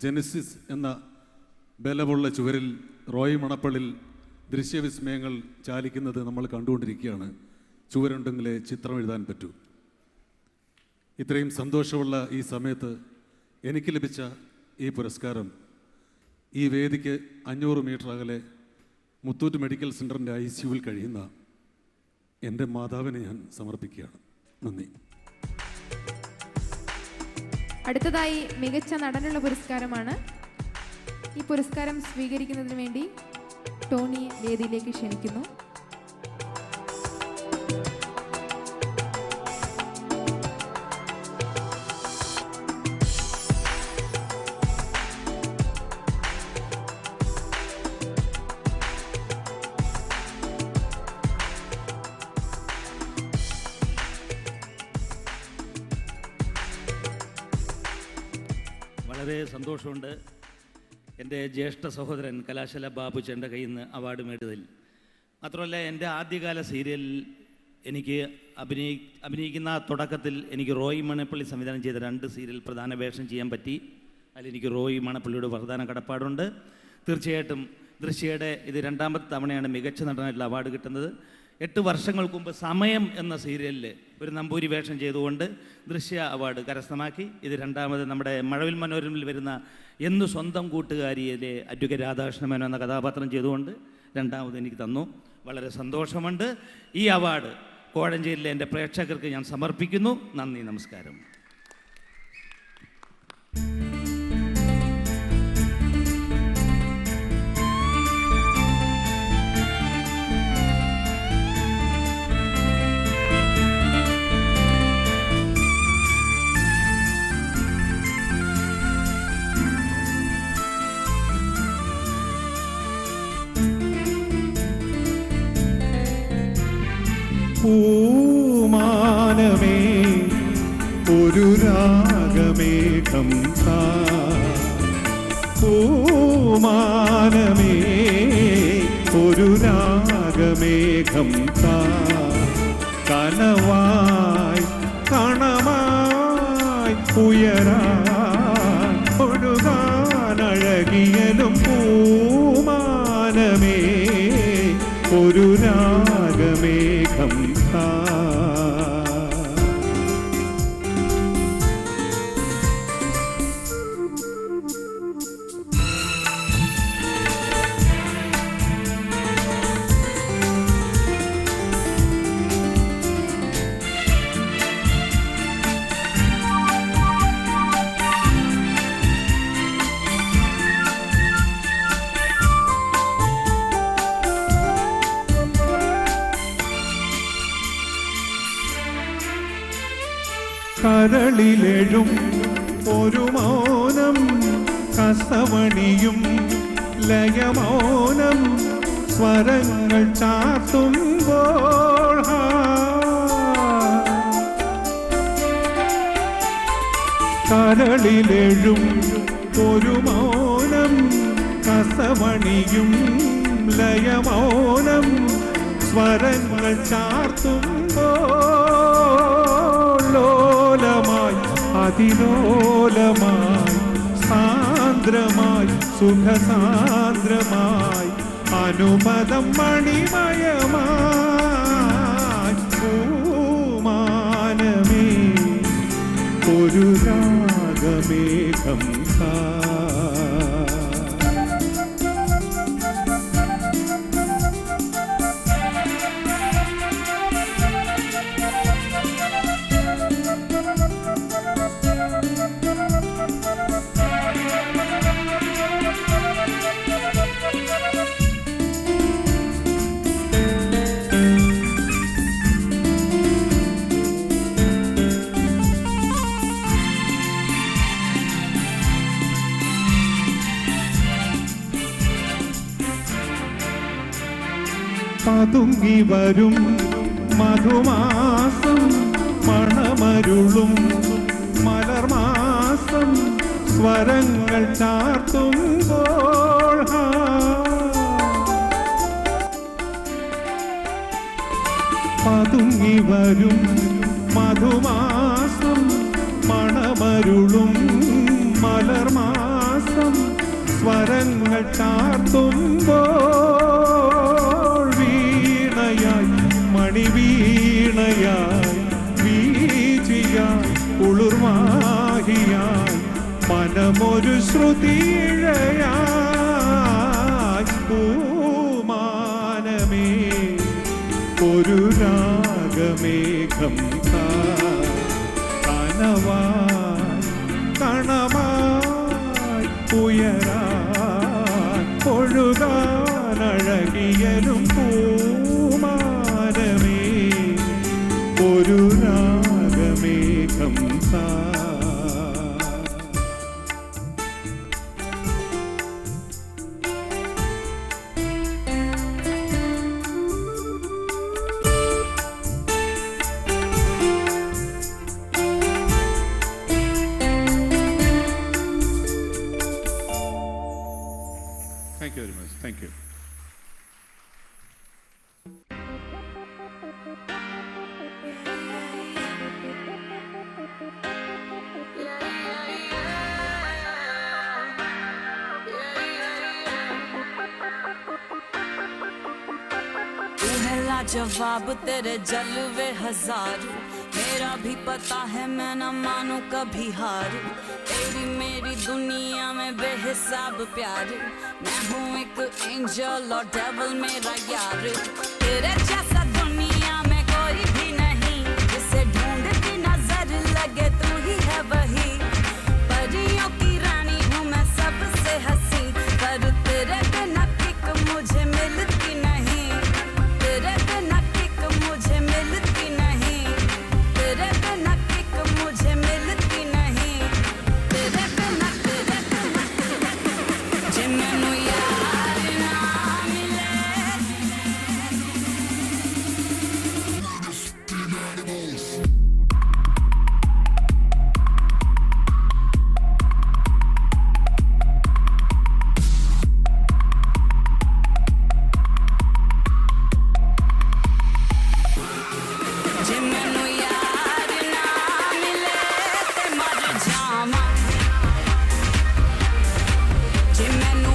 ജെനസിസ് എന്ന ബലമുള്ള ചുവരിൽ റോയ് മണപ്പള്ളിൽ ദൃശ്യവിസ്മയങ്ങൾ ചാലിക്കുന്നത് നമ്മൾ കണ്ടുകൊണ്ടിരിക്കുകയാണ്. ചുവരുണ്ടെങ്കിലേ ചിത്രം എഴുതാൻ പറ്റൂ. ഇത്രയും സന്തോഷമുള്ള ഈ സമയത്ത് എനിക്ക് ലഭിച്ച ഈ പുരസ്കാരം ഈ വേദിക്ക് 500 മീറ്റർ അകലെ മുത്തൂറ്റ് മെഡിക്കൽ സെൻ്ററിൻ്റെ ICUവിൽ കഴിയുന്ന എൻ്റെ മാതാവിനെ ഞാൻ സമർപ്പിക്കുകയാണ്. നന്ദി. അടുത്തതായി മികച്ച നടനുള്ള പുരസ്കാരമാണ്. ഈ പുരസ്കാരം സ്വീകരിക്കുന്നതിന് വേണ്ടി ടോണി വേദിയിലേക്ക് ക്ഷണിക്കുന്നു. വളരെ സന്തോഷമുണ്ട് എൻ്റെ ജ്യേഷ്ഠ സഹോദരൻ കലാശാല ബാബു ചേട്ടൻ്റെ കയ്യിൽ നിന്ന് അവാർഡ് നേടിയതിൽ. മാത്രമല്ല എൻ്റെ ആദ്യകാല സീരിയലിൽ എനിക്ക് അഭിനയിക്കുന്ന തുടക്കത്തിൽ എനിക്ക് റോയ് മണപ്പള്ളി സംവിധാനം ചെയ്ത 2 സീരിയൽ പ്രധാന വേഷം ചെയ്യാൻ പറ്റി. അതിലെനിക്ക് റോയ് മണപ്പള്ളിയുടെ പ്രധാന കടപ്പാടുണ്ട്. തീർച്ചയായിട്ടും ദൃശ്യയുടെ ഇത് 2ാമത്തെ തവണയാണ് മികച്ച നടനായിട്ടുള്ള അവാർഡ് കിട്ടുന്നത്. 8 വർഷങ്ങൾക്ക് മുമ്പ് സമയം എന്ന സീരിയലിൽ ഒരു നമ്പൂരി വേഷം ചെയ്തുകൊണ്ട് ദൃശ്യ അവാർഡ് കരസ്ഥമാക്കി. ഇത് 2ാമത് നമ്മുടെ മഴവിൽ മനോരമയിൽ വരുന്ന എന്ന് സ്വന്തം കൂട്ടുകാരിയിലെ അഡ്വക്കേറ്റ് രാധാകൃഷ്ണ മേനോൻ എന്ന കഥാപാത്രം ചെയ്തുകൊണ്ട് 2ാമത് എനിക്ക് തന്നു. വളരെ സന്തോഷമുണ്ട്. ഈ അവാർഡ് കോഴഞ്ചേരിയിലെ എൻ്റെ പ്രേക്ഷകർക്ക് ഞാൻ സമർപ്പിക്കുന്നു. നന്ദി, നമസ്കാരം. പൂമാനമേ ഒരു രാഗമേഘം താ, പൂമാനമേ ഒരു രാഗമേഘം താ, കനവായി കണമായി ഉയരാൻ ഒഴുകാനഴകിയലും പൂമാനമേ ഒരു രാഗമേഘം താ. കരളിലെഴും ഒരു മൗനം കസവണിയും ലയമൗനം സ്വരങ്ങൾ ചാർത്തുമ്പോൾ കരളിലെഴും ഒരു മൗനം കസവണിയും ലയമൗനം സ്വരങ്ങൾ ചാർത്തുമ്പോൾ ലോലമായി അതിലോലമായി സാന്ദ്രമായി സുഖസാന്ദ്രമായി അനുപദം മണിമയമായി പൂമാനമേ ഒരു രാഗമേഘം സാ പതുങ്ങി വരും മധുമാസം മണമരുളും മലർമാസം സ്വരങ്ങൾ ചാർത്തുമ്പോൾ പതുങ്ങി വരും മധുമാസം മണമരുളും മലർമാസം സ്വരങ്ങൾ ചാർത്തുമ്പോൾ വീണയായി മണിവീണയായി വീചിയായി ഉളുർവാഹിയായി മനമൊരു ശ്രുതിഴയായി പൂമാനമേ ഒരു രാഗമേഘം കനവായി കണമായി ഉയരാൻ ഒഴുകാനഴകിയലും പൂമാനമേ ഒരു രാഗമേഘം Thank you very much. Thank you. तू है लाजवाब तेरे जलवे हजारों मेरा भी पता है मैं न मानू कभी हार तेरी मेरी दुनिया में बेहिसाब प्यार मैं हूँ एक एंजल और डेविल मेरा यार तेरे जैसा दुनिया में कोई भी नहीं जिसे ढूंढती नजर लगे तू ही है वही परियों की रानी हूँ मैं सबसे हंसी पर तेरे बिना किक मुझे मिलती नहीं तेरे बिना किक मुझे मिलती नहीं तेरे बिना किक मुझे मिलती नहीं तेरे बिना जे मैनू यार ना मिले जे मैनू यार ना मिले ते मर जावां जे मैनू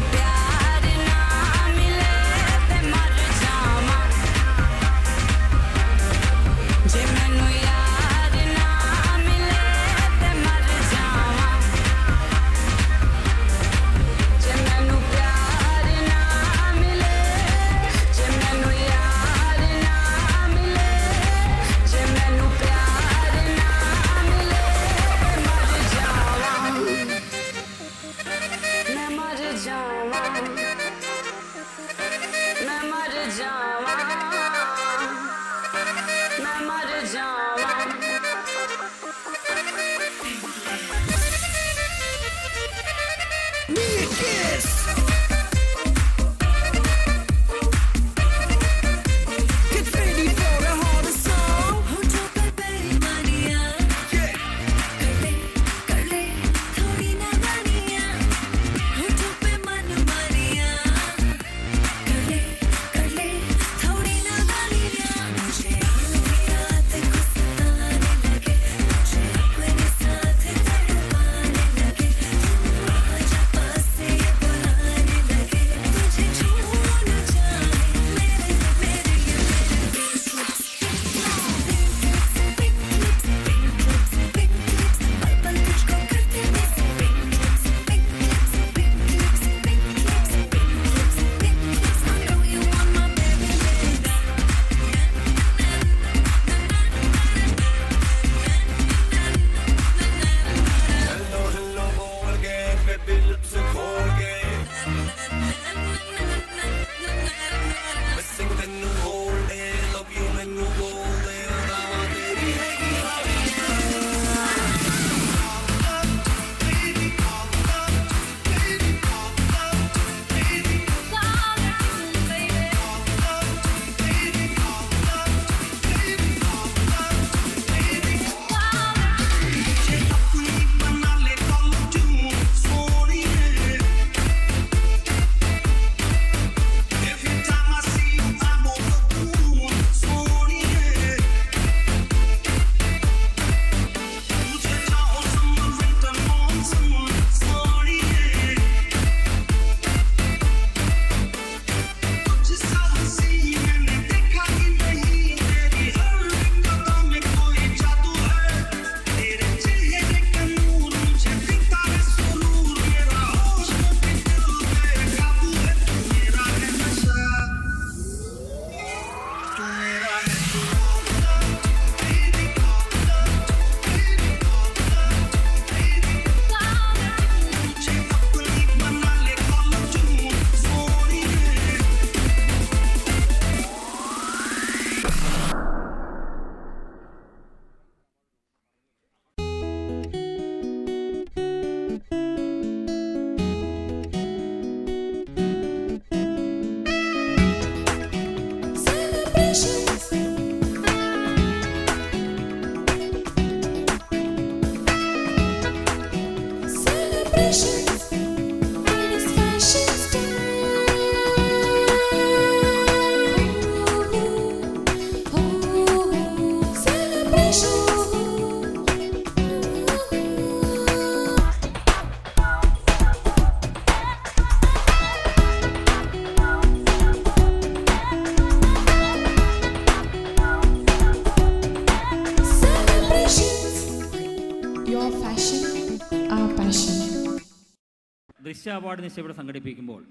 ദൃശ്യ അവാർഡ് നിശ്ചയം ഇവിടെ സംഘടിപ്പിക്കുമ്പോൾ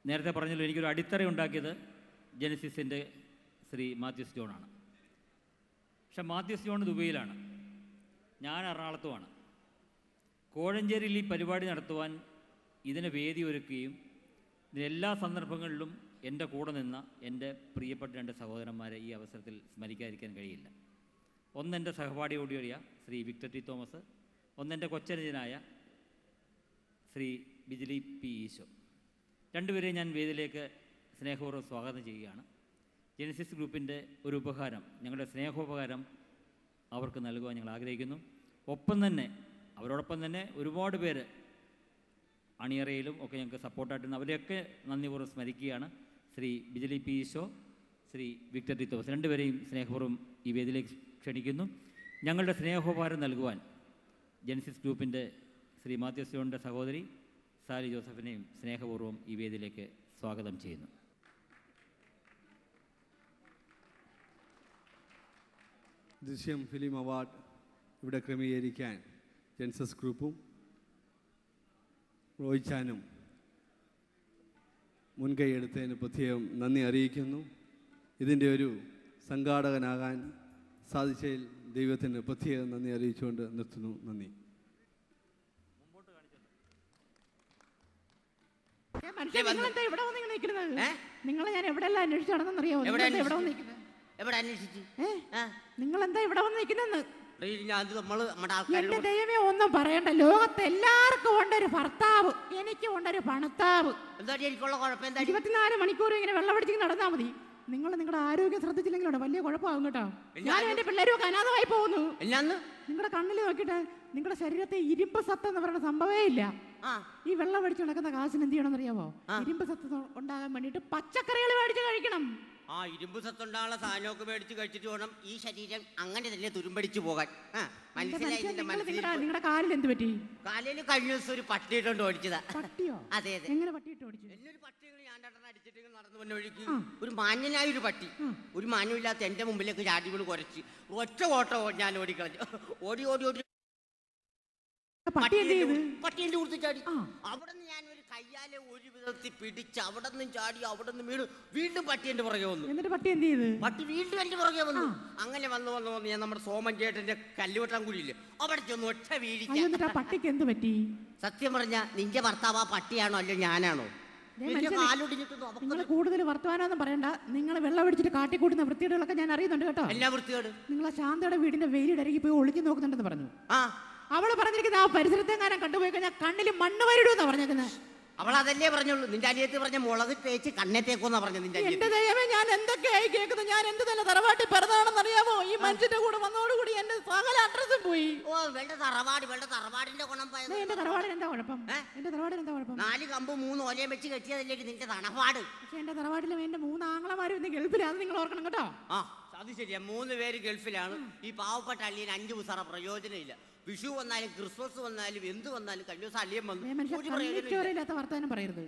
നേരത്തെ പറഞ്ഞല്ലോ എനിക്കൊരു അടിത്തറ ഉണ്ടാക്കിയത് ജെനസിസിൻ്റെ ശ്രീ മാത്യൂസ് ജോണാണ്. പക്ഷെ മാത്യൂസ് ജോൺ ദുബൈയിലാണ്, ഞാൻ എറണാകുളത്തുമാണ്. കോഴഞ്ചേരിയിൽ ഈ പരിപാടി നടത്തുവാൻ ഇതിന് വേദി ഒരുക്കുകയും ഇതിനെല്ലാ സന്ദർഭങ്ങളിലും എൻ്റെ കൂടെ നിന്ന എൻ്റെ പ്രിയപ്പെട്ട 2 സഹോദരന്മാരെ ഈ അവസരത്തിൽ സ്മരിക്കാതിരിക്കാൻ കഴിയില്ല. ഒന്നെൻ്റെ സഹപാഠിയോടിയ ശ്രീ വിക്ടർ ടി തോമസ്, ഒന്നെൻ്റെ കൊച്ചനുജനായ ശ്രീ ബിജിലി പി ഈശോ. രണ്ടുപേരെയും ഞാൻ വേദിയിലേക്ക് സ്നേഹപൂർവ്വം സ്വാഗതം ചെയ്യുകയാണ്. ജെനസിസ് ഗ്രൂപ്പിൻ്റെ ഒരു ഉപഹാരം, ഞങ്ങളുടെ സ്നേഹോപഹാരം അവർക്ക് നൽകുവാൻ ഞങ്ങൾ ആഗ്രഹിക്കുന്നു. ഒപ്പം തന്നെ അവരോടൊപ്പം തന്നെ ഒരുപാട് പേര് അണിയറയിലും ഒക്കെ ഞങ്ങൾക്ക് സപ്പോർട്ടായിട്ട് അവരെയൊക്കെ നന്ദിപൂർവ്വം സ്മരിക്കുകയാണ്. Shri Bijili P Easo, Shri Victor T Thomas, രണ്ടുപേരെയും സ്നേഹപൂർവ്വം ഈ വേദിയിലേക്ക് ക്ഷണിക്കുന്നു. ഞങ്ങളുടെ സ്നേഹോപഹാരം നൽകുവാൻ ജെനസിസ് ഗ്രൂപ്പിൻ്റെ ശ്രീ മാത്യൂസ് ജോണിൻ്റെ സഹോദരി സാലി ജോസഫിനെയും സ്നേഹപൂർവ്വം ഈ വേദിയിലേക്ക് സ്വാഗതം ചെയ്യുന്നു. ദൃശ്യം ഫിലിം അവാർഡ് ഇവിടെ ക്രമീകരിക്കാൻ ജെൻസസ് ഗ്രൂപ്പും റോയ്ച്ചാനും മുൻകൈയെടുത്തതിന് പ്രത്യേകം നന്ദി അറിയിക്കുന്നു. ഇതിൻ്റെ ഒരു സംഘാടകനാകാൻ സാധിച്ചതിൽ ദൈവത്തിന് പ്രത്യേകം നന്ദി അറിയിച്ചുകൊണ്ട് നിർത്തുന്നു. നന്ദി. നിങ്ങളെ ഞാൻ എവിടെയെല്ലാം അന്വേഷിച്ചു നടന്നറിയാമോ? നിങ്ങളെന്താ ഇവിടെ വന്ന് നിൽക്കുന്നെന്ന്? എന്റെ ദൈവമേ, ഒന്നും പറയണ്ട. ലോകത്ത് എല്ലാവർക്കും ഉണ്ടൊരു ഭർത്താവ്, എനിക്കും ഉണ്ടൊരു പണത്താവ്. 24 മണിക്കൂർ ഇങ്ങനെ വെള്ളമടിച്ച് നടന്നാൽ മതി. നിങ്ങൾ നിങ്ങളുടെ ആരോഗ്യം ശ്രദ്ധിച്ചില്ലെങ്കിലോ വലിയ കുഴപ്പമാകും കേട്ടോ. ഞാനും എന്റെ പിള്ളേരും ഒക്കെ അനാഥമായി പോകുന്നു. നിങ്ങളുടെ കണ്ണിൽ നോക്കിയിട്ട് നിങ്ങളുടെ ശരീരത്തെ ഇരുമ്പ് സത്ത് എന്ന് പറയുന്ന സംഭവമേ ഇല്ല. ഈ വെള്ളം അടിച്ച് നടക്കുന്ന കാശിന് എന്ത് ചെയ്യണമെന്ന് അറിയാമോ? ഇരുമ്പ് സത്ത് ഉണ്ടാകാൻ വേണ്ടിയിട്ട് പച്ചക്കറികൾ മേടിച്ച് കഴിക്കണം. ഇരുമ്പ് സത്തുണ്ടാകുന്ന സാധനമൊക്കെ മേടിച്ച് കഴിച്ചിട്ട് വേണം ഈ ശരീരം അങ്ങനെ തന്നെ തുരുമ്പടിച്ചു പോകാൻ. നിങ്ങളുടെ കാലിൽ എന്ത് പറ്റി? കാലിൽ കഴിഞ്ഞ ദിവസം ഒരു പട്ടിയിട്ടുണ്ട് ഓടിച്ചതാ. പട്ടിയോ? അതെ അതെ. എങ്ങനെ പട്ടിയിട്ട് ഓടിച്ചു? എന്നൊരു പട്ടികൾ ഞാൻ അടിച്ചിട്ട് നടന്നു വന്ന വഴിക്ക് ഒരു മാന്യനായ ഒരു പട്ടി, ഒരു മാന്യമില്ലാത്ത എന്റെ മുമ്പിലേക്ക് ചാടികൾ കുറച്ച് ഒറ്റ ഓട്ടോ ഞാൻ ഓടിക്കളഞ്ഞു. ഓടി ഓടി ഓടി പട്ടിന്റെ കൊടുത്ത് ചാടി. അവിടെ നിന്ന് ഞാൻ ഒരു കയ്യാലെ ഒരു വിധത്തിൽ പിടിച്ച് അവിടെ നിന്നും ചാടി, അവിടെ നിന്ന് വീണ് വീണ്ടും പട്ടിന്റെ പുറകെ വന്നു. എന്നിട്ട് പട്ടി എന്ത് ചെയ്തു? പട്ടി വീണ്ടും എന്റെ പുറകെ വന്നു. അങ്ങനെ വന്ന് വന്ന് വന്ന് ഞാൻ നമ്മുടെ സോമൻ ചേട്ടന്റെ കല്ലുവെട്ടാൻ കൂടിയില്ലേ അവിടെ ചെന്ന് ഒറ്റ വീഴിച്ചു. പട്ടിക്ക് എന്ത് പറ്റി? സത്യം പറഞ്ഞ നിന്റെ ഭർത്താവ് ആ പട്ടിയാണോ അല്ലോ ഞാനാണോ? നിങ്ങൾ കൂടുതൽ വർത്തമാനമൊന്നും പറയണ്ട. നിങ്ങൾ വെള്ളം അടിച്ചിട്ട് കാട്ടിക്കൂട്ടുന്ന വൃത്തികേടുകളൊക്കെ ഞാൻ അറിയുന്നുണ്ട് കേട്ടോ. എല്ലാ വൃത്തികേട് നിങ്ങളെ ശാന്തയുടെ വീടിന്റെ വെയിലിടക്കി പോയി ഒളിഞ്ഞു നോക്കുന്നുണ്ടെന്ന് പറഞ്ഞു. അവള് പറഞ്ഞിരിക്കുന്നത് ആ പരിസരത്തെങ്ങാനും കണ്ടുപോയി കഴിഞ്ഞാൽ കണ്ണിൽ മണ്ണ് വരിടുമെന്നാ പറഞ്ഞേക്കുന്നത്. അവൾ അതല്ലേ പറഞ്ഞുള്ളൂ. നിന്റെ അനിയത്തി പറഞ്ഞ മുളക് തേച്ച് കണ്ണത്തേക്കോന്നാ പറഞ്ഞു. നിന്റെ എന്റെ ദൈവമേ, ഞാൻ എന്തൊക്കെയായി കേൾക്കുന്നത്. ഞാൻ എന്ത് തന്നെ തറവാട്ടി പിറന്നാണെന്ന് അറിയാമോ? ഈ മനുഷ്യന്റെ കൂടെ വന്നതോടുകൂടി എന്റെ സകല അഡ്രസ്സും പോയി. തറവാടിന്റെ ഗുണം. എന്റെ തറവാടിന് എന്താ കുഴപ്പം? എന്റെ തറവാടിന് എന്താ കുഴപ്പം? 4 കമ്പ് 3 ഓലയും വെച്ച് കെട്ടിയതല്ലേ നിന്റെ തറവാട്. പക്ഷെ എന്റെ തറവാട്ടിലും എന്റെ 3 ആങ്ങളമാരും ഇന്ന് ഗൾഫിലാണ്. നിങ്ങൾ ഓർക്കണം കേട്ടോ. അത് ശരിയാ, 3 പേര് ഗൾഫിലാണ്. ഈ പാവപ്പെട്ട അള്ളിയിൽ 5 പൈസ പ്രയോജനമില്ല. വിഷു വന്നാലും ക്രിസ്മസ് വന്നാലും എന്ത് വന്നാലും കഴിഞ്ഞ ദിവസം അള്ളിയം വന്നു. വർത്താനം പറയരുത്.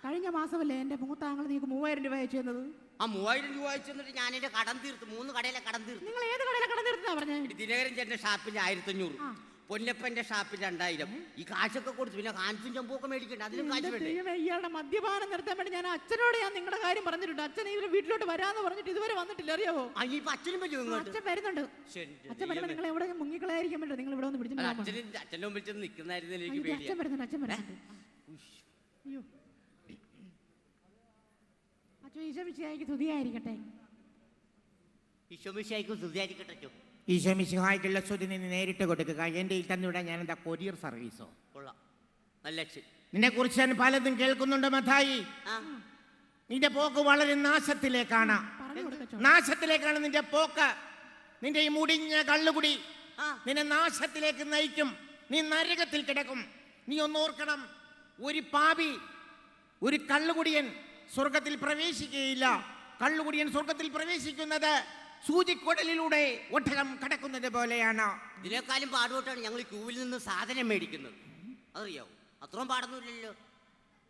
കഴിഞ്ഞ മാസമല്ലേ എന്റെ മൂത്താങ്ങൾ നിങ്ങൾക്ക് 3000 രൂപ അയച്ചു തന്നത്? ആ 3000 രൂപ അയച്ചു തന്നിട്ട് ഞാൻ എന്റെ കടം തീർത്തു. 3 കടയിലെ കടം തീർത്തു. നിങ്ങൾ ഏത് കടയിലെ കടം തീർത്താ പറഞ്ഞത്? ദിനകരൻ ചേട്ടന്റെ ഷാപ്പിൽ 1500, പൊന്നപ്പന്റെ ഷാപ്പിൽ 2000. ഈ കാശൊക്കെ കൊടുത്തു. പിന്നെ കാൻസും ചമ്പൊക്കെ മേടിക്കണ്ട, അതിനും കാശ് വേണ്ടേ? ഇയാളുടെ മദ്യപാനം നിർത്താൻ വേണ്ടി ഞാൻ അച്ഛനോട് നിങ്ങളുടെ കാര്യം പറഞ്ഞിട്ടുണ്ട്. അച്ഛൻ ഇവര് വീട്ടിലോട്ട് വരാന്ന് പറഞ്ഞിട്ട് ഇതുവരെ വന്നിട്ടില്ല, അറിയാവോ? അച്ഛനും അച്ഛൻ വരുന്നുണ്ട്. അച്ഛൻ വരുമ്പോ നിങ്ങൾ എവിടെ മുങ്ങിക്കളയായിരിക്കാൻ പറ്റും. നിങ്ങൾ ഇവിടെ ഒന്ന് പിടിച്ചിട്ട് അച്ഛൻ്റെ മുമ്പിൽ ചെന്ന് നിൽക്കുന്നതായിരുന്നു എനിക്ക് പേടി. അച്ഛൻ വരുന്നുണ്ട്. അച്ഛൻ വരുന്നുണ്ട്. അയ്യോ, അച്ഛൻ ഈശോമിശിഹായിക്ക് സ്തുതിയായിരിക്കട്ടെ. ഈശോമിശിഹായിക്ക് സ്തുതിയായിരിക്കട്ടെ. ഈശോമിശിഹായ്ക്കുള്ള സ്തുതി നിന്ന് നേരിട്ട് കൊടുക്കുക. എൻ്റെ ഈ തന്നിവിടെ ഞാൻ എന്താ കൊറിയർ സർവീസോ? കൊള്ളാം, നല്ല. നിന്നെ കുറിച്ച് ഞാൻ പലതും കേൾക്കുന്നുണ്ട് മത്തായി. നിന്റെ പോക്ക് വളരെ നാശത്തിലേക്കാണ്. നാശത്തിലേക്കാണ് നിന്റെ പോക്ക്. നിന്റെ ഈ മുടിഞ്ഞ കള്ളുകുടി നിന്നെ നാശത്തിലേക്ക് നയിക്കും. നീ നരകത്തിൽ കിടക്കും. നീ ഒന്നോർക്കണം, ഒരു പാപി, ഒരു കള്ളുകുടിയൻ സ്വർഗത്തിൽ പ്രവേശിക്കുകയില്ല. കള്ളുകുടിയൻ സ്വർഗത്തിൽ പ്രവേശിക്കുന്നത് സൂചിക്കുടലിലൂടെ ഒട്ടകം കടക്കുന്നത് പോലെയാണ്. ഇതിനേക്കാളും പാടുപെട്ടാണ് ഞങ്ങൾ ക്യൂവിൽ നിന്ന് സാധനം മേടിക്കുന്നത്. അറിയാവോ? അത്രയും പാടൊന്നുമില്ലല്ലോ.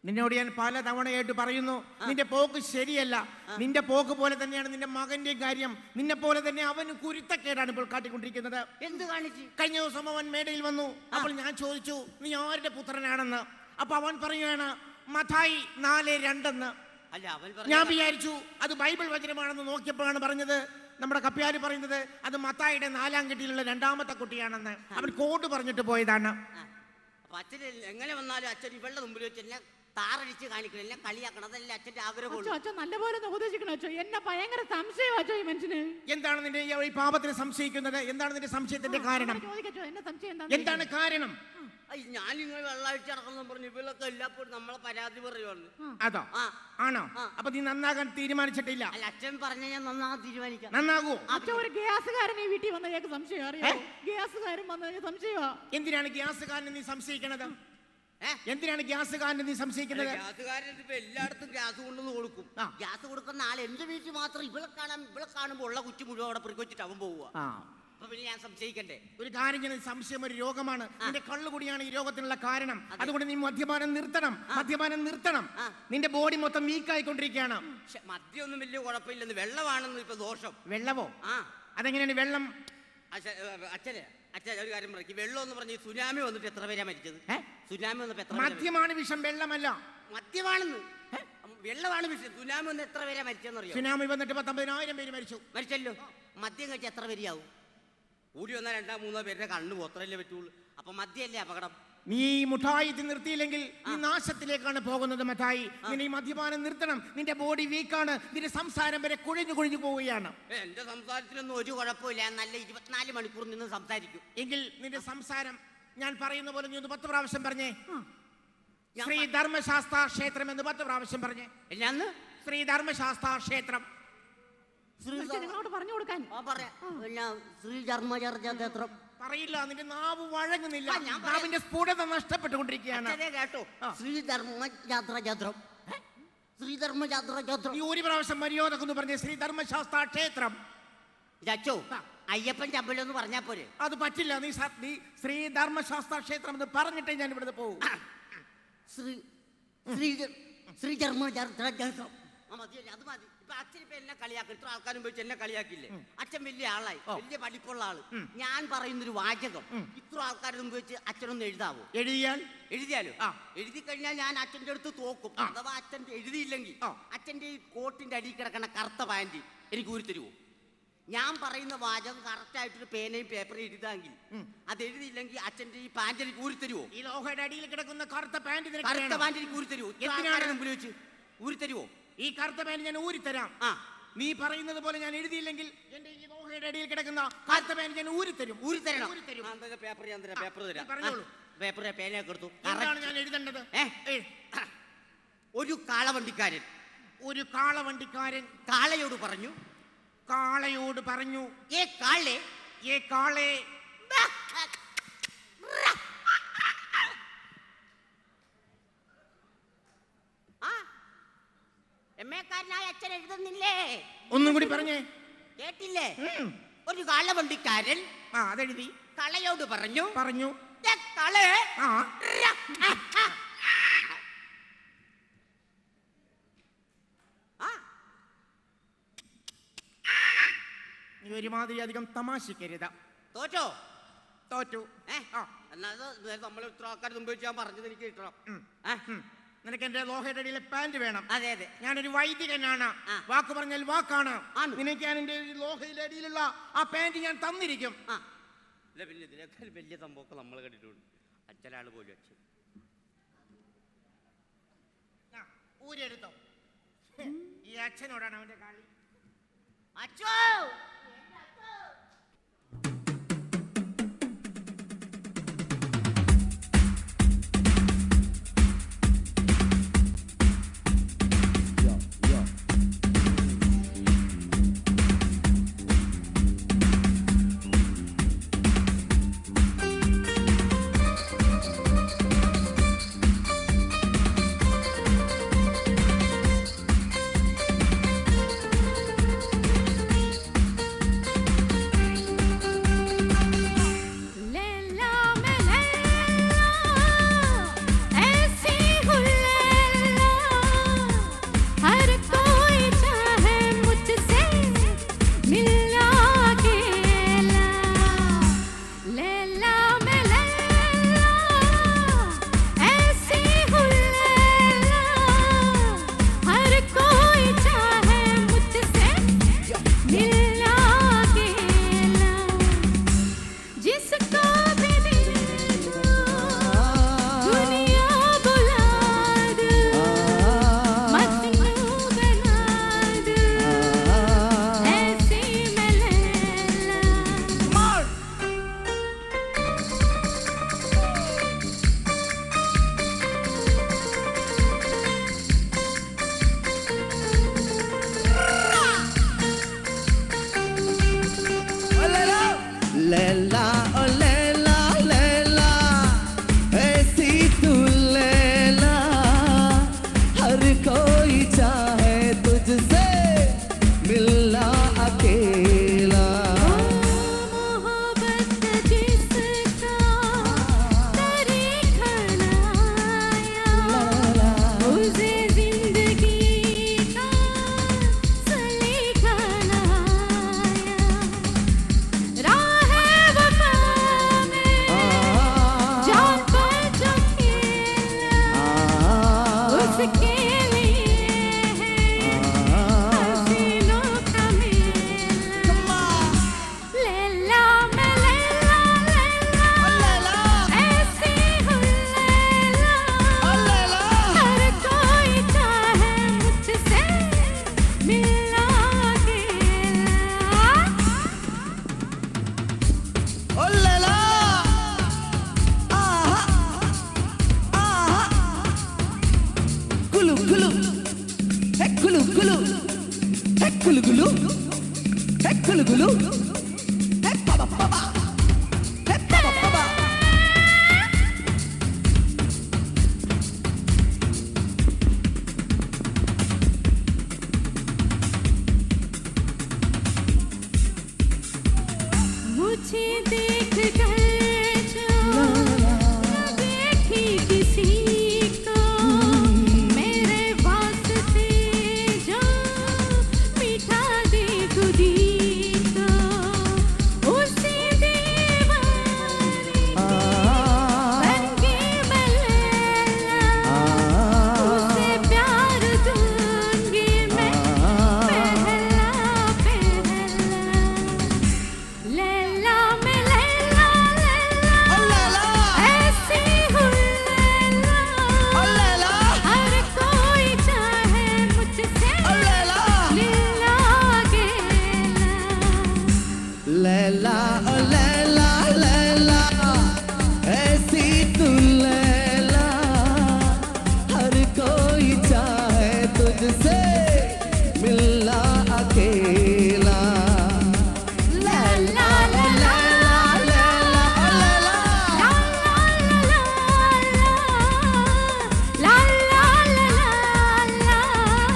നിന്നോട് ഞാൻ പല തവണയായിട്ട് പറയുന്നു, നിന്റെ പോക്ക് ശരിയല്ല. നിന്റെ പോക്ക് പോലെ തന്നെയാണ് നിന്റെ മകന്റെ കാര്യം. നിന്നെ പോലെ തന്നെ അവന് കുരുത്തക്കേടാണ് ഇപ്പോൾ കാട്ടിക്കൊണ്ടിരിക്കുന്നത്. എന്ത് കാണിച്ചു? കഴിഞ്ഞ ദിവസം അവൻ മേടയിൽ വന്നു. അപ്പോൾ ഞാൻ ചോദിച്ചു, നീ ആരുടെ പുത്രനാണെന്ന്. അപ്പൊ അവൻ പറയുകയാണ് മത്തായി 4:2. അല്ല, അവൻ ഞാൻ വിചാരിച്ചു അത് ബൈബിൾ വചനമാണെന്ന് നോക്കിയപ്പോഴാണ് പറഞ്ഞത്, നമ്മുടെ കപ്പ്യാര് പറയുന്നത് അത് മത്തായിയുടെ 4-ാം കെട്ടിലുള്ള 2ാമത്തെ കുട്ടിയാണെന്ന്. അവൻ കോഡ് പറഞ്ഞിട്ട് പോയതാണ്. അപ്പൊ അച്ഛൻ എങ്ങനെ വന്നാലും അച്ഛൻ ഇവളുടെ മുമ്പിൽ വെച്ച് എന്നെ താറടിച്ച് കാണിക്കണം, എന്നെ കളിയാക്കണം. അതല്ലേ അച്ഛന്റെ ആഗ്രഹമുള്ളൂ. അച്ഛൻ നല്ലപോലെ ഉപദേശിക്കണം അച്ഛോ. എന്നെ ഭയങ്കര സംശയം അച്ഛോ ഈ മനുഷ്യന്. എന്താണ് നിന്റെ ഈ പാപത്തിന് സംശയിക്കുന്നത്? എന്താണ് നിന്റെ സംശയത്തിന്റെ കാരണം? ചോദിക്കച്ചോ, എന്നെ സംശയം എന്താണ് കാരണം? ഞാൻ നിങ്ങൾ വെള്ളാഴ്ച ഇറക്കണം പറഞ്ഞു ഇവളൊക്കെ എല്ലാപ്പോഴും നമ്മളെ പരാതി പറയുവാണ്. അതോ ആണോ? അപ്പൊ നീ നന്നാകാൻ തീരുമാനിച്ചിട്ടില്ല? അല്ല, അച്ഛൻ പറഞ്ഞ ഞാൻ നന്നാകാൻ തീരുമാനിക്കാം. നന്നാകൂ. അച്ഛൻ ഒരു ഗ്യാസുകാരൻ ഈ വീട്ടിൽ വന്ന ഞങ്ങൾക്ക് സംശയം അറിയാമോ? ഗ്യാസുകാരൻ വന്ന സംശയമാ. എന്തിനാണ് ഗ്യാസുകാരനെ നീ സംശയിക്കണത്? എന്തിനാണ് ഗ്യാസുകാരനെ നീ സംശയിക്കുന്നത്? ഗ്യാസുകാരൻ ഇപ്പൊ എല്ലായിടത്തും ഗ്യാസ് കൊണ്ടുവന്ന് കൊടുക്കും. ഗ്യാസ് കൊടുക്കുന്ന ആൾ എന്റെ വീട്ടിൽ മാത്രം ഇവളെ കാണുമ്പോൾ ഉള്ള കുറ്റി മുഴുവൻ അവിടെ പൊറിക്കൊച്ചിട്ട് അവൻ പോവുക. അപ്പൊ പിന്നെ ഞാൻ സംശയിക്കണ്ടേ? ഒരു കാര്യം ചെയ്യുന്നത്, സംശയം ഒരു രോഗമാണ്. നിന്റെ കള്ളുകൂടിയാണ് ഈ രോഗത്തിനുള്ള കാരണം. അതുകൊണ്ട് നീ മദ്യപാനം നിർത്തണം. മദ്യപാനം നിർത്തണം. നിന്റെ ബോഡി മൊത്തം വീക്കായിക്കൊണ്ടിരിക്കുകയാണ്. മദ്യമൊന്നും വലിയ കുഴപ്പമില്ലെന്ന്, വെള്ളമാണെന്ന് ഇപ്പൊ ദോഷം. വെള്ളമോ? അതെങ്ങനെയാണ് വെള്ളം? അച്ഛനെ ഒരു കാര്യം പറയും, വെള്ളം എന്ന് പറഞ്ഞ് സുനാമി വന്നിട്ട് എത്ര പേരാ മരിച്ചത്? സുനാമി വന്നപ്പോ എത്ര? മദ്യമാണ് വിഷം, വെള്ളമല്ല. മദ്യമാണെന്ന്, വെള്ളമാണ് വിഷം. സുനാമി വന്ന് എത്ര പേരാ മരിച്ചെന്ന് അറിയാം? സുനാമി വന്നിട്ട് 19,000 പേര് മരിച്ചല്ലോ. മദ്യം കഴിച്ച എത്ര പേരിയാവും? കൂടി വന്നാൽ 2-3 പേരുടെ കണ്ണു പോത്രല്ലേ പറ്റുള്ളൂ. അപ്പൊ മദ്യല്ലേ അപകടം. നീ മുഠായി നിർത്തിയില്ലെങ്കിൽ നീ നാശത്തിലേക്കാണ് പോകുന്നത്. മഠായി, നിന്നെ ഈ മദ്യപാനം നിർത്തണം. നിന്റെ ബോഡി വീക്കാണ്. നിന്റെ സംസാരം വരെ കുഴഞ്ഞു പോവുകയാണ്. എന്റെ സംസാരത്തിനൊന്നും ഒരു കുഴപ്പമില്ല. ഞാൻ നല്ല 24 മണിക്കൂർ നിന്ന് സംസാരിക്കും. എങ്കിൽ നിന്റെ സംസാരം ഞാൻ പറയുന്ന പോലെ നീ ഒന്ന് 10 പ്രാവശ്യം പറഞ്ഞേ. ശ്രീ ധർമ്മശാസ്ത്ര ക്ഷേത്രം എന്ന് 10 പ്രാവശ്യം പറഞ്ഞേ. എന്നാന്ന്? ശ്രീ ധർമ്മശാസ്ത്ര ക്ഷേത്രം. നിങ്ങളോട് പറഞ്ഞു കൊടുക്കാൻ പറയില്ല, നിന്റെ നാവ് വഴങ്ങുന്നില്ല. നാവിന്റെ സ്ഫുടത നഷ്ടപ്പെട്ടുകൊണ്ടിരിക്കുകയാണ്. കേട്ടോ, ശ്രീധർമ്മയാത്ര. ഈ ഒരു പ്രാവശ്യം മര്യാദക്കൊന്ന് പറഞ്ഞേ, ശ്രീ ധർമ്മശാസ്ത്ര ക്ഷേത്രം. അച്ചോ, അയ്യപ്പൻ ചമ്പലം എന്ന് പറഞ്ഞാ പോരെ? അത് പറ്റില്ല. നീ ശ്രീ ധർമ്മശാസ്ത്ര ക്ഷേത്രം എന്ന് പറഞ്ഞിട്ടേ ഞാൻ ഇവിടുന്ന് പോകും. അത് മതി. ഇപ്പൊ അച്ഛൻ ഇപ്പൊ എന്നെ കളിയാക്കും. ഇത്ര ആൾക്കാരും പോയിട്ട് എന്നെ കളിയാക്കില്ലേ? അച്ഛൻ വലിയ ആളായി, വലിയ പഠിപ്പുള്ള ആള്. ഞാൻ പറയുന്നൊരു വാചകം ഇത്ര ആൾക്കാരും വെച്ച് അച്ഛനൊന്ന് എഴുതാവോ? എഴുതിയാലോ? എഴുതി കഴിഞ്ഞാൽ ഞാൻ അച്ഛൻ്റെ അടുത്ത് തോക്കും. അഥവാ അച്ഛൻ എഴുതിയില്ലെങ്കിൽ അച്ഛൻ്റെ ഈ കോട്ടിന്റെ അടിയിൽ കിടക്കണ കറുത്ത പാൻറ് എനിക്ക് ഊരിത്തരുവോ? ഞാൻ പറയുന്ന വാചകം കറക്റ്റായിട്ടൊരു പേനയും പേപ്പറും എഴുതാമെങ്കിൽ അത് എഴുതിയില്ലെങ്കിൽ അച്ഛൻ്റെ ഈ പാൻറ് എനിക്ക് ഊരിത്തരുവോ? ഈ ലോഹയുടെ അടിയിൽ കിടക്കുന്ന കറുത്ത പാൻറ് എനിക്ക് ഊരിത്തരുവോ? മുമ്പിൽ വെച്ച് ഊരിത്തരുവോ? ഈ കറുത്ത പാൻറ് ഞാൻ ഊരിത്തരാം. നീ പറയുന്നത് പോലെ ഞാൻ എഴുതിയില്ലെങ്കിൽ എന്റെ ഈ ലോഹയുടെ അടിയിൽ കിടക്കുന്ന കറുത്ത പാൻറ് ഞാൻ ഊരിത്തരും. ഊരിത്തരണം. പേപ്പർ ഞാൻ തരാം. പേപ്പർ തരാം. പറഞ്ഞോളൂ. പേപ്പർ പേനയൊക്കെ എടുത്തു. എന്താണ് ഞാൻ എഴുതേണ്ടത്? ഒരു കാളവണ്ടിക്കാരൻ കാളയോട് പറഞ്ഞു ഏ കാളെ എമ്മേക്കാരനായ അച്ഛൻ എഴുതുന്നില്ലേ? ഒന്നും കൂടി പറഞ്ഞേ. കേട്ടില്ലേ? ഒരു കാളവണ്ടിക്കാരൻ അതെഴുതി കളയോട് പറഞ്ഞു ഒരുമാതിരി അധികം തമാശക്കരുത്. തോറ്റു. നമ്മൾ ഇത്ര ആൾക്കാർ മുമ്പ് ഞാൻ പറഞ്ഞത് എനിക്ക് കിട്ടണം. നിനക്ക് എന്റെ ലോഹയുടെ അടിയിലെ പാന്റ് വേണം. അതെ അതെ, ഞാനൊരു വൈദികനാണ്. വാക്ക് പറഞ്ഞാൽ വാക്കാണ്. നിനക്ക് ഞാൻ എന്റെ ലോഹയുടെ അടിയിലുള്ള ആ പാന്റ് ഞാൻ തന്നിരിക്കും. പിന്നെ ഇതിനേക്കാൾ വലിയ സംഭവമൊക്കെ നമ്മൾ കണ്ടിട്ടുണ്ട്. അച്ഛനാണ് പോലും അച്ഛൻ. ഊരെടുത്തോ. ഈ അച്ഛനോടാണ് അവന്റെ കളി. അച്ഛോ കുലു കുലു ഹേ കുലു കുലു ഹേ കുലു കുലു ഹേ കുലു കുലു ഹേ പബ പബ ഹേ പബ പബ मुझे देख कर जो देखी किसी को मेरे वास्ते जो मीठा दे खुदी को उसी दीवानी बन के मैं लैला उसे प्यार दूंगी मैं पहला पहला लैला मैं लैला लैला ऐसी हूँ लैला हर कोई चाहे मुझसे लीला गेला लैला ओ लैला लैला ऐसी तू लैला हर कोई चाहे तुझसे मिलना अकेला लैला लैला लैला ओ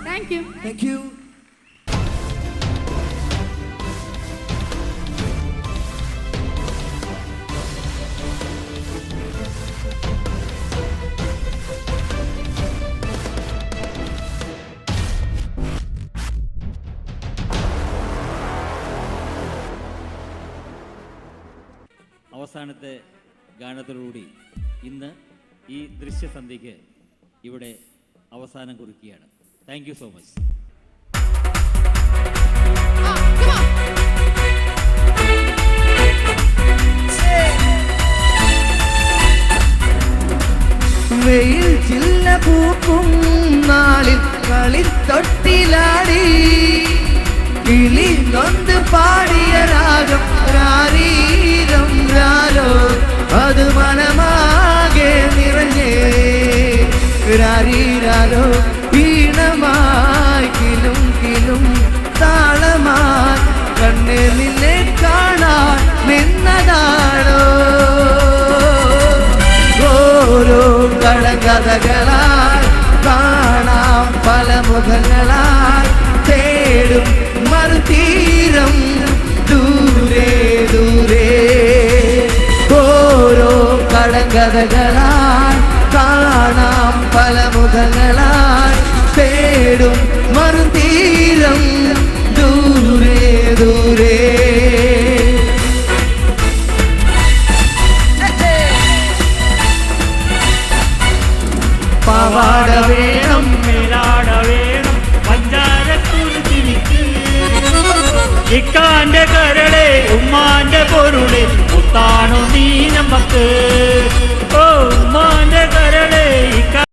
Thank you. Thank you. അവസാനത്തെ ഗാനത്തോടുകൂടി ഇന്ന് ഈ ദൃശ്യസന്ധ്യയ്ക്ക് ഇവിടെ അവസാനം കുറിക്കുകയാണ്. Thank you so much. വെയിൽ ചില്ല പൂക്കും നാളിൽ കളിത്തൊട്ടിലാടി കിളി നൊന്ത് പാടിയ രാഗം രാരീരം രാരോ അത് മനമാകെ നിറഞ്ഞേ രാരീരാരോ ഈണമായി കിലും കിലും താളമായി കണ്ണേ നിന്നെ കാണാൻ നിന്നതാണോ ഓരോ കളകഥകളായി കാണാം പല മുഖങ്ങളായി തേടും മറുതീരം ദൂരെ ദൂരെ ഓരോ കളകഥകളായി കാണാം പല മുഖങ്ങളായി തേടും മറുതീരം ദൂരെ ദൂരെ പാവാട വേണം മേലാട വേണം പഞ്ചാരക്കുരുതിനിക്ക് ഇക്കാന്റെ കരളെ ഉമ്മാന്റെ പൊരുളെ മുത്താണു നീ നമ്മക്ക് ഓ ഉമ്മാന്റെ കരളെ ഇക്ക